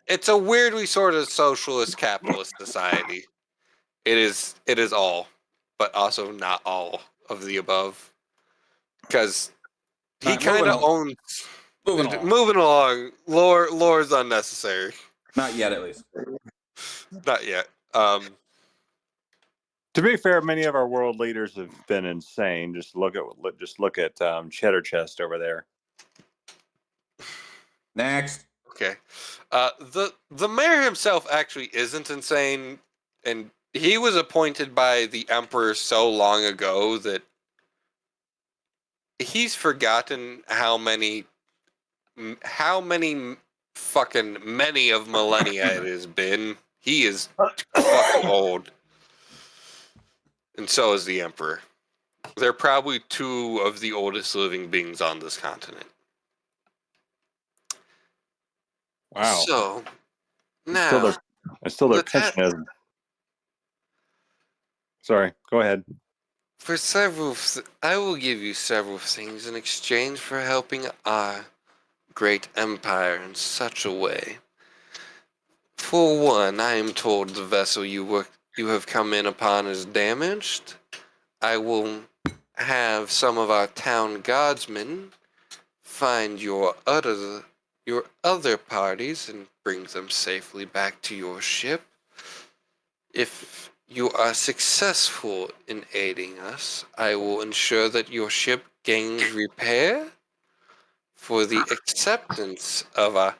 It's a weirdly sort of socialist capitalist society. It is all, but also not all of the above, because he kind of owns. Moving along. Lore's unnecessary. Not yet, at least. Not yet. To be fair, many of our world leaders have been insane. Just look at Cheddar Chest over there. Next. Okay. The mayor himself actually isn't insane, and he was appointed by the emperor so long ago that he's forgotten how many fucking many of millennia it has been. He is fucking old. And so is the emperor. They're probably 2 of the oldest living beings on this continent. Wow. So, now... Still their pensionism. Sorry, go ahead. I will give you several things in exchange for helping our great empire in such a way. For one, I am told the vessel you have come in upon is damaged. I will have some of our town guardsmen find your other parties and bring them safely back to your ship. If you are successful in aiding us, I will ensure that your ship gains repair for the acceptance of our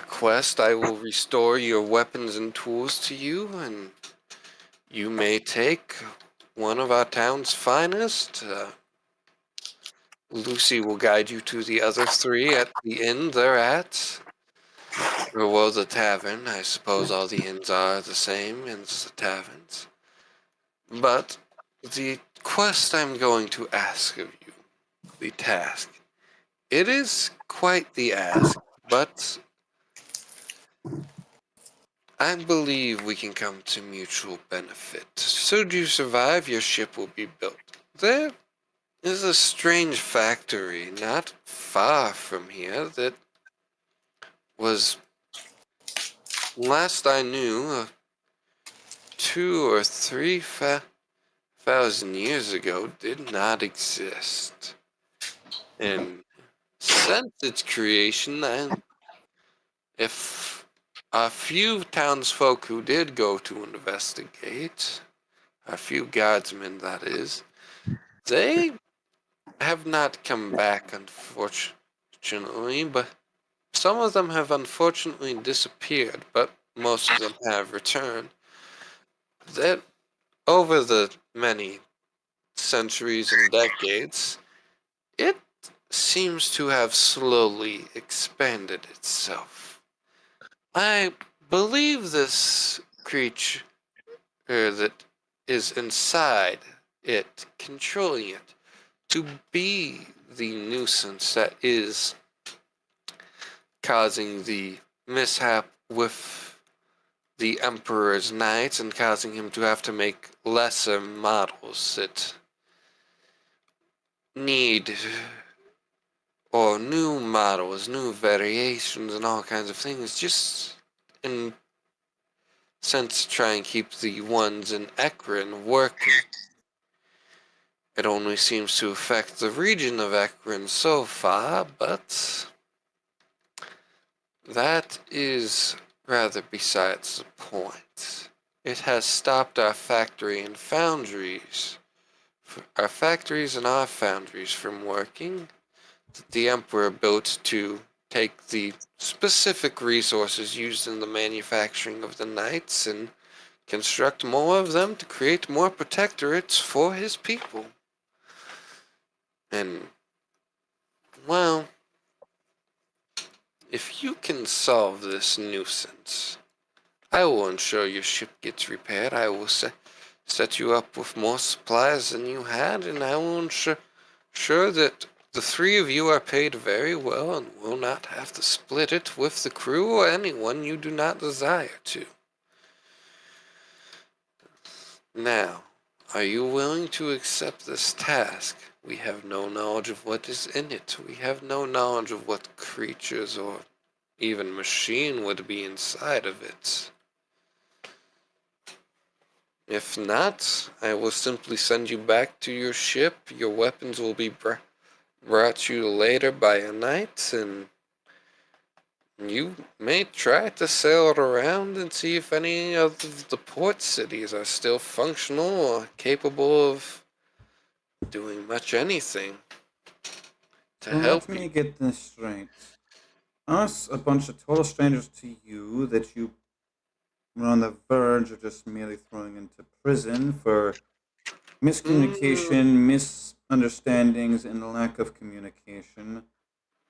quest. I will restore your weapons and tools to you, and you may take one of our town's finest. Lucy will guide you to the other three at the inn they're at. Or well, the tavern. I suppose all the inns are the same as the taverns. But the quest I'm going to ask of you, the task, it is quite the ask, but I believe we can come to mutual benefit. Should you survive, your ship will be built. There is a strange factory not far from here that was, last I knew, 2 or 3 thousand years ago did not exist. And since its creation, if a few townsfolk who did go to investigate, a few guardsmen that is, they have not come back, unfortunately, but some of them have unfortunately disappeared, but most of them have returned. That over the many centuries and decades, it seems to have slowly expanded itself. I believe this creature that is inside it, controlling it, to be the nuisance that is causing the mishap with the Emperor's knights and causing him to have to make lesser models that need, or new models, new variations, and all kinds of things, just in sense to try and keep the ones in Ekron working. It only seems to affect the region of Ekron so far, but that is rather besides the point. It has stopped our factories and our foundries from working. The Emperor built to take the specific resources used in the manufacturing of the knights and construct more of them to create more protectorates for his people. And, well, if you can solve this nuisance, I will ensure your ship gets repaired. I will set you up with more supplies than you had, and I will ensure that the three of you are paid very well and will not have to split it with the crew or anyone you do not desire to. Now, are you willing to accept this task? We have no knowledge of what is in it. We have no knowledge of what creatures or even machine would be inside of it. If not, I will simply send you back to your ship. Your weapons will be brought to you later by a knight, and you may try to sail it around and see if any of the port cities are still functional or capable of doing much anything to help Let me you. get this straight. Us, a bunch of total strangers to you that you were on the verge of just merely throwing into prison for miscommunication, misunderstandings, and lack of communication,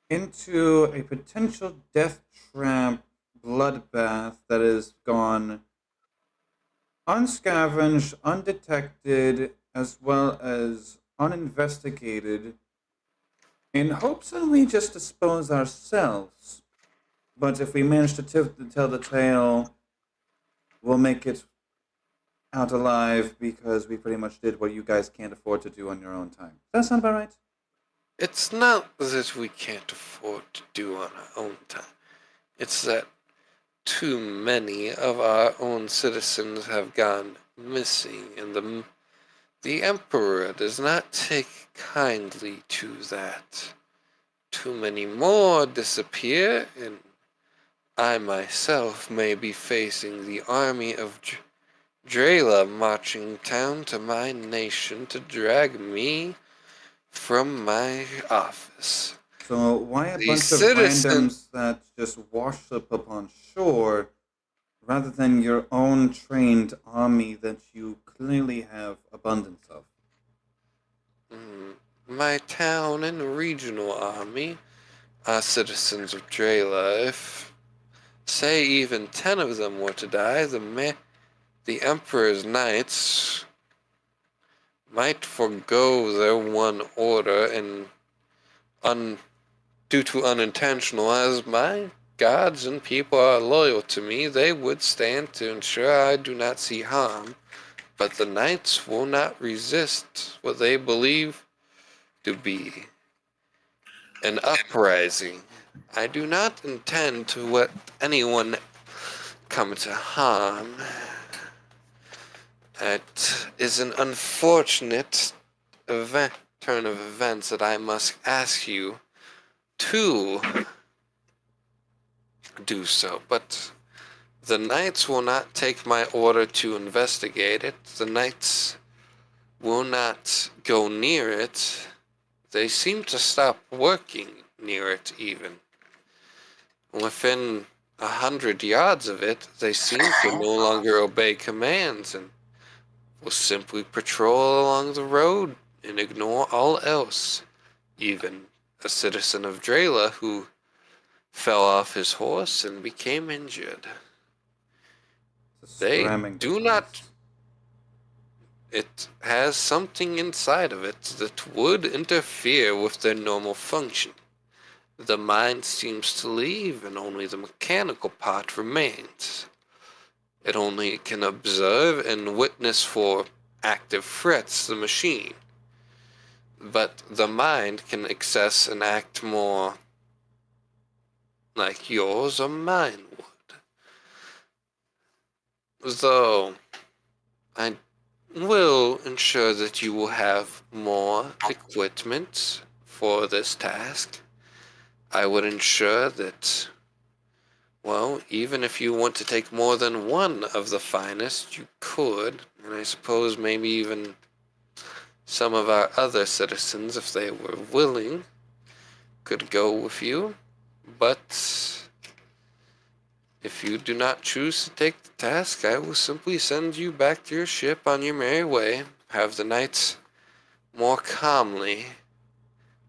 into a potential death trap bloodbath that has gone unscavenged, undetected, as well as uninvestigated, in hopes that we just dispose ourselves. But if we manage to tell the tale, we'll make it out alive because we pretty much did what you guys can't afford to do on your own time. Does that sound about right? It's not that we can't afford to do on our own time. It's that too many of our own citizens have gone missing, and the Emperor does not take kindly to that. Too many more disappear, and I myself may be facing the army of Drela marching down to my nation to drag me from my office. So why a The bunch of citizen, randoms that just wash up upon shore rather than your own trained army that you clearly have abundance of? my town and regional army are citizens of Drela. If, say, even 10 of them were to die, the Emperor's knights might forego their one order and due to unintentional, as my gods and people are loyal to me, they would stand to ensure I do not see harm, but the knights will not resist what they believe to be an uprising. I do not intend to let anyone come to harm. It is an unfortunate turn of events that I must ask you to do so, but the knights will not take my order to investigate it. The knights will not go near it. They seem to stop working near it even. Within 100 yards of it, they seem to no longer obey commands and will simply patrol along the road and ignore all else. Even a citizen of Drela who fell off his horse and became injured. It's a They scramming do device. not. It has something inside of it that would interfere with their normal function. The mind seems to leave and only the mechanical part remains. It only can observe and witness for active threats the machine. But the mind can access and act more like yours or mine would. Though I will ensure that you will have more equipment for this task. I would ensure that, well, even if you want to take more than one of the finest, you could, and I suppose maybe even some of our other citizens, if they were willing, could go with you. But if you do not choose to take the task, I will simply send you back to your ship on your merry way. Have the knights more calmly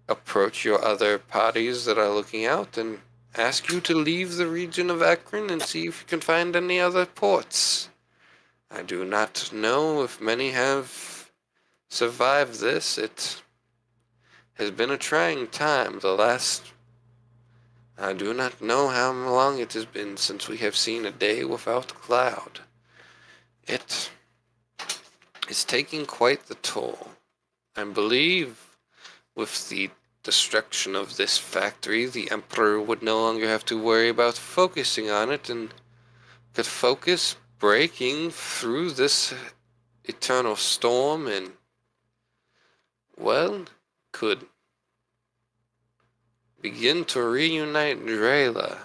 approach your other parties that are looking out and ask you to leave the region of Akron and see if you can find any other ports. I do not know if many have survived this. It has been a trying time. I do not know how long it has been since we have seen a day without a cloud. It is taking quite the toll. I believe with the destruction of this factory, the Emperor would no longer have to worry about focusing on it and could focus breaking through this eternal storm and, well, could begin to reunite Drela.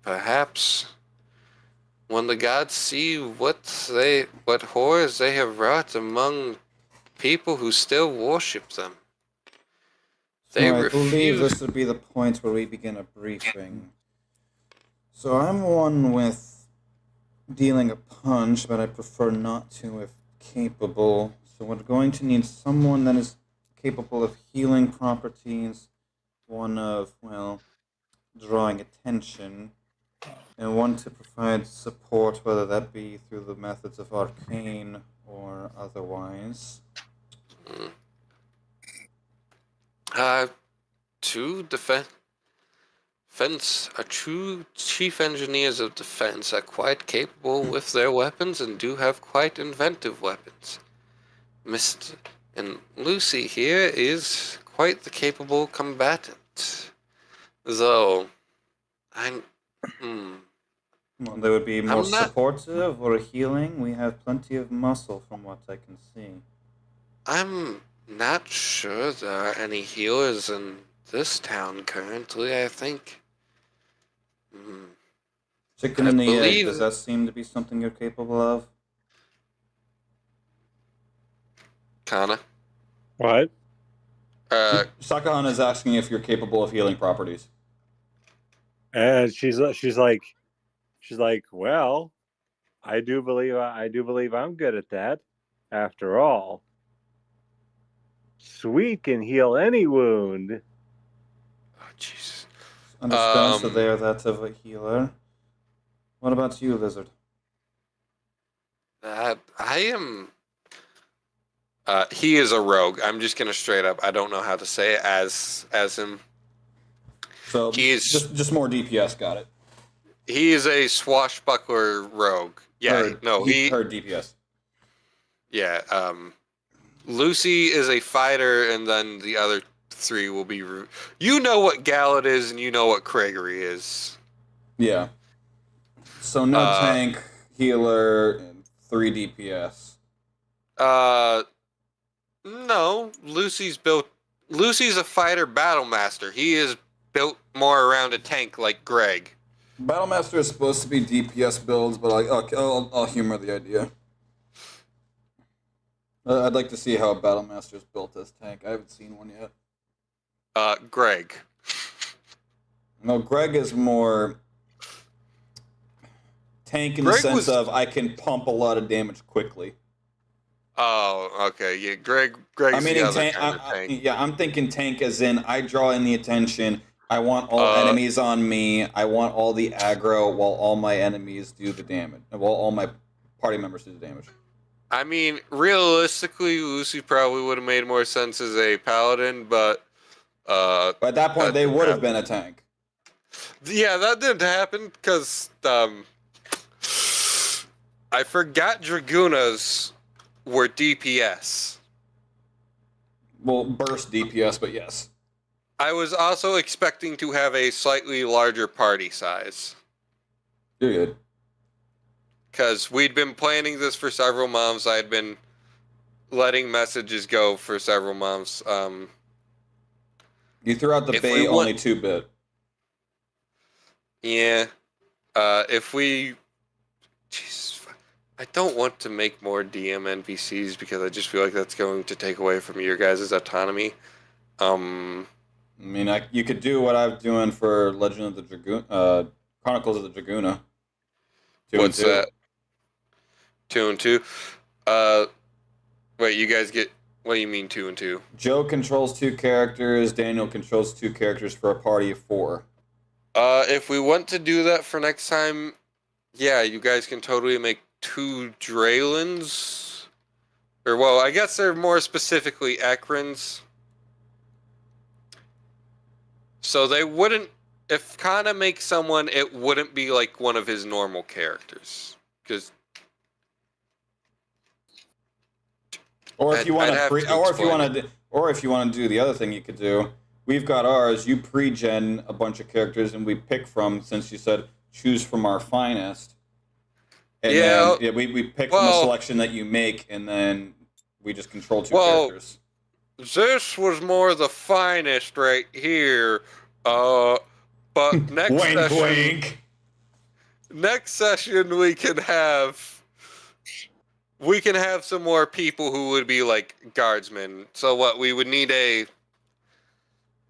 Perhaps when the gods see what horrors they have wrought among people who still worship them. They So I believe refuse. this would be the point where we begin a briefing. So I'm one with dealing a punch, but I prefer not to if capable. So we're going to need someone that is capable of healing properties, one of, well, drawing attention, and one to provide support, whether that be through the methods of arcane or otherwise. Two defense, true chief engineers of defense are quite capable with their weapons and do have quite inventive weapons. Mr. And Lucy here is quite the capable combatant. Though, Hmm. Well, they would be more I'm not. supportive or healing. We have plenty of muscle from what I can see. I'm not sure there are any healers in this town currently. I think. Hmm. Chicken I and the egg, believe. does that seem to be something you're capable of? Kana. What? Sakahan is asking if you're capable of healing properties. And she's like, well, I do believe I'm good at that. After all, sweet can heal any wound. Oh, Jesus. Understand, so they are that of a healer. What about you, Lizard? That I am. He is a rogue. I'm just gonna straight up. I don't know how to say it as him. So He is just more DPS, got it. he is a swashbuckler rogue. Yeah, Heard, heard DPS. Yeah. Lucy is a fighter, and then the other three will be. You know what Gallet is, and you know what Gregory is. Yeah. So no tank, healer, and 3 DPS. No. Lucy's built. Lucy's a fighter battle master. He is built more around a tank like Greg. Battlemaster is supposed to be DPS builds, but I'll humor the idea. I'd like to see how a Battlemaster is built as tank. I haven't seen one yet. Greg. No, Greg is more tank in Greg the sense was- of I can pump a lot of damage quickly. Oh, okay. Yeah, Greg's the other kind of tank. Yeah, I'm thinking tank as in I draw in the attention. I want all enemies on me. I want all the aggro while all my enemies do the damage. While all my party members do the damage. I mean, realistically, Lucy probably would have made more sense as a paladin, but But at that point, they would have been a tank. yeah, that didn't happen because I forgot Dragunas were DPS. Well, burst DPS, but yes. I was also expecting to have a slightly larger party size. You're good. Because we'd been planning this for several months. I had been letting messages go for several months. You threw out the If bait we only want- 2-bit. Yeah. If we... Jesus, I don't want to make more DM NPCs because I just feel like that's going to take away from your guys' autonomy. I mean, you could do what I'm doing for Legend of the Dragoon, Chronicles of the Dragoona. 2 What's and 2. that? 2 and 2? Wait, you guys get... What do you mean 2 and 2? Joe controls 2 characters. Daniel controls 2 characters for a party of 4. If we want to do that for next time, yeah, you guys can totally make 2 Draylens. Or, well, I guess they're more specifically Ekrins. So they wouldn't... If Kana makes someone, it wouldn't be like one of his normal characters. Because... Or if you want to or if you want to do the other thing you could do, we've got ours. You pre-gen a bunch of characters, and we pick from, since you said choose from our finest. And then we pick from a selection that you make, and then we just control 2 characters. This was more the finest right here. But next wink, session, wink. Next session we can have some more people who would be like guardsmen. So what we would need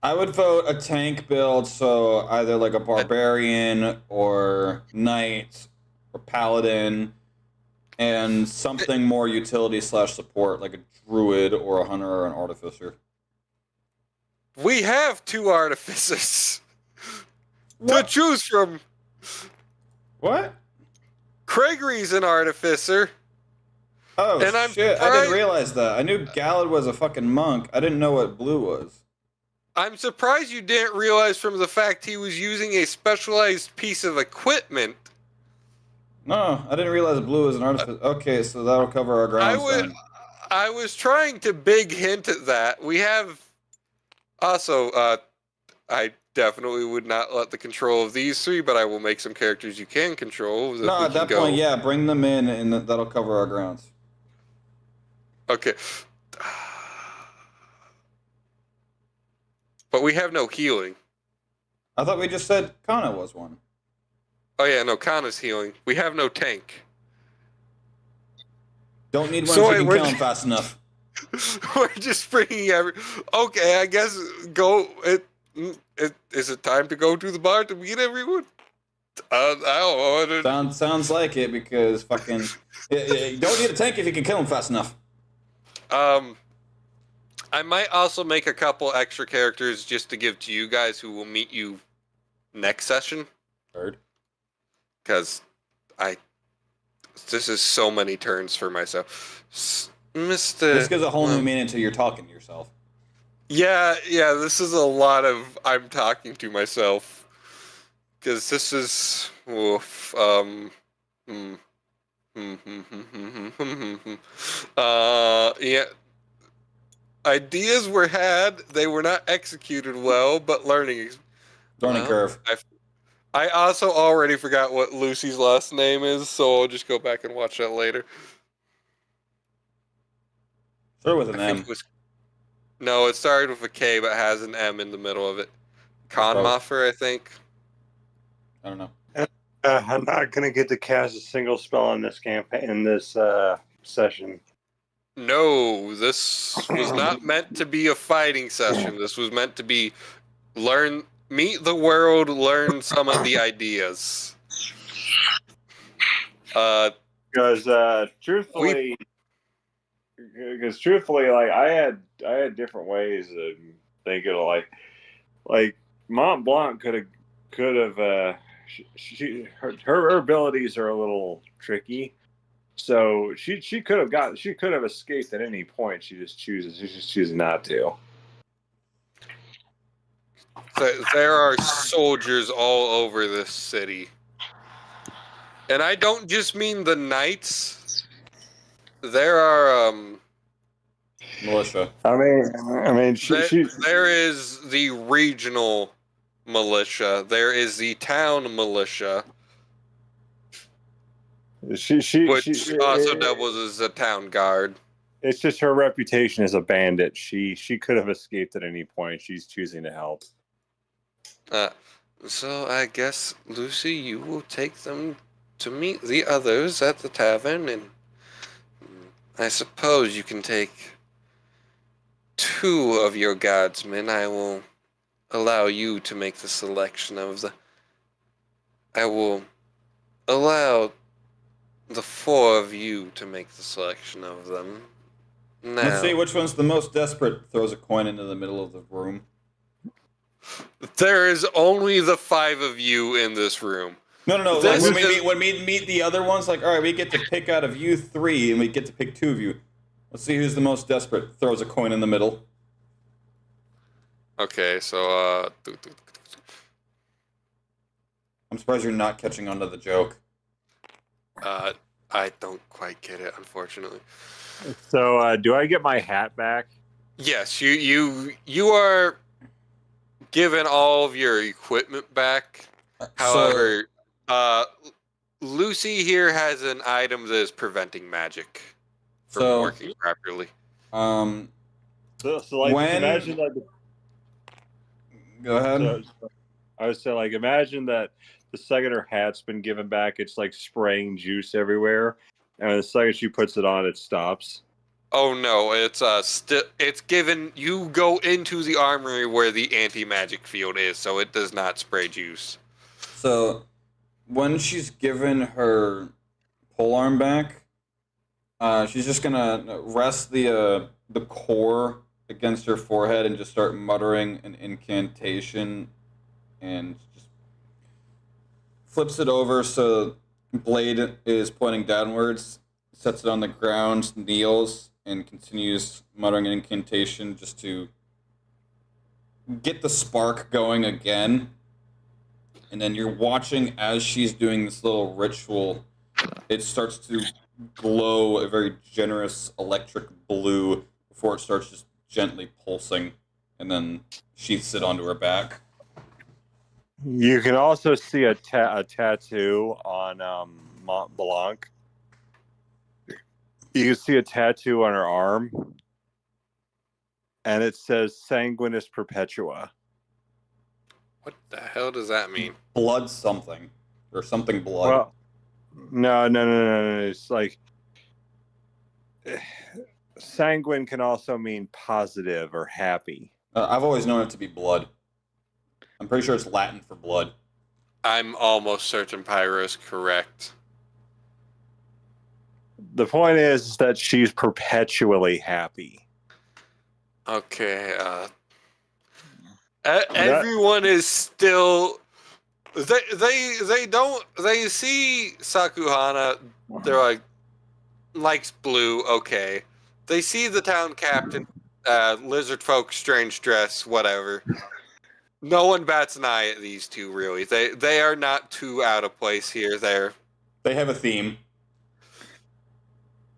I would vote a tank build, so either like a barbarian or knight or paladin, and something more utility / support, like a druid or a hunter or an artificer. We have 2 artificers to choose from. What? Gregory's an artificer. Oh, and I'm shit, I surprised- didn't realize that. I knew Galad was a fucking monk. I didn't know what blue was. I'm surprised you didn't realize from the fact he was using a specialized piece of equipment. No, I didn't realize blue was an artificer. Okay, so that'll cover our grounds then. I was trying to big hint at that. We have also I definitely would not let the control of these three, but I will make some characters you can control. That No, we at can that point, yeah, bring them in, and that'll cover our grounds. Okay. But we have no healing. I thought we just said Kana was one. Oh yeah, no, Kana's healing. We have no tank. Don't need one So if you can we're kill him fast enough. We're just bringing Okay, I guess go. Is it time to go to the bar to meet everyone? I don't know. Sounds like it, because fucking you don't need a tank if you can kill him fast enough. I might also make a couple extra characters just to give to you guys who will meet you next session. Third. Because this is so many turns for myself. Mr. This gives a whole new meaning to you're talking to yourself. Yeah, this is a lot of I'm talking to myself. Because this is yeah. Ideas were had, they were not executed well, but learning Curve. I also already forgot what Lucy's last name is, so I'll just go back and watch that later. Start with an M. No, it started with a K, but has an M in the middle of it. Conmoffer, I think. I don't know. I'm not gonna get to cast a single spell in this campaign, in this session. No, this was not meant to be a fighting session. This was meant to be meet the world, learn some of the ideas. Because truthfully, like I had different ways of thinking. Like Mont Blanc could have. Her abilities are a little tricky. So she could have escaped at any point. She's just choosing not to. There are soldiers all over this city. And I don't just mean the knights. There are Militia. I mean there is the regional militia. There is the town militia. Which also doubles as a town guard. It's just her reputation as a bandit. She could have escaped at any point. She's choosing to help. So I guess, Lucy, you will take them to meet the others at the tavern, and I suppose you can take 2 of your guardsmen. I will allow you to make the selection of I will allow the 4 of you to make the selection of them. Now, Let's see which one's the most desperate. Throws a coin into the middle of the room. there is only the 5 of you in this room. No. Like when we meet the other ones, like, all right, we get to pick out of you 3, and we get to pick 2 of you. Let's see who's the most desperate. Throws a coin in the middle. Okay, so I'm surprised you're not catching on to the joke. I don't quite get it, unfortunately. So do I get my hat back? Yes, you are given all of your equipment back. However, Lucy here has an item that is preventing magic from working properly. So like, imagine like. Go ahead. I would say, like, imagine that the second her hat's been given back, it's like spraying juice everywhere, and the second she puts it on, it stops. Oh no, it's given. You go into the armory where the anti-magic field is, so it does not spray juice. So, when she's given her polearm back, she's just gonna rest the core against her forehead and just start muttering an incantation, and just flips it over so blade is pointing downwards, sets it on the ground, kneels, and continues muttering an incantation just to get the spark going again. And then you're watching as she's doing this little ritual, it starts to glow a very generous electric blue before it starts just gently pulsing, and then sheaths it onto her back. You can also see a tattoo on Mont Blanc. You can see a tattoo on her arm, and it says Sanguinis Perpetua. What the hell does that mean? Blood something. Or something blood. Well, no. It's like sanguine can also mean positive or happy. I've always known it to be blood. I'm pretty sure it's Latin for blood. I'm almost certain Pyro is correct. The point is that she's perpetually happy. Okay. Everyone is still. They see Sakuhana. They're like, likes blue. Okay. They see the town captain, lizard folk, strange dress, whatever. No one bats an eye at these two, really. They are not too out of place here. They have a theme.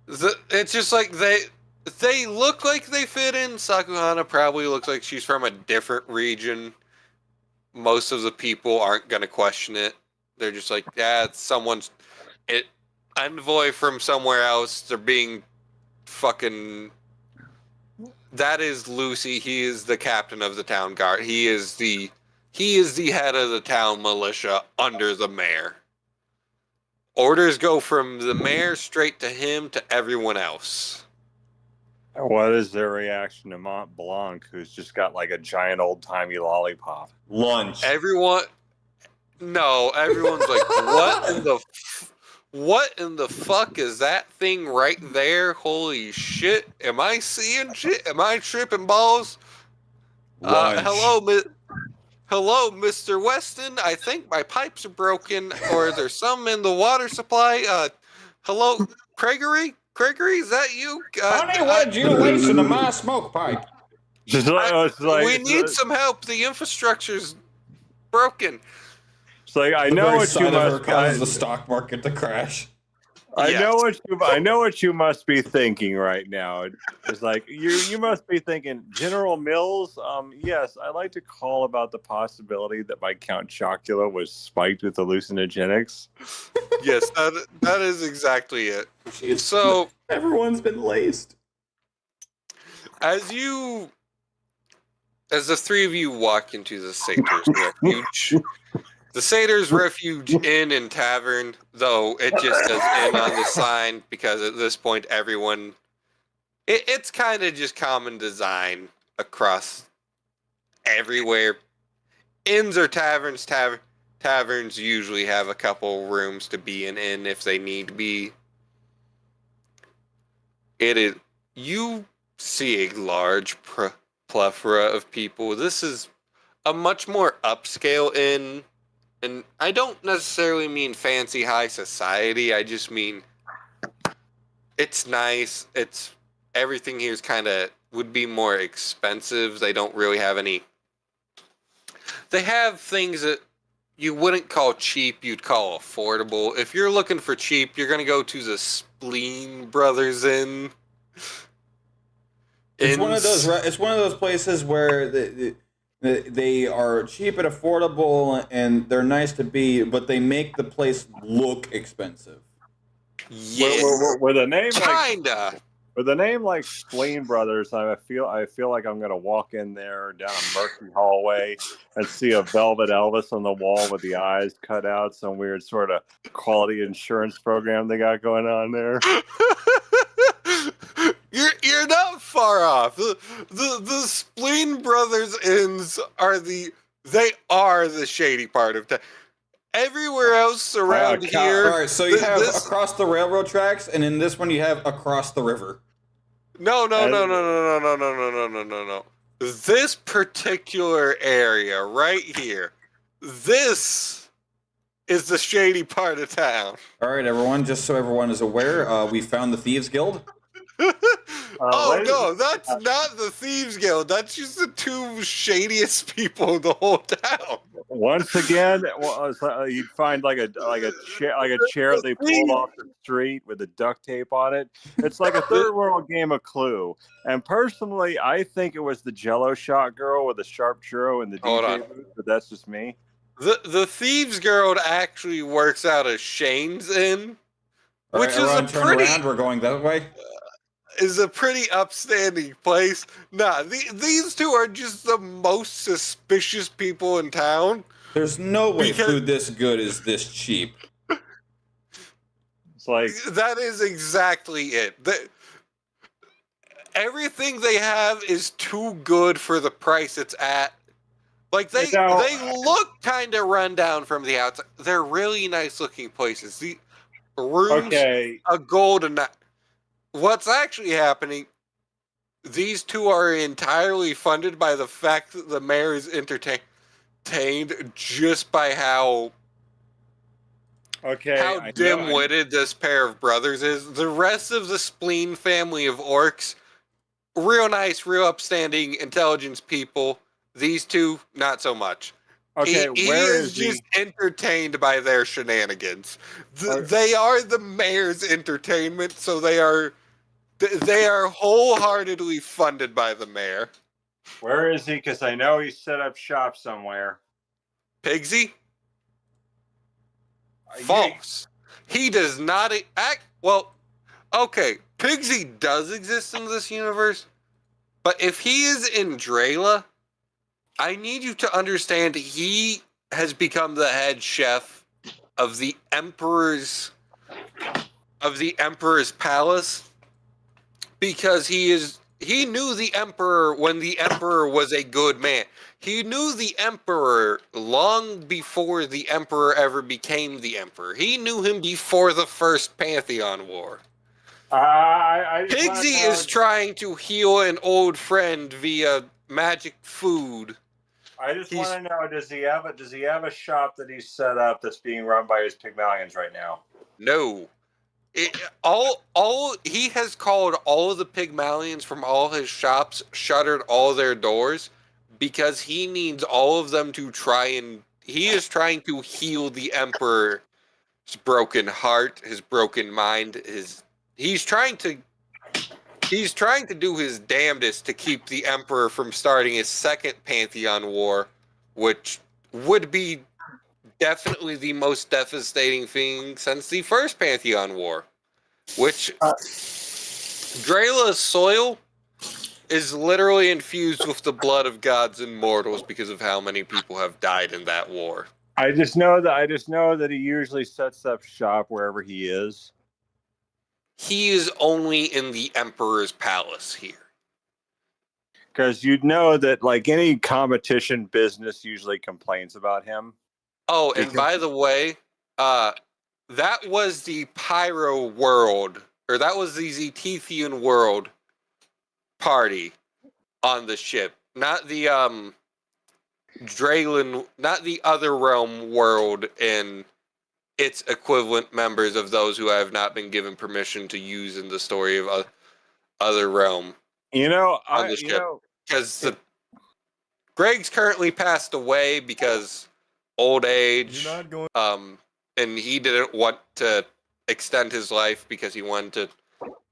It's just like they look like they fit in. Sakuhana probably looks like she's from a different region. Most of the people aren't going to question it. They're just like, yeah, it's envoy from somewhere else. They're being fucking. That is Lucy. He is the captain of the town guard. He is the head of the town militia under the mayor. Orders go from the mayor straight to him to everyone else. What is their reaction to Mont Blanc, who's just got like a giant old-timey lollipop? Lunch. Everyone's like, what in the fuck is that thing right there? Holy shit. Am I seeing shit? Am I tripping balls? Hello, Mr. Weston. I think my pipes are broken, or there's some in the water supply. Hello, Gregory? Gregory, is that you? Honey, what did you lace into my smoke pipe? We need some help. The infrastructure's broken. It's like I know what you must. Causes the stock market to crash. I know what you must be thinking right now. It's like you must be thinking, General Mills. Yes, I'd like to call about the possibility that my Count Chocula was spiked with hallucinogenics. Yes, that is exactly it. So everyone's been laced. As the three of you walk into the Satyr's Refuge. The Satyr's Refuge Inn and Tavern, though it just says inn on the sign because at this point everyone... It's kind of just common design across everywhere. Inns or taverns. Taverns usually have a couple rooms to be an inn if they need to be. You see a large plethora of people. This is a much more upscale inn. And I don't necessarily mean fancy high society. I just mean it's nice. Everything here is would be more expensive. They don't really have any. They have things that you wouldn't call cheap. You'd call affordable. If you're looking for cheap, you're gonna go to the Spleen Brothers Inn. It's one of those places where they are cheap and affordable, and they're nice to be, but they make the place look expensive. Yeah, with a name kinda. With a name like Spleen Brothers, I feel like I'm gonna walk in there down a murky hallway and see a Velvet Elvis on the wall with the eyes cut out. Some weird sort of quality insurance program they got going on there. You're not far off. The Spleen Brothers Inns are the shady part of town. Everywhere else around here. All right, so you have across the railroad tracks, and in this one you have across the river. No. This particular area right here, this is the shady part of town. All right, everyone, just so everyone is aware, we found the Thieves Guild. No, that's not the Thieves Guild. That's just the two shadiest people in the whole town. Once again, you'd find like a chair they pulled off the street with the duct tape on it. It's like a third world game of Clue. And personally, I think it was the Jello shot girl with the sharp churro and the DJ booth, but that's just me. The Thieves Guild actually works out of Shane's Inn, All which right, is a everyone, turn pretty around. We're going that way. upstanding place. Nah, these two are just the most suspicious people in town. There's no way Because- food this good is this cheap. It's like, That is exactly it. Everything they have is too good for the price it's at. Like they look kind of run down from the outside. They're really nice looking places. The rooms okay, a golden. What's actually happening? These two are entirely funded by the fact that the mayor is entertained just by how okay. I know- dim-witted this pair of brothers is. The rest of the Spleen family of orcs, real nice, real upstanding, intelligence people. These two, not so much. Okay, He where is is just he? entertained by their shenanigans. Are- They are the mayor's entertainment, so they are wholeheartedly funded by the mayor. Where is he? Because I know he set up shop somewhere. Pigsy? Yeah, False. He does not act. Well, okay, Pigsy does exist in this universe, but if he is in Drela, I need you to understand he has become the head chef of the Emperor's palace because he knew the Emperor when the Emperor was a good man. He knew the Emperor long before the Emperor ever became the Emperor. He knew him before the first Pantheon War. I just wanna Pigsy know- is trying to heal an old friend via magic food. I just he's- want to know: does he have a shop that he's set up that's being run by his Pygmalions right now? No. He has called all of the Pygmalions from all his shops, shuttered all their doors, because he needs all of them to he is trying to heal the Emperor's broken heart, his broken mind, he's trying to do his damnedest to keep the Emperor from starting his second Pantheon War, which would be definitely the most devastating thing since the first Pantheon War, which Drela's soil is literally infused with the blood of gods and mortals because of how many people have died in that war. I just know that he usually sets up shop wherever he is. He is only in the Emperor's palace here. Because you'd know that, like, any competition business usually complains about him. Oh, and by the way, that was the Pyro world, or that was the Zethian world party on the ship, not the Draylen, not the other realm world and its equivalent members of those who have not been given permission to use in the story of other realm on the ship. Because Greg's currently passed away because old age, and he didn't want to extend his life because he wanted to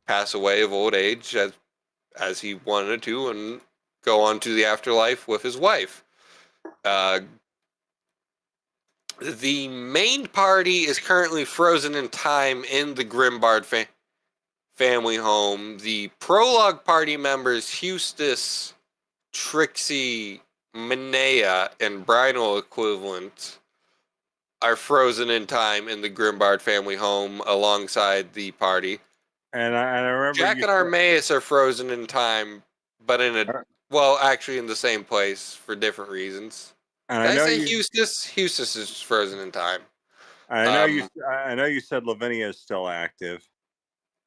pass away of old age as he wanted to and go on to the afterlife with his wife. The main party is currently frozen in time in the Grimbard family home. The prologue party members, Hustis, Trixie, Minea, and Brinal equivalent, are frozen in time in the Grimbard family home alongside the party. And I remember Jack and Armaeus are frozen in time, but actually in the same place for different reasons. And Did I say you, Hustis? Hustis is frozen in time. I know you said Lavinia is still active.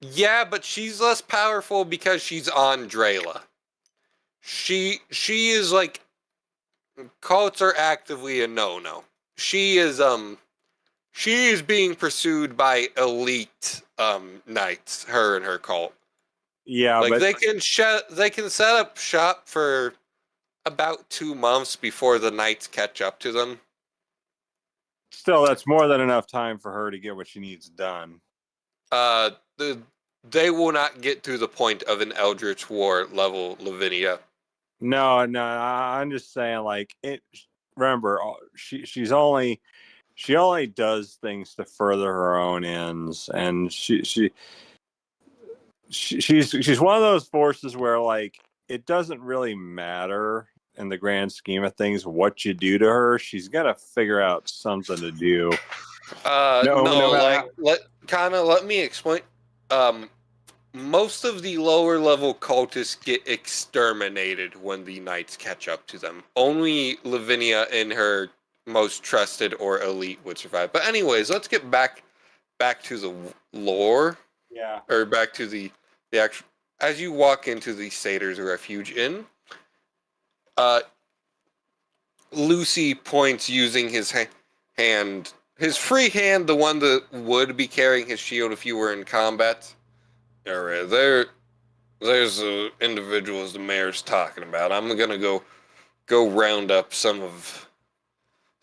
Yeah, but she's less powerful because she's on Drela. She is like, cults are actively a no. She is being pursued by elite knights, her and her cult. Yeah, like but they can set up shop for about 2 months before the knights catch up to them. still, that's more than enough time for her to get what she needs done. They will not get to the point of an Eldritch War level Lavinia. No, I'm just saying, like, remember, she only does things to further her own ends, and she's one of those forces where like it doesn't really matter in the grand scheme of things what you do to her. She's got to figure out something to do. No, no matter like let me explain. Most of the lower level cultists get exterminated when the knights catch up to them. Only Lavinia and her most trusted or elite would survive. But anyways, let's get back to the lore. Yeah. Or back to the actual. As you walk into the Satyr's Refuge Inn, Lucy points using his hand, his free hand, the one that would be carrying his shield if you were in combat. All right, there's the individuals the mayor's talking about. I'm gonna go round up some of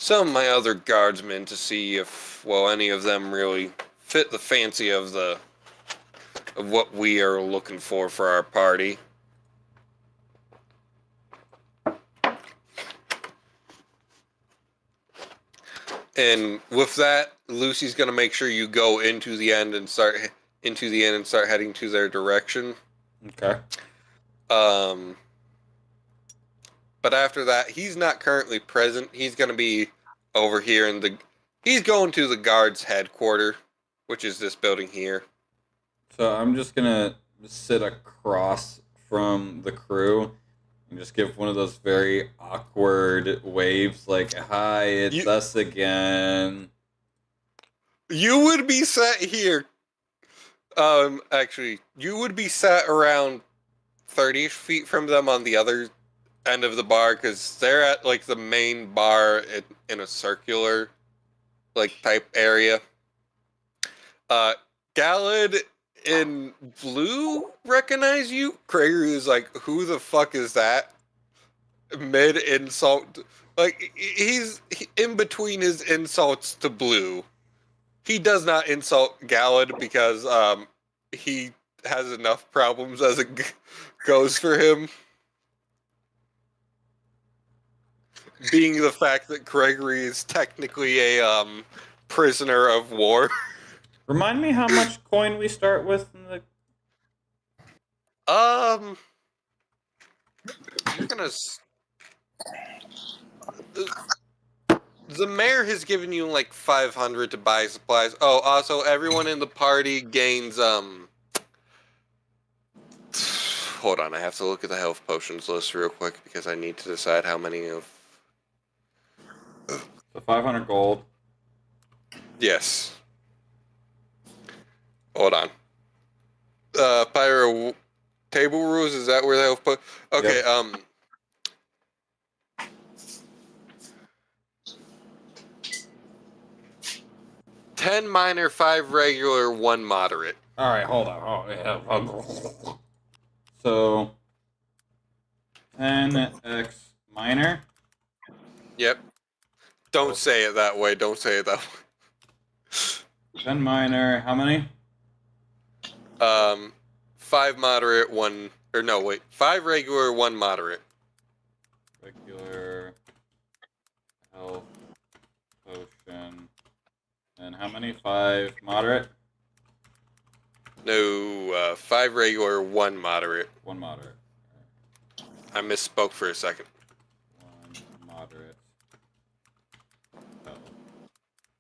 my other guardsmen to see if any of them really fit the fancy of what we are looking for our party. And with that, Lucy's gonna make sure you go into the inn and start heading to their direction. Okay. But after that, he's not currently present. He's gonna be over here he's going to the guard's headquarters, which is this building here. So I'm just gonna sit across from the crew and just give one of those very awkward waves, like, "Hi, it's us again." You would be sat here. Actually, you would be sat around 30 feet from them on the other end of the bar, because they're at like the main bar in a circular like type area. Galad in blue recognize you. Krager is like, who the fuck is that? Mid insult, like he's in between his insults to Blue. He does not insult Galad because he has enough problems as it goes for him. Being the fact that Gregory is technically a prisoner of war. Remind me how much coin we start with in the... You're gonna... The mayor has given you like 500 to buy supplies. Oh, also everyone in the party gains hold on, I have to look at the health potions list real quick because I need to decide how many of... So 500 gold. Yes. Hold on. Pyro table rules, is that where the health potion... Okay, Yep. 10 minor, 5 regular, 1 moderate. All right, hold on. Oh, yeah. So 10x minor. Yep. Don't say it that way. Don't say it that way. 10 minor. How many? 5 moderate, 1... Or no, wait. 5 regular, 1 moderate. Regular health potion. And how many? 5 moderate? No, 5 regular, 1 moderate. 1 moderate. I misspoke for a second. 1 moderate health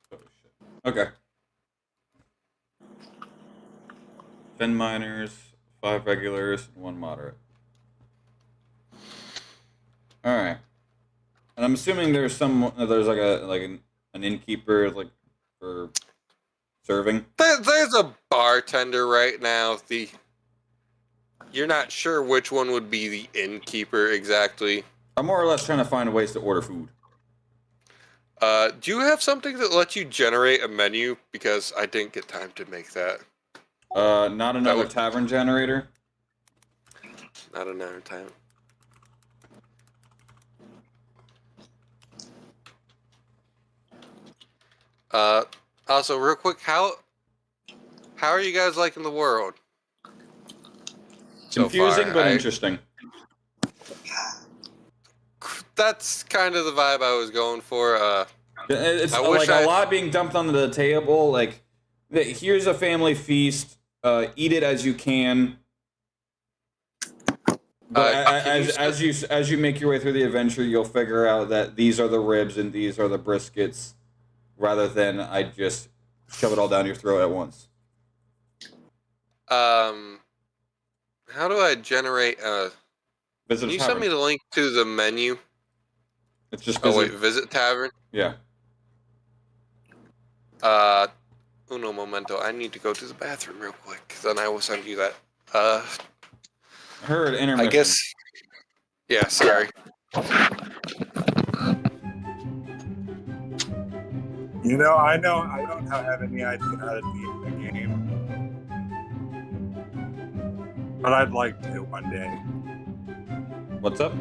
potion. Okay. 10 minors, 5 regulars, and 1 moderate. All right. And I'm assuming there's an innkeeper like for serving. There's a bartender right now. You're not sure which one would be the innkeeper exactly. I'm more or less trying to find ways to order food. Do you have something that lets you generate a menu? Because I didn't get time to make that. Not another tavern generator. Not another time. Also, real quick, how are you guys liking the world? Confusing So far, but interesting. that's kind of the vibe I was going for. It's I wish like I- a lot being dumped onto the table. Like, here's a family feast. Eat it as you can. But can you as you make your way through the adventure, you'll figure out that these are the ribs and these are the briskets, rather than I just shove it all down your throat at once. How do I generate Visit can a you send me tavern. the link to the menu? It's just Oh visit. wait, visit tavern. Yeah. Uno momento. I need to go to the bathroom real quick. Then I will send you that. Heard intermission. I guess. Yeah, sorry. You know, I don't have any idea how to DM the game, but I'd like to one day. What's up?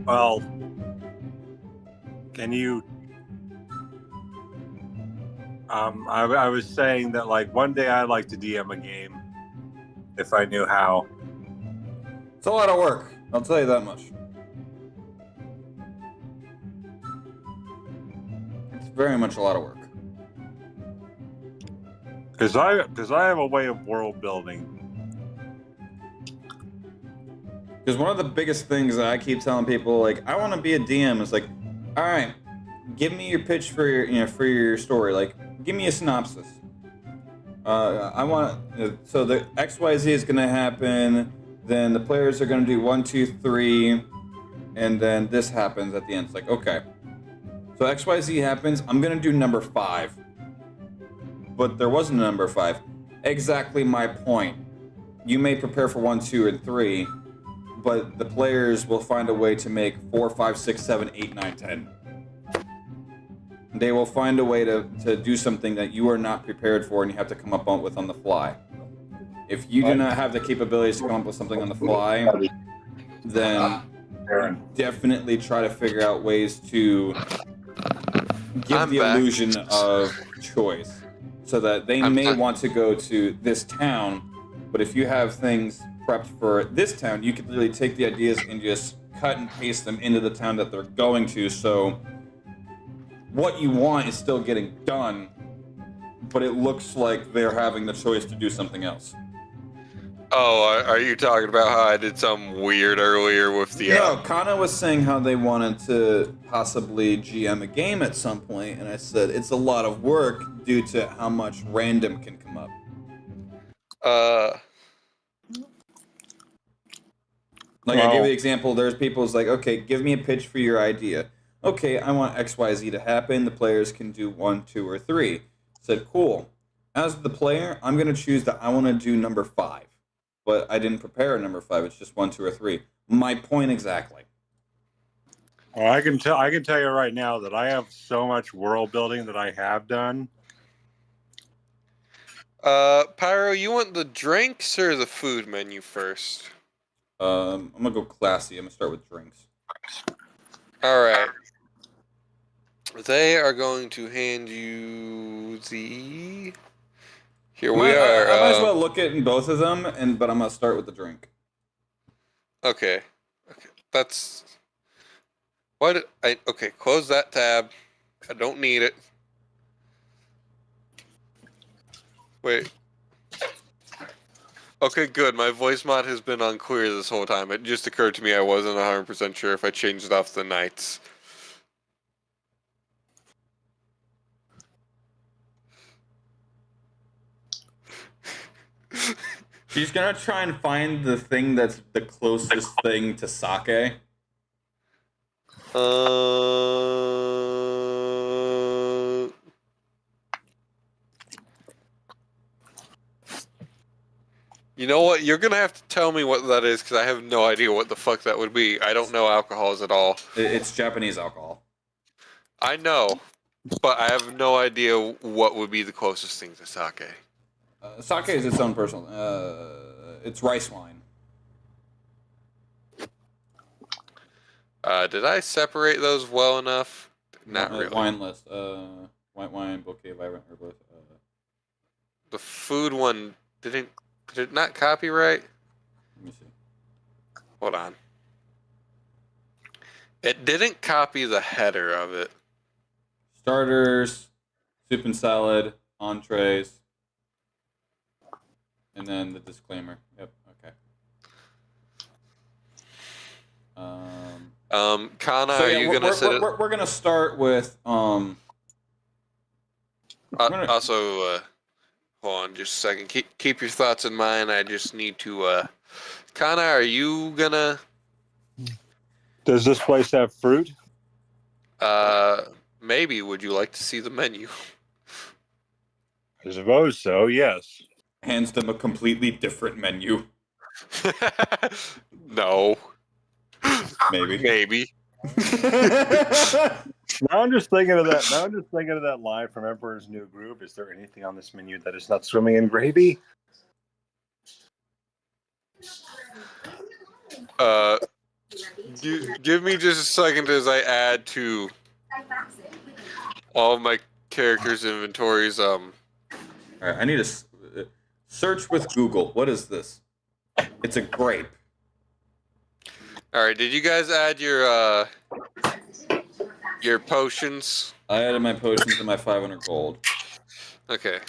Well, can you? I was saying that like one day I'd like to DM a game if I knew how. It's a lot of work. I'll tell you that much. It's very much a lot of work. Because I have a way of world building. Because one of the biggest things that I keep telling people, like, I want to be a DM, is like, all right, give me your pitch for your, for your story. Like, give me a synopsis. I want so the XYZ is going to happen. Then the players are going to do 1, 2, 3, and then this happens at the end. It's like, okay, so XYZ happens. I'm going to do number 5, but there wasn't a number 5. Exactly my point. You may prepare for 1, 2, and 3. But the players will find a way to make 4, 5, 6, 7, 8, 9, 10. They will find a way to do something that you are not prepared for and you have to come up with on the fly. If you do not have the capabilities to come up with something on the fly, then definitely try to figure out ways to give I'm the back. illusion of choice. So that they I'm may back. want to go to this town, but if you have things prepped for this town, you could literally take the ideas and just cut and paste them into the town that they're going to. So what you want is still getting done, but it looks like they're having the choice to do something else. Oh, are you talking about how I did something weird earlier with the? No, Kana was saying how they wanted to possibly GM a game at some point, and I said it's a lot of work due to how much random can come up. Like, I gave the example, there's people who's like, okay, give me a pitch for your idea. Okay, I want XYZ to happen. The players can do 1, 2, or 3. Said, cool. As the player, I'm going to choose that I want to do number 5. But I didn't prepare a number 5. It's just 1, 2, or 3. My point exactly. Well, I can tell you right now that I have so much world building that I have done. Pyro, you want the drinks or the food menu first? I'm going to go classy. I'm going to start with drinks. All right. They are going to hand you the. Here we are. I might as well look at both of them, but I'm going to start with the drink. Okay. That's. What? Okay, close that tab. I don't need it. Wait. Okay, good. My voice mod has been unclear this whole time. It just occurred to me I wasn't 100% sure if I changed it off the nights. She's going to try and find the thing that's the closest thing to sake. You know what? You're gonna have to tell me what that is because I have no idea what the fuck that would be. I don't know alcohols at all. It's Japanese alcohol. I know, but I have no idea what would be the closest thing to sake. Sake is its own personal. It's rice wine. Did I separate those well enough? Not really. Wine list. White wine, bouquet, vibrant herbalist. The food one did it not copyright? Let me see. Hold on. It didn't copy the header of it. Starters, soup and salad, entrees, and then the disclaimer. Yep. Okay. Kana, So are yeah, you gonna sit it? we're gonna start with we're gonna- Also, hold on just a second. Keep your thoughts in mind. I just need to. Kana, are you gonna? Does this place have fruit? Maybe. Would you like to see the menu? I suppose so. Yes. hands them a completely different menu. No. Maybe. Maybe. Now I'm just thinking of that. Now I'm just thinking of that line from Emperor's New Groove. Is there anything on this menu that is not swimming in gravy? Give me just a second as I add to all of my characters' inventories. All right, I need to search with Google. What is this? It's a grape. All right, did you guys add your potions? I added my potions and my 500 gold. Okay.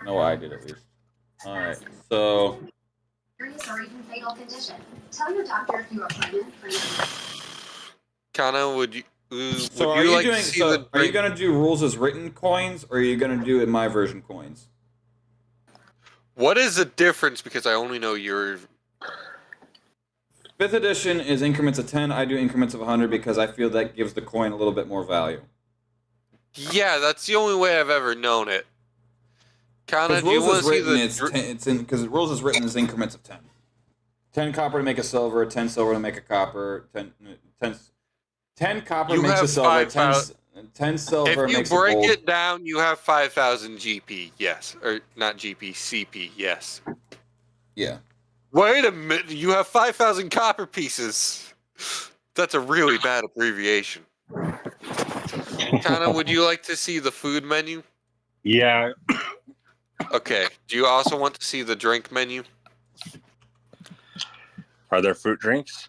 No, I did at least. All right, so Serious or even fatal condition. Tell your doctor if you are pregnant. Kana, would you are you like doing? to see So the are you gonna do rules as written coins, or are you gonna do it my version coins? What is the difference? Because I only know your. 5th edition is increments of 10. I do increments of 100 because I feel that gives the coin a little bit more value. Yeah, that's the only way I've ever known it. Kana, Because do you rules want is to see written, it's in because rules is written as increments of 10. 10 copper to make a silver, 10 silver to make a copper, 10 copper You makes have a silver, 5,000 10 silver If you makes a break gold. it down, you have 5,000 GP. Yes, or not GP, CP. Yes. Yeah. Wait a minute, you have 5,000 copper pieces. That's a really bad abbreviation. Kana, would you like to see the food menu? Yeah. Okay. Do you also want to see the drink menu? Are there fruit drinks?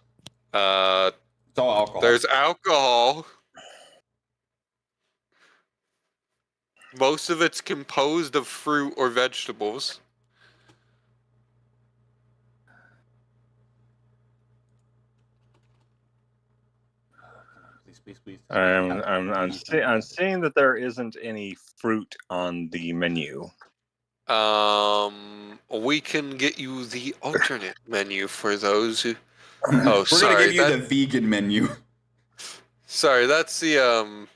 It's all alcohol. There's alcohol. Most of it's composed of fruit or vegetables. Please. I'm seeing that there isn't any fruit on the menu. We can get you the alternate menu for those who. We're sorry, gonna give you the vegan menu. Sorry, that's the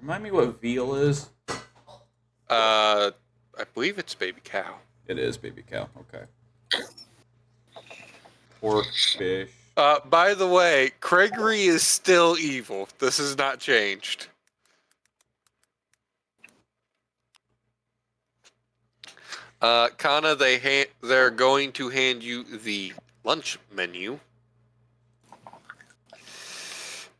Remind me what veal is. I believe it's baby cow. It is baby cow. Okay. Pork, fish. By the way, Gregory is still evil. This has not changed. Kana, they're going to hand you the lunch menu.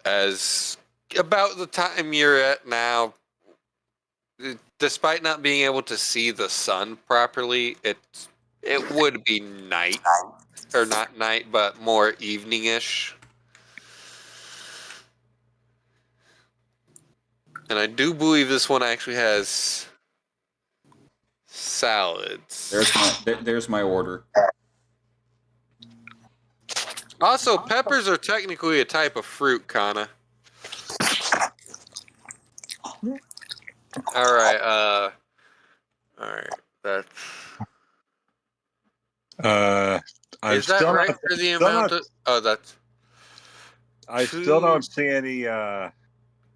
As about the time you're at now, despite not being able to see the sun properly, it would be night. Or not night, but more evening-ish. And I do believe this one actually has salads. There's my order. Also, peppers are technically a type of fruit, Kana. Alright, that's... Is that still right not- for the still amount not- of... Oh, that's... I still don't see any. Kinda,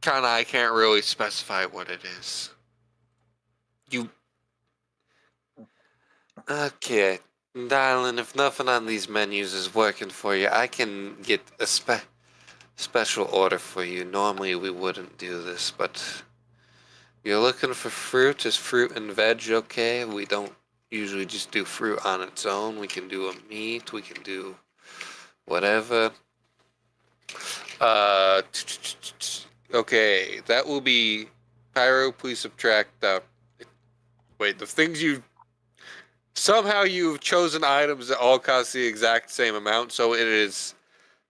I can't really specify what it is. You... Okay, darling, if nothing on these menus is working for you, I can get a special order for you. Normally we wouldn't do this, but... You're looking for fruit? Is fruit and veg okay? We don't usually just do fruit on its own. We can do a meat. We can do whatever. Okay, that will be Pyro. Please subtract the. Wait, the things you Somehow you've chosen items that all cost the exact same amount, so it is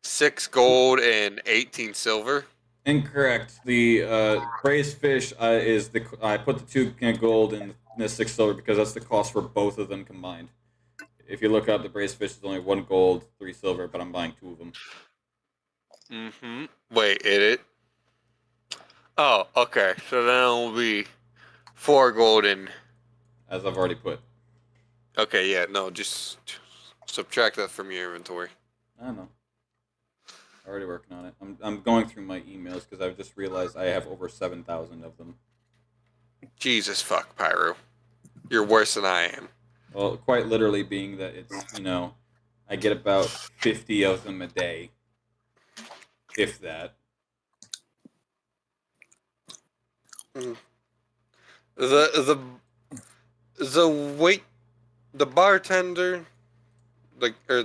6 gold and 18 silver. Incorrect. The braised fish is the I put the 2 gold and the 6 silver because that's the cost for both of them combined. If you look up, the braised fish is only 1 gold, 3 silver, but I'm buying 2 of them. Mm-hmm. Wait, it? Oh, okay. So then it'll be 4 gold and... As I've already put. Okay, yeah, no, just subtract that from your inventory. I don't know. Already working on it. I'm going through my emails because I've just realized I have over 7,000 of them. Jesus fuck, Pyro. You're worse than I am. Well, quite literally being that it's, I get about 50 of them a day. If that. The bartender, or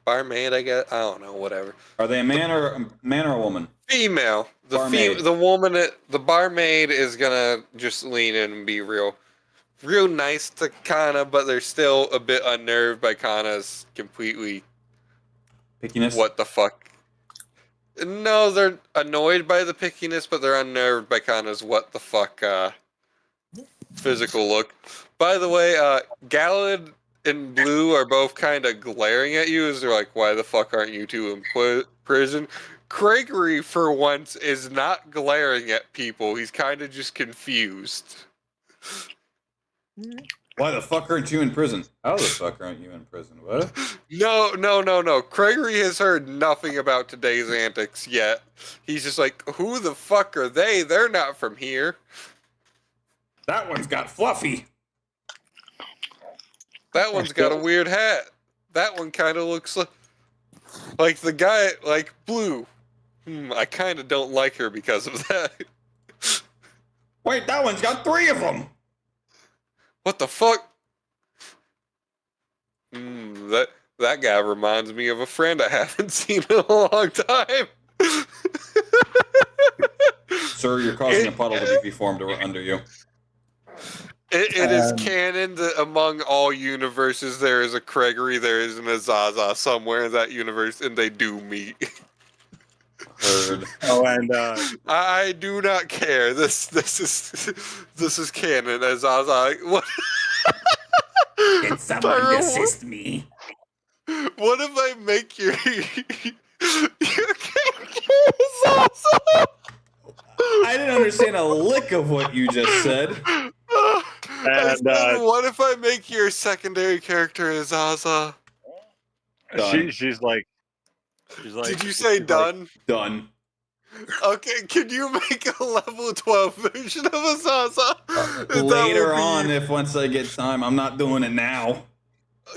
barmaid, I guess. I don't know, whatever. Are they a man or a woman? Female. Barmaid. The woman, the barmaid is gonna just lean in and be real nice to Kana, but they're still a bit unnerved by Kana's completely Pickiness? what the fuck. No, they're annoyed by the pickiness, but they're unnerved by Kana's what the fuck physical look. By the way, Gallad and Blue are both kind of glaring at you as they're like, why the fuck aren't you two in prison? Gregory, for once, is not glaring at people. He's kind of just confused. Why the fuck aren't you in prison? How the fuck aren't you in prison? What? No. Gregory has heard nothing about today's antics yet. He's just like, who the fuck are they? They're not from here. That one's got Fluffy. That one's got a weird hat. That one kind of looks like the guy, like Blue. I kind of don't like her because of that. Wait, that one's got 3 of them. What the fuck? That guy reminds me of a friend I haven't seen in a long time. Sir, you're causing a puddle to be formed under you. It is canon that among all universes there is a Gregory, there is an Azaza somewhere in that universe, and they do meet. Heard. Oh, and I do not care. This is canon. Azaza, what? Can someone assist me? What if I make your character Azaza? I didn't understand a lick of what you just said. I said, what if I make your secondary character Azaza? she's like. Did you say done? Done. Okay, can you make a level 12 version of Azaza? Later on, if once I get time, I'm not doing it now.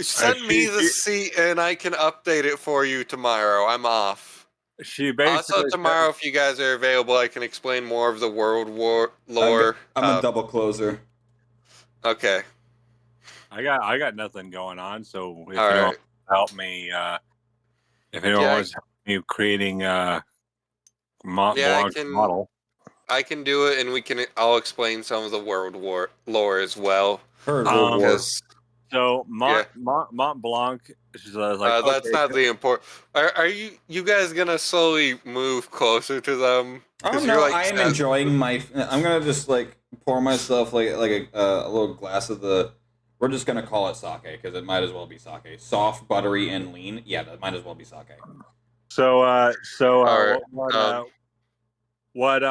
Send me the seat and I can update it for you tomorrow. I'm off. She basically Also, tomorrow, if you guys are available, I can explain more of the World War lore. I'm a double closer. Okay. I got nothing going on, so if All you right. want to help me, if anyone wants to help me creating Mont Blanc's model, I can do it, and I'll explain some of the World War lore as well. Heard World War. So Mont Blanc, she's like, that's not the important. Are you guys gonna slowly move closer to them? Oh no, I am enjoying my. I'm gonna just like pour myself like a little glass of the. We're just gonna call it sake because it might as well be sake. Soft, buttery, and lean. Yeah, that might as well be sake. What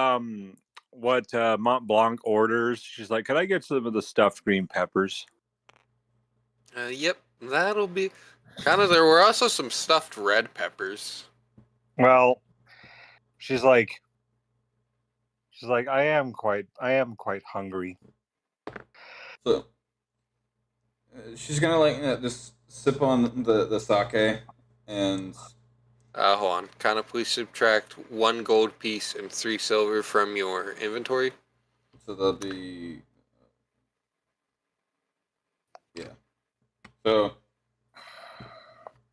Mont Blanc orders? She's like, can I get some of the stuffed green peppers? Yep, that'll be kind of. There were also some stuffed red peppers. Well, she's like, I am quite hungry. So she's gonna like just sip on the sake and. Hold on. Kind of please subtract 1 gold piece and 3 silver from your inventory. So that'll be. Yeah. So.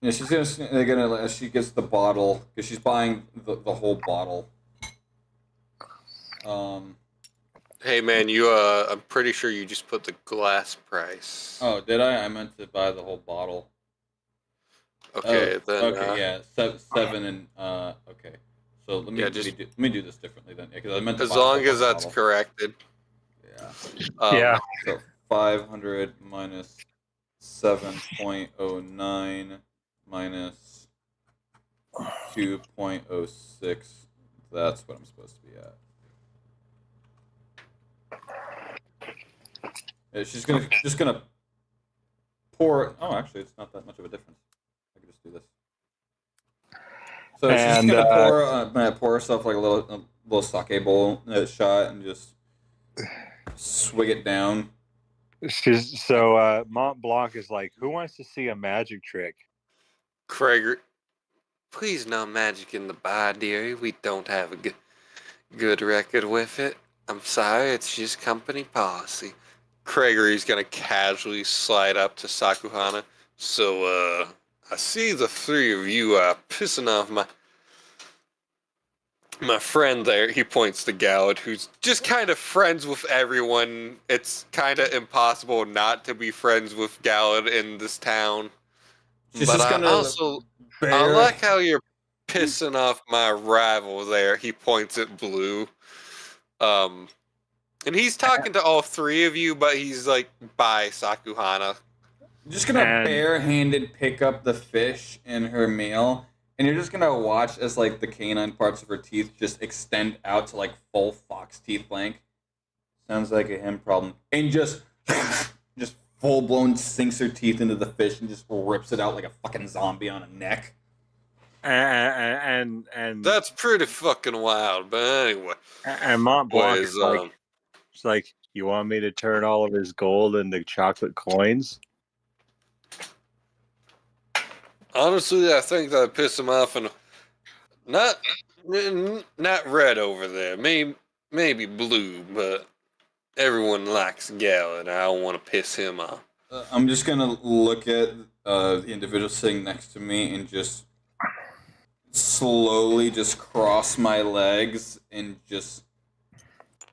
Yeah, she's gonna as she gets the bottle because she's buying the whole bottle. Hey man, I'm pretty sure you just put the glass price. Oh, did I? I meant to buy the whole bottle. Okay, then. Okay, yeah, seven and okay. So Yeah, let me do this differently then, because I meant to as buy the long whole as fucking that's bottle. corrected. Yeah. Yeah. So 500 minus 7.09 minus 2.06. That's what I'm supposed to be at. Yeah, she's just gonna pour. Oh, actually, it's not that much of a difference. I can just do this. So she's just And gonna pour herself like a little sake bowl shot and just swig it down. Mont Blanc is like, who wants to see a magic trick? Craig, please no magic in the bar, dearie. We don't have a good record with it. I'm sorry, it's just company policy. Gregory's gonna casually slide up to Sakuhana. So, I see the three of you are pissing off my friend there. He points to Gallad, who's just kind of friends with everyone. It's kind of impossible not to be friends with Gallad in this town. She's But just I gonna also I bear. like how you're pissing off my rival there. He points at Blue. And he's talking to all three of you, but he's like by Sakuhana. Just gonna And- barehanded pick up the fish in her meal, and you're just gonna watch as like the canine parts of her teeth just extend out to like full fox teeth length. Sounds like a him problem. And just full blown sinks her teeth into the fish and just rips it out like a fucking zombie on a neck. And That's pretty fucking wild. But anyway, Mont Blanc boys, is like, it's like, you want me to turn all of his gold into chocolate coins? honestly, I think that pissed him off, and not red over there. Maybe blue, but everyone likes Gallon. I don't want to piss him off. I'm just gonna look at the individual sitting next to me and just slowly just cross my legs and just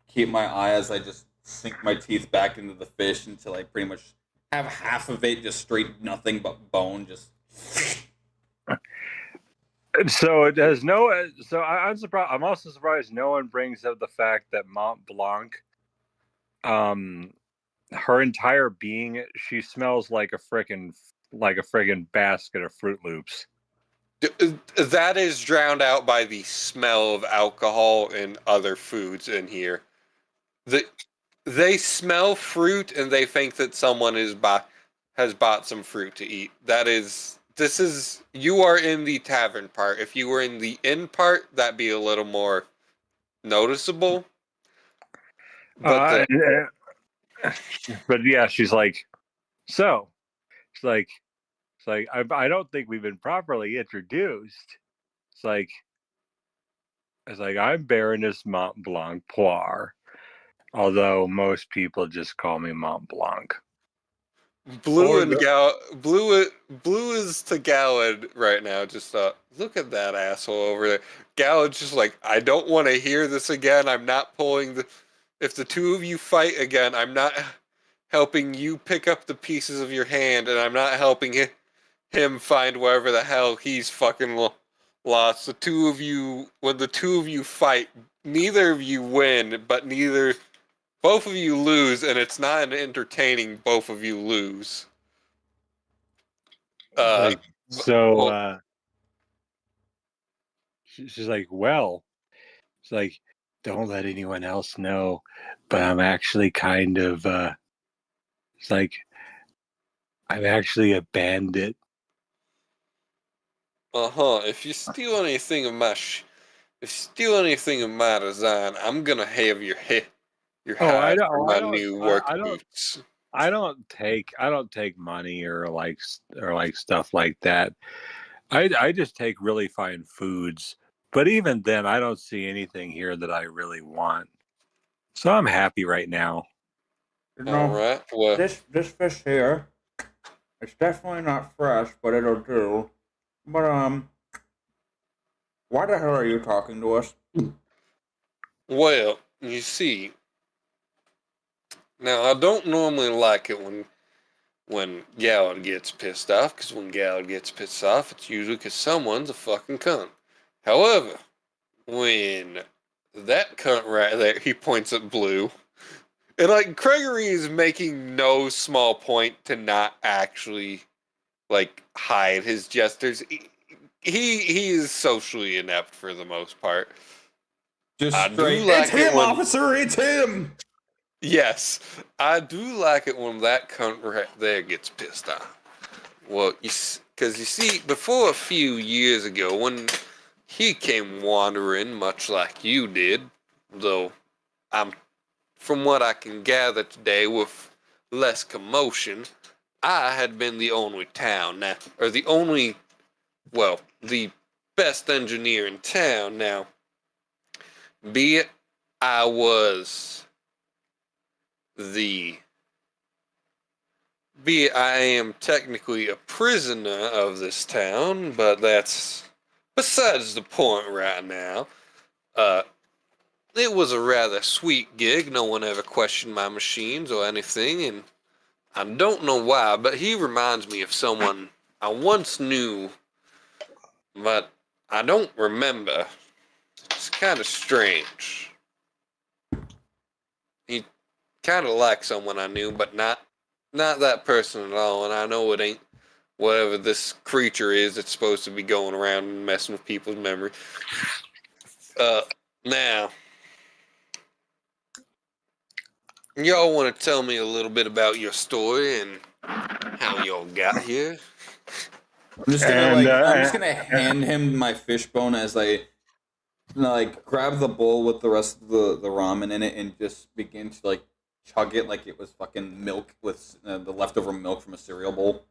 keep my eye as I just sink my teeth back into the fish until I pretty much have half of it just straight nothing but bone. Just So it has no. So I'm surprised. I'm also surprised no one brings up the fact that Mont Blanc, her entire being, she smells like a friggin' basket of Fruit Loops. That is drowned out by the smell of alcohol and other foods in here. They smell fruit and they think that someone has bought some fruit to eat. You are in the tavern part. If you were in the inn part, that'd be a little more noticeable. But But yeah, she's like, I don't think we've been properly introduced. It's like, I'm Baroness Mont Blanc Poire, although most people just call me Mont Blanc. Blue is to Gallad right now. Just look at that asshole over there. Gallad's just like, I don't want to hear this again. I'm not pulling the. If the two of you fight again, I'm not helping you pick up the pieces of your hand, and I'm not helping him find wherever the hell he's fucking lost. The two of you, when the two of you fight, neither of you win, but both of you lose, and it's not an entertaining both of you lose. She's like, well, it's like, don't let anyone else know, but I'm actually kind of, it's like, I'm actually a bandit. If you steal anything of my design, I'm gonna have your hide for my new work boots. I don't take money or like stuff like that. I just take really fine foods. But even then, I don't see anything here that I really want. So I'm happy right now. All right. Well, this fish here, it's definitely not fresh, but it'll do. But why the hell are you talking to us? well, you see, Now, I don't normally like it when Gallard gets pissed off, because when Gallard gets pissed off, it's usually because someone's a fucking cunt. However, when that cunt right there, he points at Blue, and like Gregory is making no small point to not actually like hide his gestures. He is socially inept for the most part. Just I do straight. like It's it him, when- officer. It's him. Yes, I do like it when that cunt right there gets pissed off. Well, because you see, before a few years ago, when he came wandering, much like you did, though I'm, from what I can gather today, with less commotion, I had been the only town now, or the only, well, the best engineer in town now. Be it I was the Be I am technically a prisoner of this town, but that's besides the point right now. It was a rather sweet gig. No one ever questioned my machines or anything, and I don't know why, but he reminds me of someone I once knew, but I don't remember. It's kind of strange. He kind of like someone I knew, but not that person at all, and I know it ain't whatever this creature is that's supposed to be going around and messing with people's memory. Now, y'all want to tell me a little bit about your story and how y'all got here? I'm just gonna And, I'm just gonna hand him my fishbone as I like grab the bowl with the rest of the ramen in it and just begin to like chug it like it was fucking milk with the leftover milk from a cereal bowl.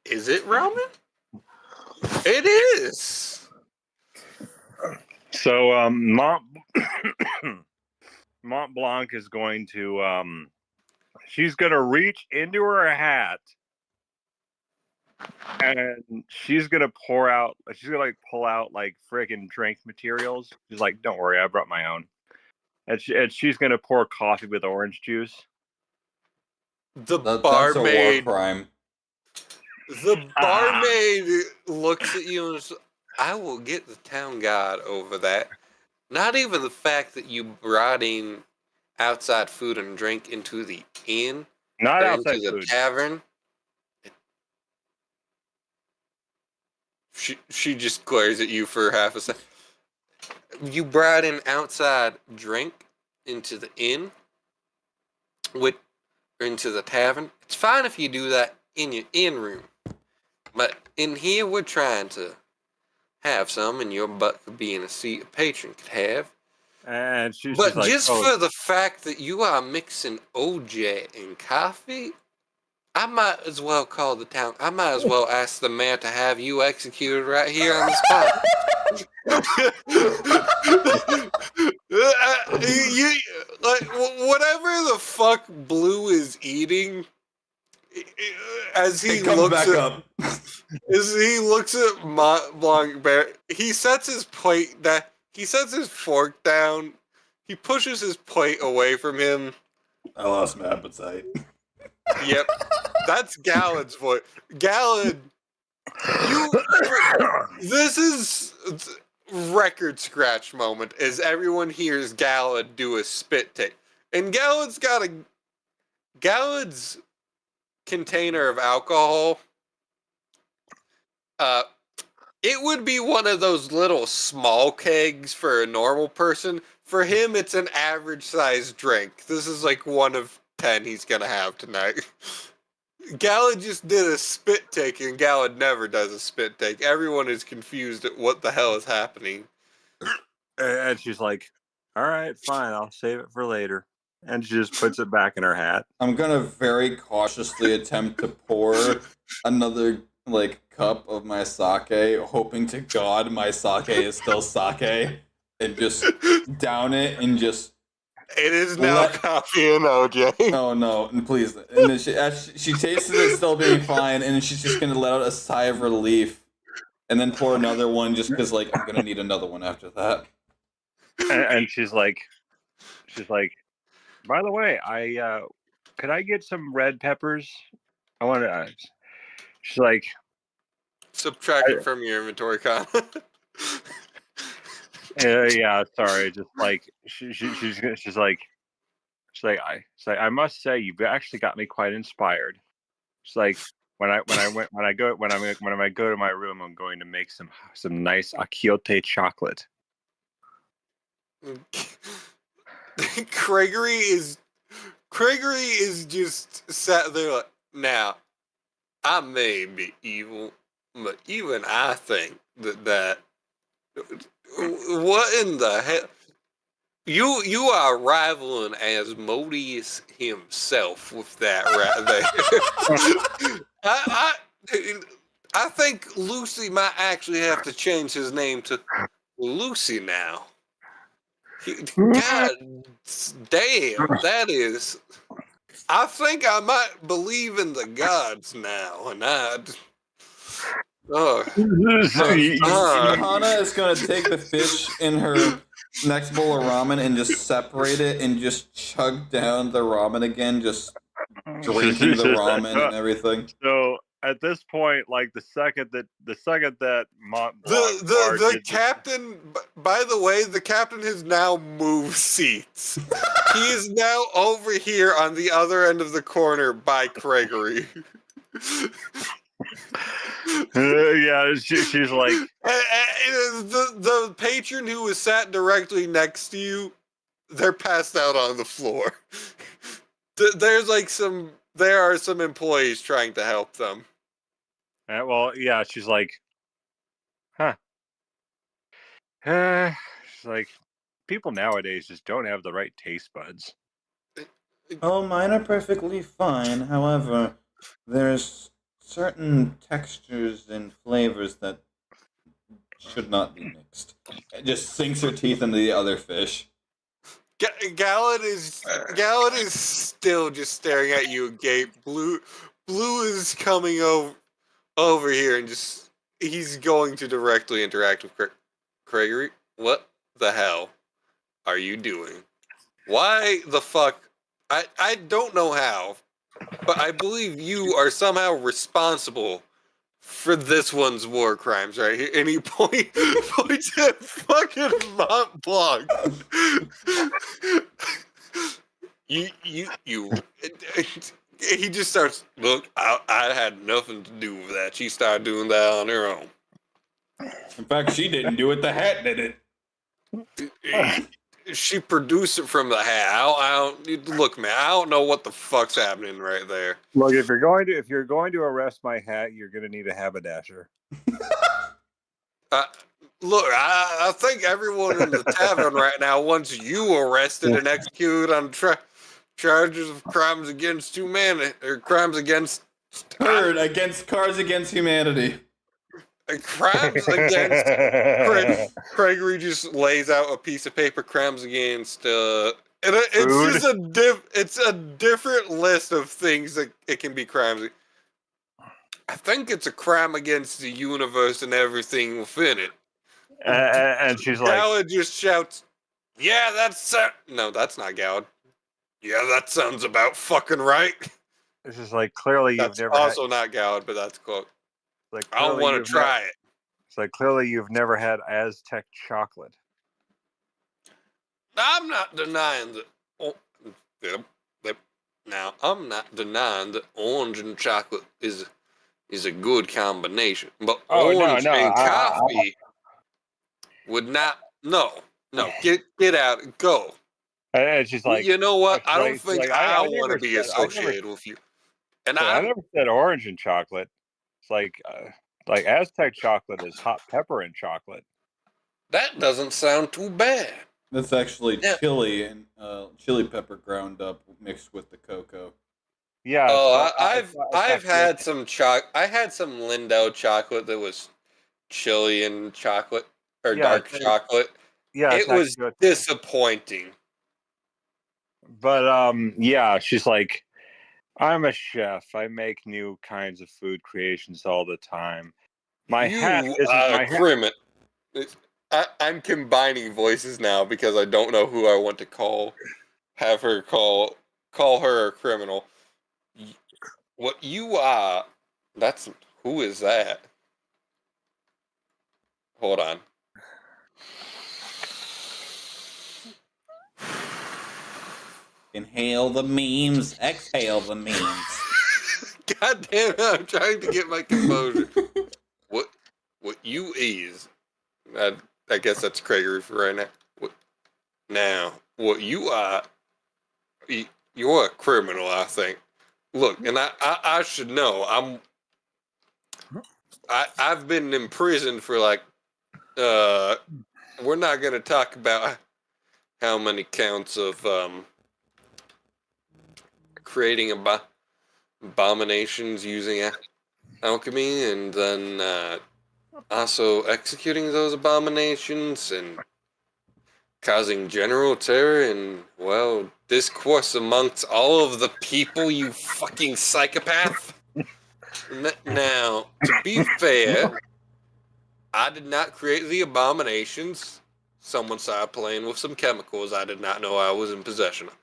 Is it ramen? It is. So Mont Blanc is going to she's gonna reach into her hat and she's gonna pull out like friggin' drink materials. She's like, don't worry, I brought my own. And she's gonna pour coffee with orange juice. The That's a war barmaid. crime. The barmaid looks at you and says, I will get the town guard over that. Not even the fact that you brought in outside food and drink into the inn, Not or outside into the food. tavern. She just glares at you for half a second. You brought in outside drink into the inn, or into the tavern. It's fine if you do that in your inn room, but in here we're trying to have some, and your butt could be in a seat a patron could have. And she's But like, just oh, for the fact that you are mixing OJ and coffee, I might as well call the town. I might as well ask the mayor to have you executed right here on the spot. Whatever the fuck Blue is eating, as he It comes looks back at, up. as he looks at Mont Blanc Bear, he sets his plate down. He sets his fork down. He pushes his plate away from him. I lost my appetite. Yep, that's Gallad's voice. Gallad, this is record scratch moment as everyone hears Gallad do a spit take, and Gallad's container of alcohol. It would be one of those little small kegs for a normal person. For him, it's an average sized drink. This is like one of 10 he's gonna have tonight. Gallad just did a spit take, and Gallad never does a spit take. Everyone is confused at what the hell is happening. and she's like, all right, fine, I'll save it for later. And she just puts it back in her hat. I'm gonna very cautiously attempt to pour another like cup of my sake, hoping to God my sake is still sake, and just down it and just. It is now coffee and OJ. Oh no! And please, and then she tastes it still being fine, and then she's just gonna let out a sigh of relief, and then pour another one just because like I'm gonna need another one after that. And she's like, By the way, I could I get some red peppers? I want to. She's like, Subtract it from your inventory count. yeah, sorry, just like she's like, I must say you've actually got me quite inspired. She's like, when I go to my room, I'm going to make some nice Akiote chocolate. Gregory is just sat there like, now, I may be evil, but even I think that what in the hell? You are rivaling Asmodeus himself with that right there. I think Lucy might actually have to change his name to Lucy now. God damn, that is. I think I might believe in the gods now, and Hana is gonna take the fish in her next bowl of ramen and just separate it and just chug down the ramen again, just drinking the ramen and everything. So at this point, like the second that Mont Blanc the captain. By the way, the captain has now moved seats. He is now over here on the other end of the corner by Gregory. Yeah, she's like the patron who was sat directly next to you. They're passed out on the floor. There are some employees trying to help them. well, yeah, she's like, huh. She's like, people nowadays just don't have the right taste buds. Oh, mine are perfectly fine. However, there's certain textures and flavors that should not be mixed. It just sinks her teeth into the other fish. Gallon is still just staring at you agape. Blue is coming over here and just he's going to directly interact with Gregory. What the hell are you doing? Why the fuck? I don't know how, but I believe you are somehow responsible for this one's war crimes right here. And he points at fucking Mont Blanc. you. He just starts, look, I had nothing to do with that. She started doing that on her own. In fact, she didn't do it. The hat did it. She produced it from the hat. I don't look, man. I don't know what the fuck's happening right there. Look, if you're going to arrest my hat, you're going to need a haberdasher. Look, I think everyone in the tavern right now wants you arrested and executed on charges of crimes against humanity or crimes against against Cards Against Humanity. Crimes against Gregory just lays out a piece of paper. Crimes against and it's a different list of things that it can be crimes. I think it's a crime against the universe and everything within it. And she's like, Gallad just shouts, "Yeah, that's no, that's not Gallad. Yeah, that sounds about fucking right." This is like clearly That's you've never also not Gallad, but that's close. Like I don't want to try it. It's like clearly you've never had Aztec chocolate. I'm not denying that. Now, I'm not denying that orange and chocolate is a good combination, but orange and coffee would not. No, get out, go. And she's like, you know what? I don't think I want to never be said- associated with you. And I never said orange and chocolate. It's like Aztec chocolate is hot pepper and chocolate. That doesn't sound too bad. That's actually chili and chili pepper ground up mixed with the cocoa. Yeah. Oh, I've had some I had some Lindau chocolate that was chili and chocolate or dark chocolate. Yeah, it was disappointing. But yeah, she's like, I'm a chef. I make new kinds of food creations all the time. My hat isn't my hat. I'm combining voices now because I don't know who I want to call have her call her a criminal. What you are? That's who is that? Hold on. Inhale the memes, exhale the memes. God damn it! I'm trying to get my composure. what you is? I guess that's Craiger for right now. What you are? You're a criminal, I think. Look, and I should know. I've been in prison for like. We're not gonna talk about how many counts of creating abominations using alchemy, and then also executing those abominations and causing general terror and, well, discourse amongst all of the people, you fucking psychopath. Now, to be fair, I did not create the abominations. Someone started playing with some chemicals I did not know I was in possession of.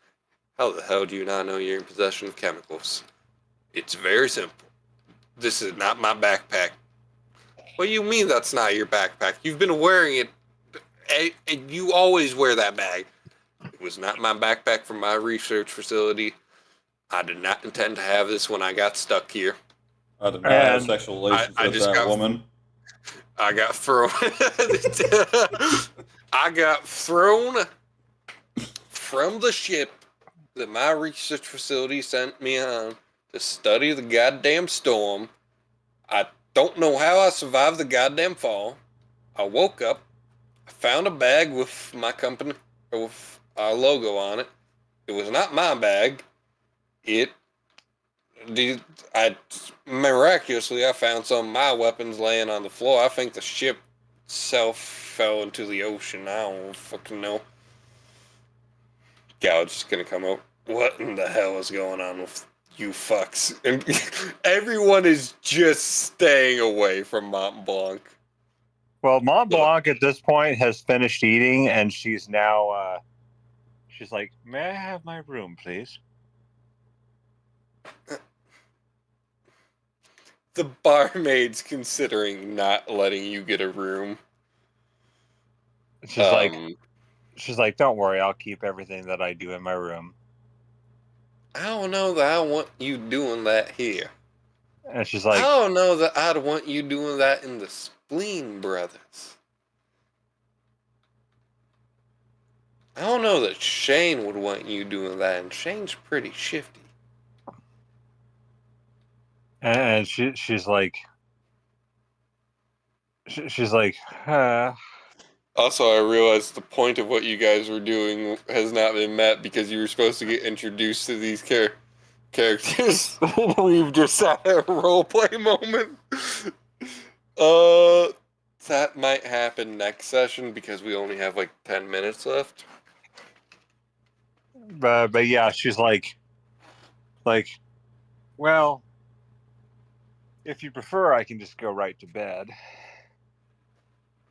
How the hell do you not know you're in possession of chemicals? It's very simple. This is not my backpack. What do you mean that's not your backpack? You've been wearing it. You always wear that bag. It was not my backpack from my research facility. I did not intend to have this when I got stuck here. I did not have sexual relations with that woman. I got thrown. I got thrown from the ship that my research facility sent me on to study the goddamn storm. I don't know how I survived the goddamn fall. I woke up. I found a bag with my company, with our logo on it. It was not my bag. Miraculously, I found some of my weapons laying on the floor. I think the ship itself fell into the ocean. I don't fucking know. Gouge is gonna come up. What in the hell is going on with you fucks? And everyone is just staying away from Mont Blanc. Well, Mont Blanc at this point has finished eating, and she's now, she's like, "May I have my room, please?" The barmaid's considering not letting you get a room. She's like, "Don't worry, I'll keep everything that I do in my room." I don't know that I want you doing that here. And she's like, I don't know that I'd want you doing that in the Spleen Brothers. I don't know that Shane would want you doing that, and Shane's pretty shifty. and she's like, Also, I realized the point of what you guys were doing has not been met because you were supposed to get introduced to these characters. We've just had a roleplay moment. That might happen next session because we only have like 10 minutes left. but yeah, she's like, well, if you prefer, I can just go right to bed.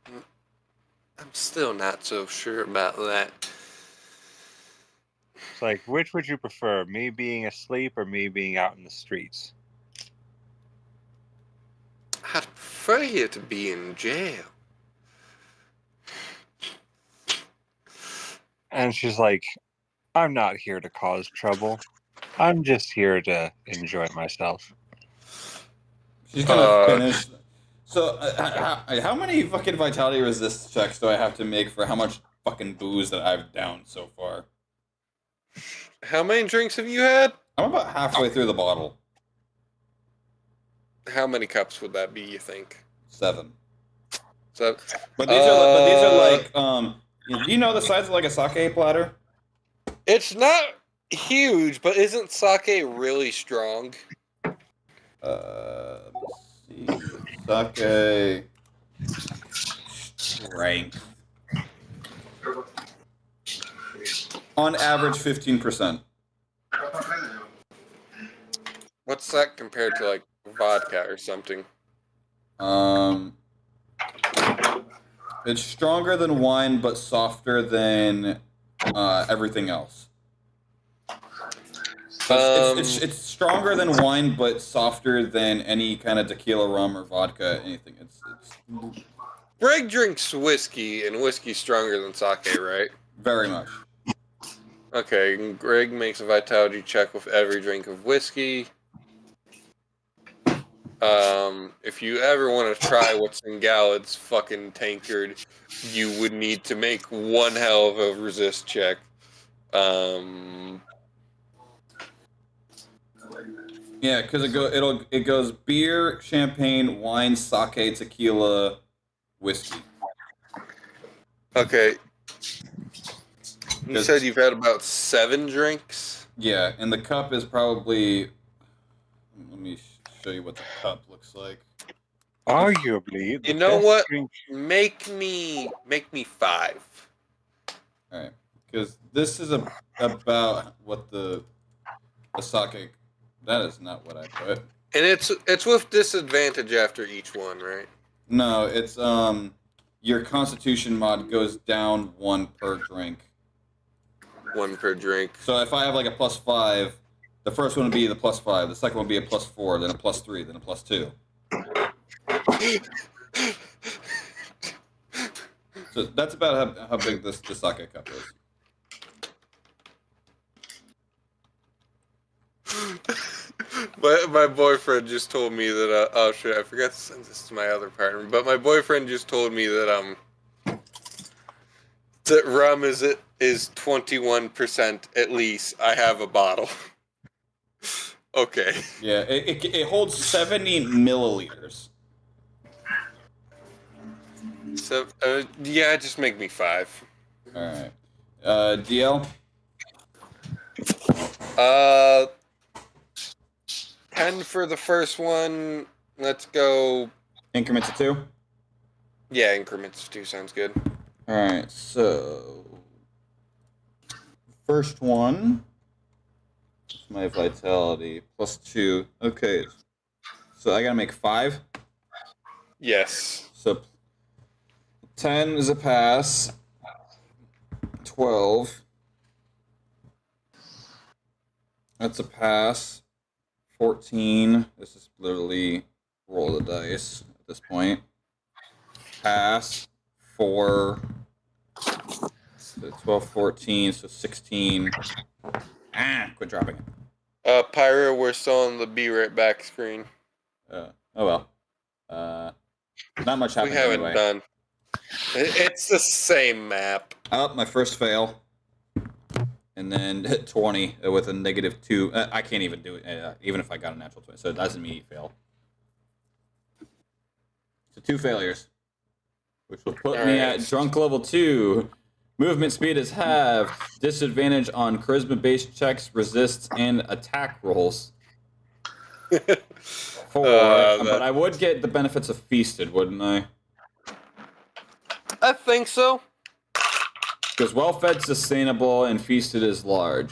I'm still not so sure about that. It's like, which would you prefer, me being asleep or me being out in the streets? I'd prefer you to be in jail. And she's like, I'm not here to cause trouble. I'm just here to enjoy myself. She's gonna finish. So, how many fucking vitality resist checks do I have to make for how much fucking booze that I've downed so far? How many drinks have you had? I'm about halfway through the bottle. How many cups would that be, you think? 7. So, But these are like, do you know the size of like a sake platter? it's not huge, but isn't sake really strong? Let's see. Sake strength. On average, 15%. What's that compared to like vodka or something? It's stronger than wine, but softer than everything else. It's stronger than wine, but softer than any kind of tequila, rum, or vodka. Anything. It's Greg drinks whiskey, and whiskey's stronger than sake, right? very much. Okay, and Greg makes a vitality check with every drink of whiskey. If you ever want to try what's in Gallad's fucking tankard, you would need to make one hell of a resist check. Yeah, because it goes beer, champagne, wine, sake, tequila, whiskey. Okay. You said you've had about 7 drinks? Yeah, and the cup is probably. Let me show you what the cup looks like. Arguably, You know what? Make me 5. All right, because this is about what the sake. That is not what I put. And it's with disadvantage after each one, right? No, it's your Constitution mod goes down 1 per drink. 1 per drink. So if I have like a +5, the first one would be the +5, the second one would be a +4, then a +3, then a +2. So that's about how big the sake cup is. My boyfriend just told me that oh shit, I forgot to send this to my other partner. But my boyfriend just told me that that rum is 21% at least. I have a bottle. Okay. Yeah, it holds 70 milliliters. So yeah, just make me 5. All right. DL. 10 for the first one. Let's go. Increments of 2. Yeah, increments of 2 sounds good. All right. So first one. My vitality +2. Okay. So I gotta make 5. Yes. So 10 is a pass. 12. That's a pass. 14. This is literally roll the dice at this point. Pass. 4. So 12, 14, so 16. Quit dropping it. Pyro, we're still on the be right back screen. Oh well. Not much happened We haven't anyway. done. It's the same map. Oh, my first fail. And then 20 with a -2. I can't even do it, even if I got a natural 20. So it doesn't mean fail. So 2 failures. Which will put me at drunk level 2. Movement speed is halved. Disadvantage on charisma-based checks, resists, and attack rolls. 4. But I would get the benefits of feasted, wouldn't I? I think so. Because well-fed, sustainable, and feasted is large.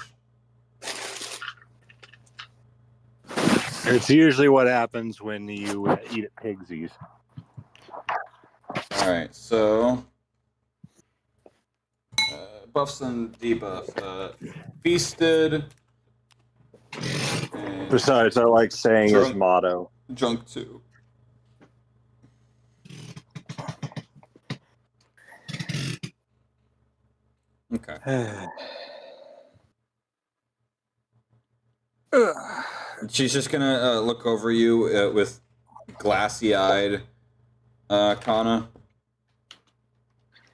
It's usually what happens when you eat at Pigsies. All right, so buffs and debuffs. Feasted. Besides, I like saying his motto. Drunk 2. Okay. She's just gonna look over you with glassy-eyed, Kana.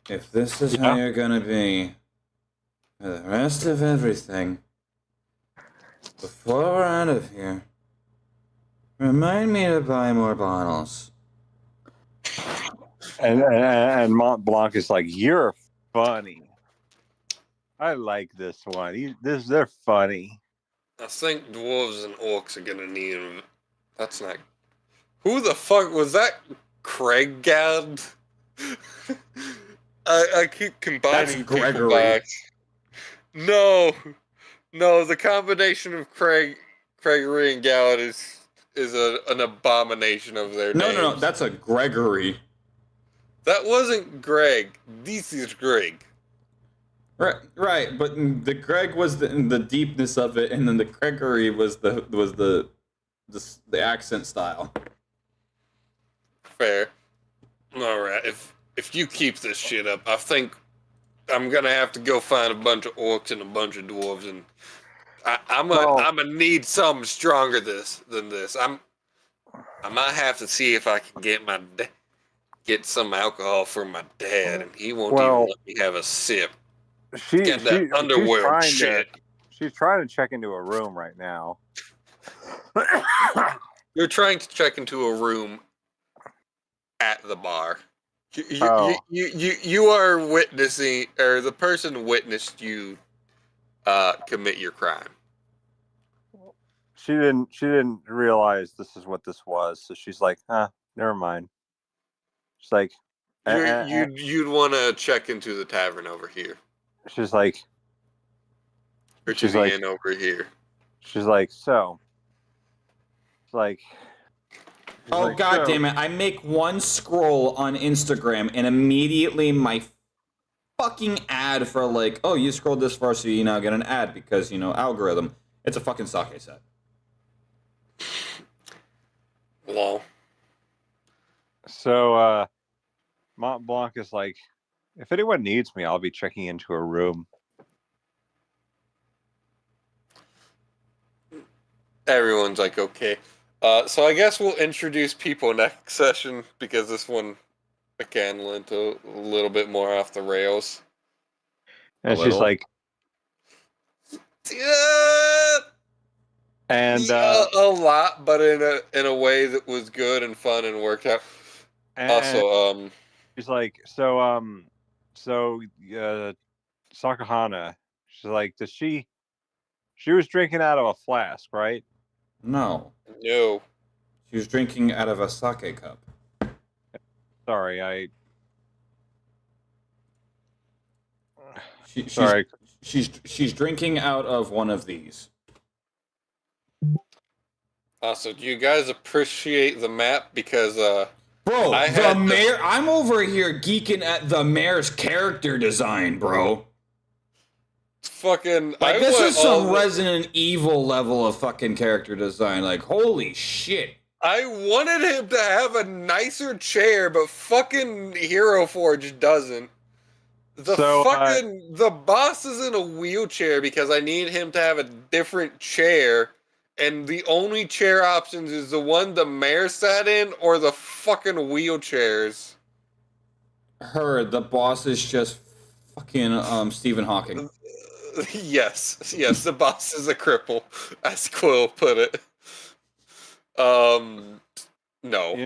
If this is how you're gonna be for the rest of everything, before we're out of here, remind me to buy more bottles. And Mont Blanc is like, you're funny. I like this one. They're funny. I think dwarves and orcs are gonna need them. That's not. Who the fuck was that? Craig Gad? I keep combining That's Gregory. people back. No, the combination of Gregory and Gallad is an abomination of their names. No, that's a Gregory. That wasn't Greg. This is Greg. Right. But the Greg was the deepness of it, and then the Gregory was the accent style. Fair. All right. If you keep this shit up, I think I'm gonna have to go find a bunch of orcs and a bunch of dwarves, and I'm gonna need something stronger than this. I might have to see if I can get some alcohol from my dad, and he won't even let me have a sip. Get that underworld shit. She's trying to check into a room right now. You're trying to check into a room at the bar. You are witnessing, or the person witnessed you commit your crime. She didn't realize this is what this was, so she's like, never mind. She's like, You'd want to check into the tavern over here, she's like, or to the inn over here. She's like, so. It's like. Oh like, god so, damn it! I make one scroll on Instagram, and immediately my fucking ad for like, oh, you scrolled this far, so you now get an ad because algorithm. It's a fucking sake set. Lol. So Mont Blanc is like, if anyone needs me, I'll be checking into a room. Everyone's like, okay. So I guess we'll introduce people next session because this one, again, went a little bit more off the rails. And she's like, and a lot, but in a way that was good and fun and worked out. And also, she's like, so Sakahana, she's like, she was drinking out of a flask, right? No. No. She was drinking out of a sake cup. Sorry, She's drinking out of one of these. Also, do you guys appreciate the map? Because bro, I'm over here geeking at the mayor's character design, bro. Fucking like, this is some Resident Evil level of fucking character design. Like, holy shit. I wanted him to have a nicer chair, but fucking Hero Forge doesn't. The boss is in a wheelchair because I need him to have a different chair, and the only chair options is the one the mayor sat in or the fucking wheelchairs. The boss is just fucking Stephen Hawking. Yes, the boss is a cripple, as Quill put it. No.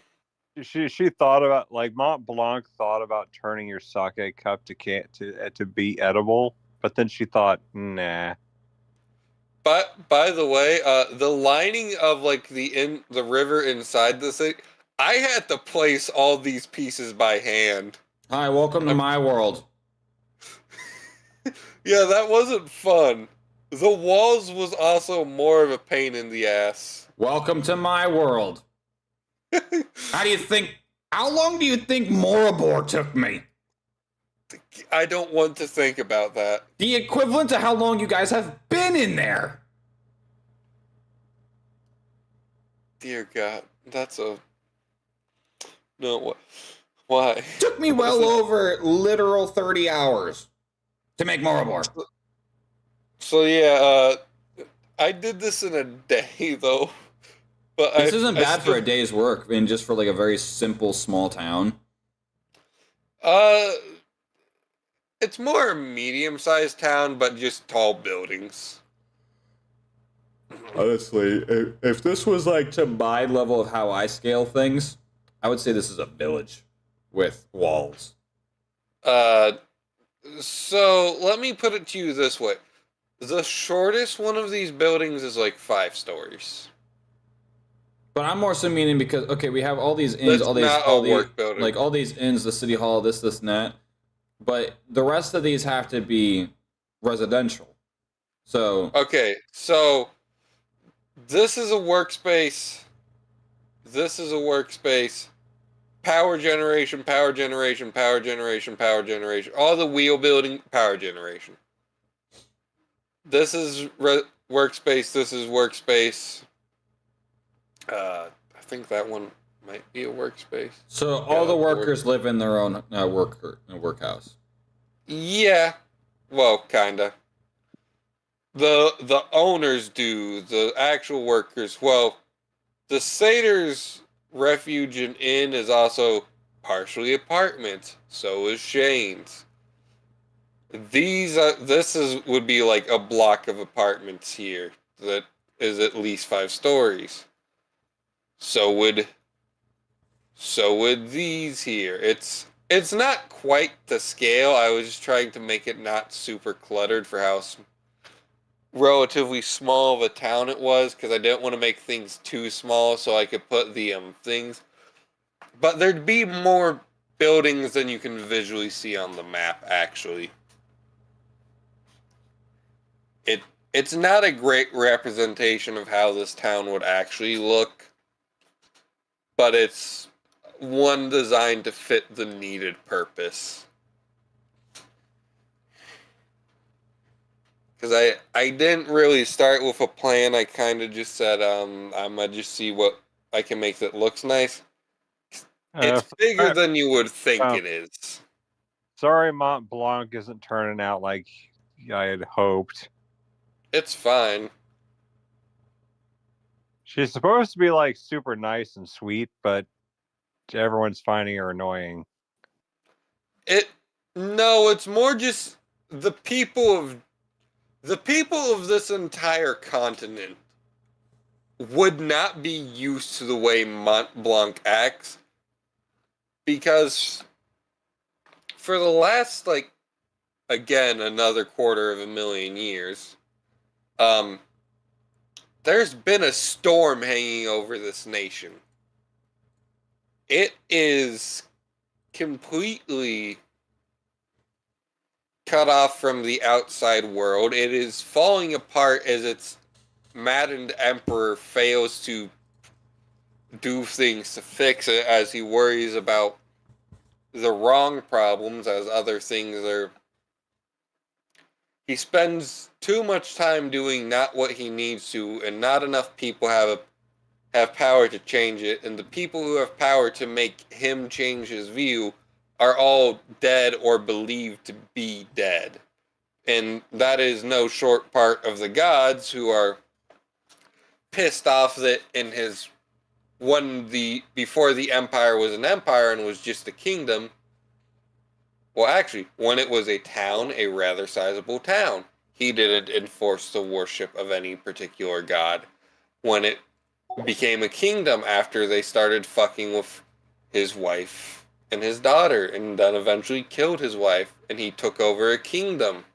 She thought about, like, Mont Blanc thought about turning your sake cup to be edible, but then she thought, nah. But by the way, the lining of like the river inside the city, I had to place all these pieces by hand. Hi, welcome to my world. Yeah, that wasn't fun. The walls was also more of a pain in the ass. Welcome to my world. How long do you think Moribor took me? I don't want to think about that. The equivalent to how long you guys have been in there. Dear God, that's a... No, what? Why? Took me well over literal 30 hours to make Moribor. So yeah, I did this in a day though. But this isn't bad for a day's work, and just for like a very simple small town. It's more a medium-sized town, but just tall buildings. Honestly, if this was like to my level of how I scale things, I would say this is a village with walls. So let me put it to you this way: the shortest one of these buildings is like 5 stories. But I'm more so meaning because, okay, we have all these inns, all these inns, the city hall, this, and that. But the rest of these have to be residential. So okay, so this is a workspace. This is a workspace. power generation, power generation, power generation, power generation. All the wheel building, power generation. This is workspace. This is workspace. I think that one might be a workspace. So all the workers live in their own workhouse. Yeah, well, kinda. The owners do. The actual workers. Well, the Satyrs Refuge and Inn is also partially apartment. So is Shane's. Would be like a block of apartments here that is at least 5 stories. So would these here. It's not quite the scale. I was just trying to make it not super cluttered for how relatively small of a town it was, because I didn't want to make things too small so I could put the things. But there'd be more buildings than you can visually see on the map, actually. It's not a great representation of how this town would actually look, but it's one designed to fit the needed purpose. Because I didn't really start with a plan. I kind of just said, I'm going to just see what I can make that looks nice. It's bigger than you would think it is. Sorry, Mont Blanc isn't turning out like I had hoped. It's fine. She's supposed to be like super nice and sweet, but everyone's finding her annoying. No, it's more just the people of this entire continent would not be used to the way Mont Blanc acts, because for the last, like, again, another 250,000 years, there's been a storm hanging over this nation. It is completely cut off from the outside world. It is falling apart as its maddened emperor fails to do things to fix it, as he worries about the wrong problems, as other things are. He spends too much time doing not what he needs to, and not enough people have power to change it, and the people who have power to make him change his view are all dead or believed to be dead. And that is no short part of the gods, who are pissed off that before the empire was an empire and was just a kingdom. Well, actually, when it was a town, a rather sizable town, he didn't enforce the worship of any particular god. When it became a kingdom, after they started fucking with his wife and his daughter, and then eventually killed his wife, and he took over a kingdom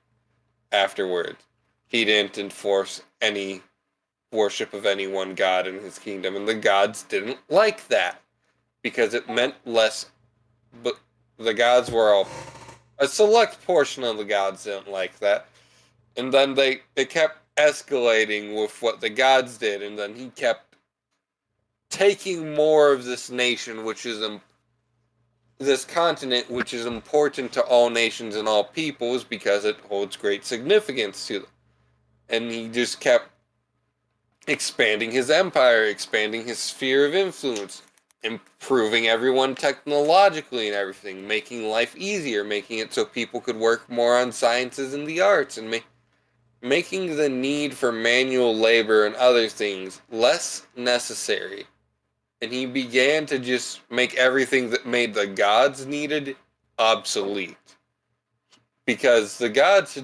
afterwards. He didn't enforce any worship of any one god in his kingdom, and the gods didn't like that, because it meant less. But the gods were all, a select portion of the gods didn't like that, and then they kept escalating with what the gods did, and then he kept taking more of this nation, which is this continent, which is important to all nations and all peoples, because it holds great significance to them. And he just kept expanding his empire, expanding his sphere of influence, improving everyone technologically and everything, making life easier, making it so people could work more on sciences and the arts, and making the need for manual labor and other things less necessary. And he began to just make everything that made the gods needed obsolete. Because the gods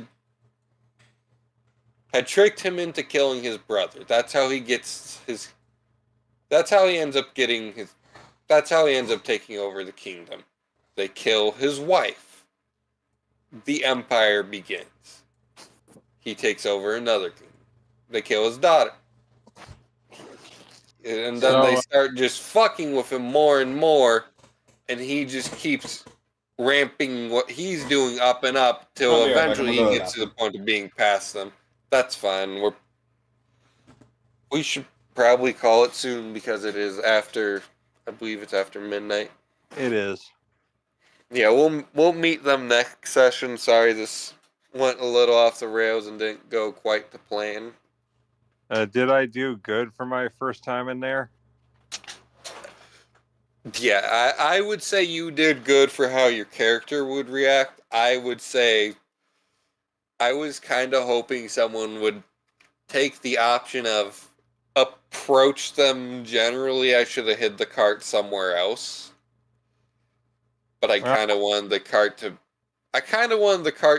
had tricked him into killing his brother. That's how he ends up taking over the kingdom. They kill his wife. The empire begins. He takes over another kingdom. They kill his daughter. And then they start just fucking with him more and more, and he just keeps ramping what he's doing up and up till eventually he gets to the point of being past them. That's fine. We should probably call it soon, because it is after, I believe it's after midnight. It is. Yeah, we'll meet them next session. Sorry, this went a little off the rails and didn't go quite to plan. Did I do good for my first time in there? Yeah, I would say you did good for how your character would react. I would say I was kind of hoping someone would take the option of approach them generally. I should have hid the cart somewhere else. But I Well, kind of wanted the cart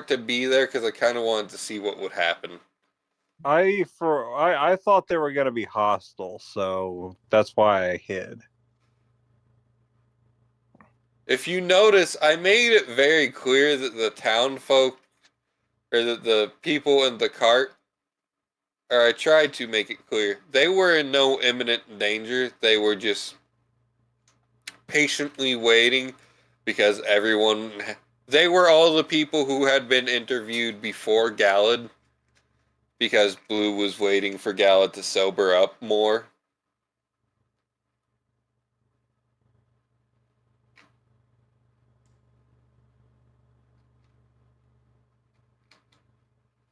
to be there because I kind of wanted to see what would happen. I thought they were gonna be hostile, so that's why I hid. If you notice, I made it very clear that the town folk, or that the people in the cart, or I tried to make it clear, they were in no imminent danger. They were just patiently waiting because they were all the people who had been interviewed before Galad, because Blue was waiting for Galad to sober up more.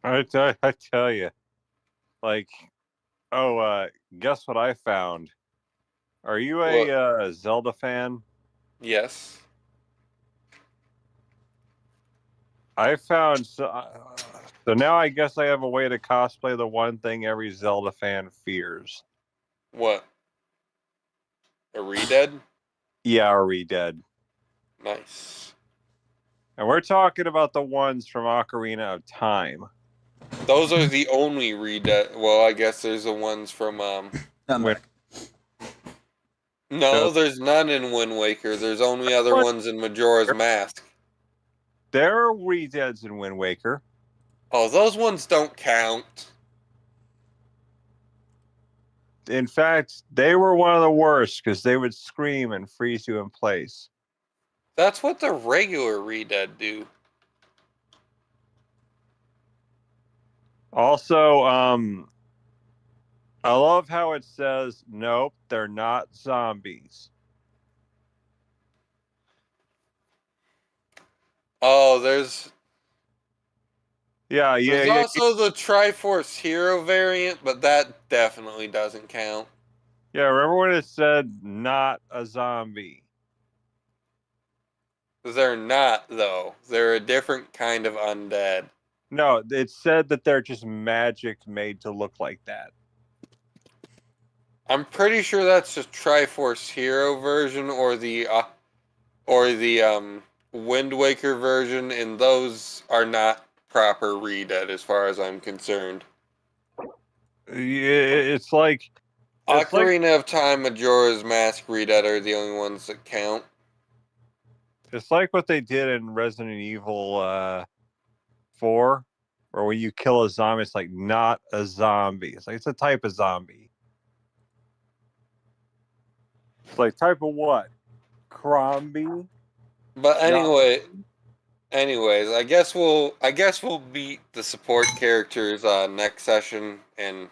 I tell you, like, guess what I found? Are you What? a Zelda fan? Yes. I found so now I guess I have a way to cosplay the one thing every Zelda fan fears. What? A Redead? Yeah, are we dead? Nice. And we're talking about the ones from Ocarina of Time. Those are the only Redead. Well, I guess there's the ones from I'm When- back. No, there's none in Wind Waker. There's only other ones in Majora's Mask. There are Redeads in Wind Waker. Oh, those ones don't count. In fact, they were one of the worst because they would scream and freeze you in place. That's what the regular Redead do. Also, I love how it says, nope, they're not zombies. Oh, Yeah. there's also the Triforce Hero variant, but that definitely doesn't count. Yeah, remember when it said not a zombie? They're not, though. They're a different kind of undead. No, it said that they're just magic made to look like that. I'm pretty sure that's the Triforce Hero version or the Wind Waker version, and those are not proper Redead as far as I'm concerned. It's like Ocarina of Time, Majora's Mask, Redead are the only ones that count. it's like what they did in Resident Evil 4, where when you kill a zombie, it's like not a zombie. It's like it's a type of zombie. It's like type of what? Crombie? But anyways, I guess we'll beat the support characters next session, and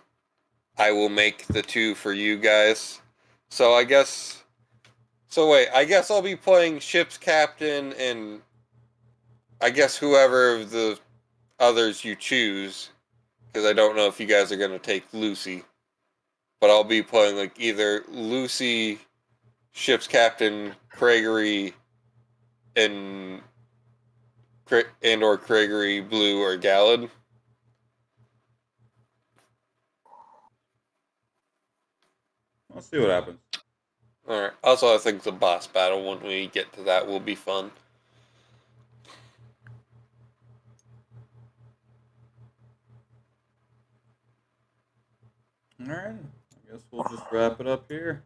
I will make the two for you guys. So I guess I'll be playing ship's captain, and I guess whoever of the others you choose, because I don't know if you guys are gonna take Lucy, but I'll be playing like either Lucy, ship's captain, Gregory, and or Gregory, Blue, or Galad. I'll see what happens. Alright. Also, I think the boss battle, when we get to that, will be fun. All right. I guess we'll just wrap it up here.